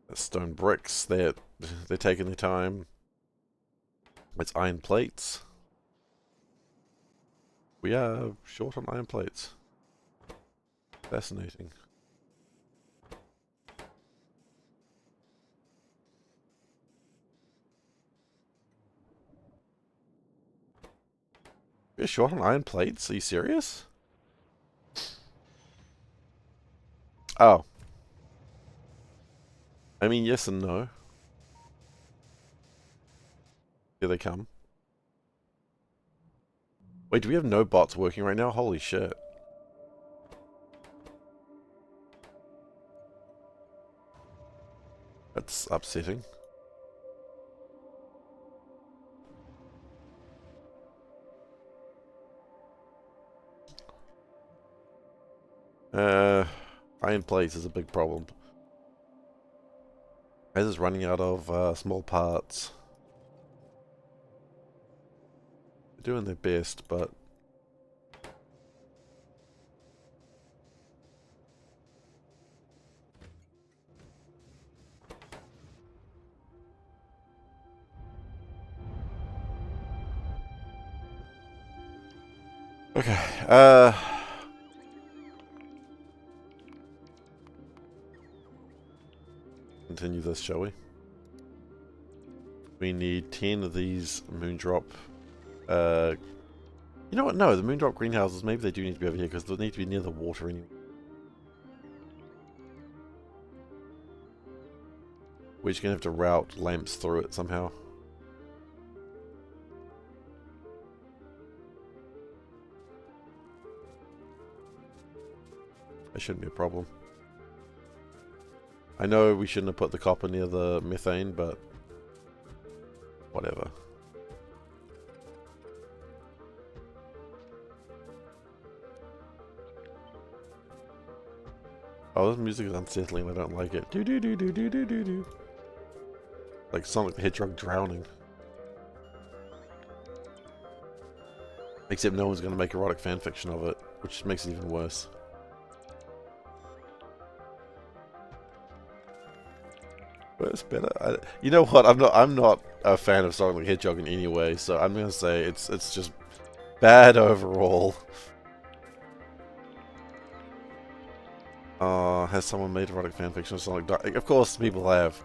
That's stone bricks, they're taking their time. It's iron plates. We are short on iron plates. Fascinating. We're short on iron plates? Are you serious? Oh. I mean, yes and no. Here they come. Wait, do we have no bots working right now? Holy shit. That's upsetting. Iron plates is a big problem. As is running out of small parts. They're doing their best, but... Okay, continue this, shall we? We need 10 of these moondrop. You know what? No, the moondrop greenhouses, maybe they do need to be over here because they need to be near the water anyway. We're just going to have to route lamps through it somehow. That shouldn't be a problem. I know we shouldn't have put the copper near the methane, but whatever. Oh, this music is unsettling. I don't like it. Do do do do do do do do. Like Sonic the Hedgehog drowning. Except no one's going to make erotic fanfiction of it, which makes it even worse. But it's better. You know what? I'm not a fan of Sonic the Hedgehog in any way, so I'm going to say it's just bad overall. Has someone made erotic fanfiction of Sonic? Of course, people have.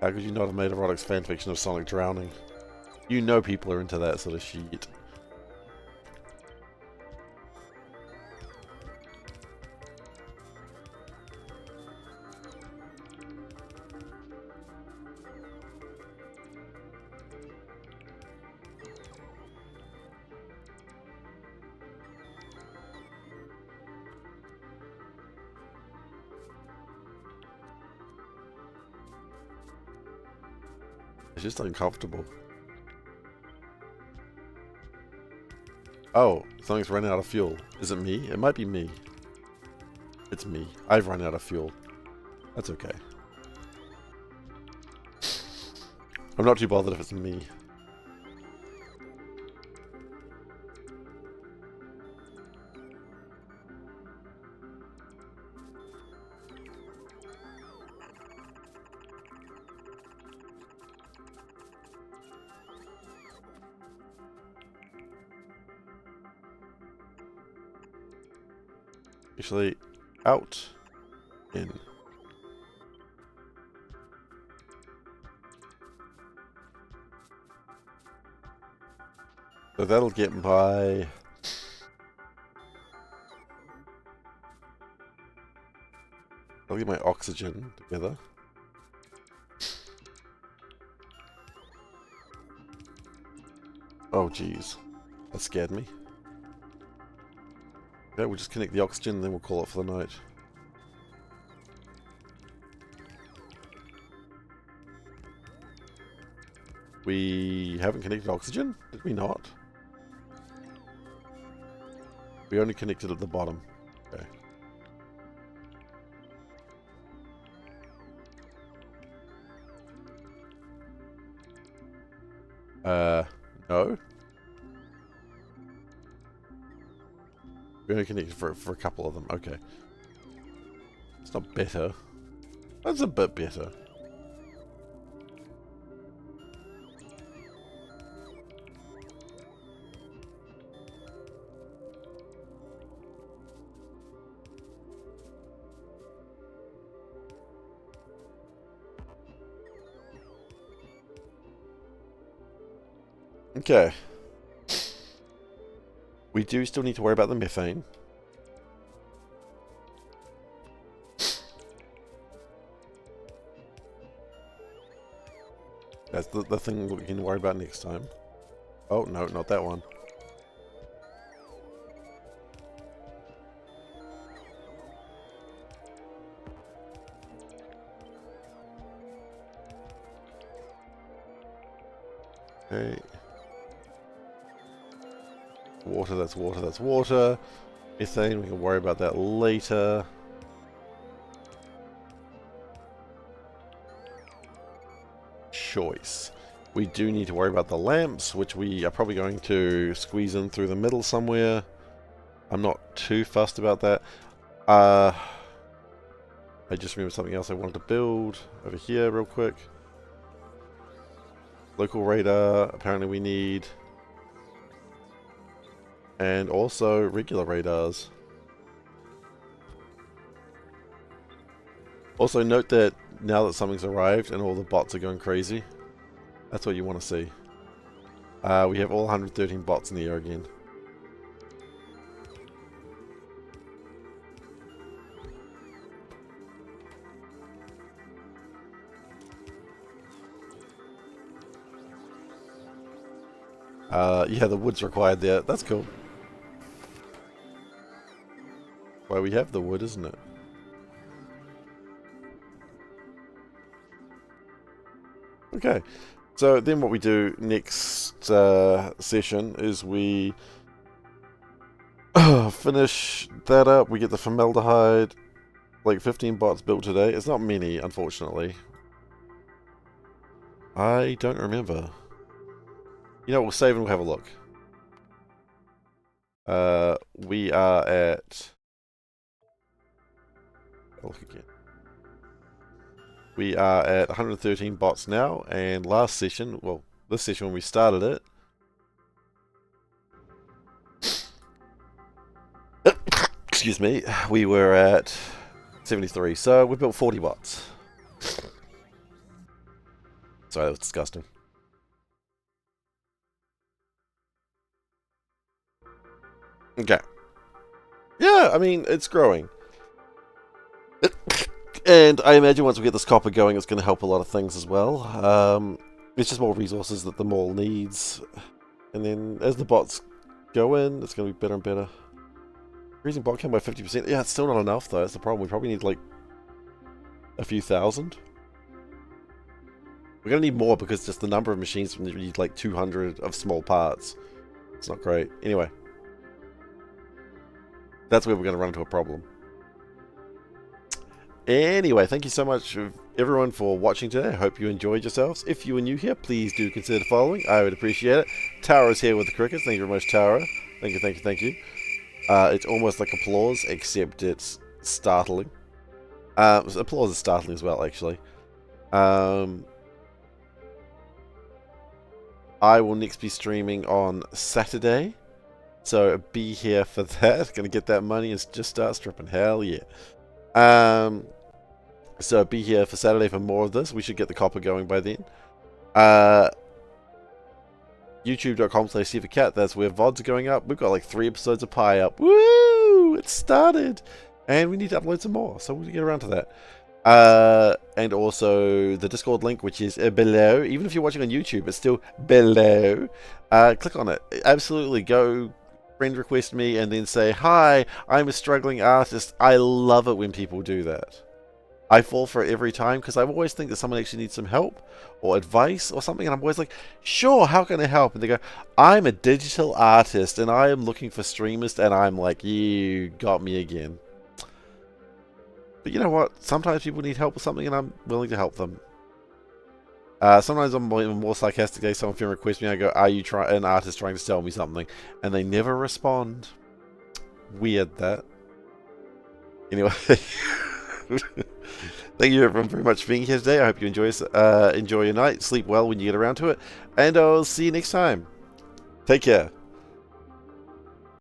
How could you not have made erotic fanfiction of Sonic drowning? You know people are into that sort of shit. It's just uncomfortable. Oh, something's running out of fuel. Is it me? It might be me. It's me. I've run out of fuel. That's okay. I'm not too bothered if it's me. Actually, out, in. So that'll get my... I'll get my oxygen together. Oh jeez, that scared me. Okay, we'll just connect the oxygen and then we'll call it for the night. We haven't connected oxygen? Did we not? We only connected at the bottom. Okay. No. We only connected for a couple of them. Okay. It's not better. That's a bit better. Okay. We do still need to worry about the methane. That's the thing we can worry about next time. Oh, no, not that one. Okay. Water, that's water, that's water. Methane, we can worry about that later. Choice. We do need to worry about the lamps, which we are probably going to squeeze in through the middle somewhere. I'm not too fussed about that. I just remembered something else I wanted to build over here real quick. Local radar, apparently we need. and also regular radars. Also note that now that something's arrived and all the bots are going crazy, that's what you want to see. We have all 113 bots in the air again. Yeah, the wood's required there. That's cool. Why we have the wood, isn't it? Okay. So then what we do next session is we finish that up. We get the formaldehyde. Like 15 bots built today. It's not many, unfortunately. I don't remember. You know, we'll save and we'll have a look. We are at... I'll look again. We are at 113 bots now, and last session, well, this session when we started it, excuse me, we were at 73, so we built 40 bots. Sorry, that was disgusting. Okay. Yeah, I mean, it's growing. And I imagine once we get this copper going, it's going to help a lot of things as well. It's just more resources that the mall needs. And then as the bots go in, it's going to be better and better. Increasing bot count by 50%. Yeah, it's still not enough, though. That's the problem. We probably need, like, a few thousand. We're going to need more because just the number of machines, we need, like, 200 of small parts. It's not great. Anyway. That's where we're going to run into a problem. Anyway, thank you so much, everyone, for watching today. I hope you enjoyed yourselves. If you are new here, please do consider following. I would appreciate it. Tara's here with the crickets. Thank you very much, Tara. Thank you, thank you, thank you. It's almost like applause, except it's startling. Applause is startling as well, actually. I will next be streaming on Saturday, so be here for that. Gonna get that money and just start stripping. Hell yeah. So be here for Saturday for more of this. We should get the copper going by then. YouTube.com/SeiferKatt. That's where VODs are going up. We've got like 3 episodes of Pi up. Woo! It started! And we need to upload some more, so we'll get around to that. And also the Discord link, which is below. Even if you're watching on YouTube, it's still below. Click on it. Absolutely. Go friend request me and then say, hi, I'm a struggling artist. I love it when people do that. I fall for it every time because I always think that someone actually needs some help or advice or something, and I'm always like, sure, how can I help? And they go, I'm a digital artist and I am looking for streamers, and I'm like, you got me again. But you know what? Sometimes people need help with something and I'm willing to help them. Sometimes I'm even more sarcastic. Someone can request me, I go, are you an artist trying to sell me something? And they never respond. Weird, that. Anyway. Thank you everyone very much for being here today. I hope you enjoy your night. Sleep well when you get around to it. And I'll see you next time. Take care.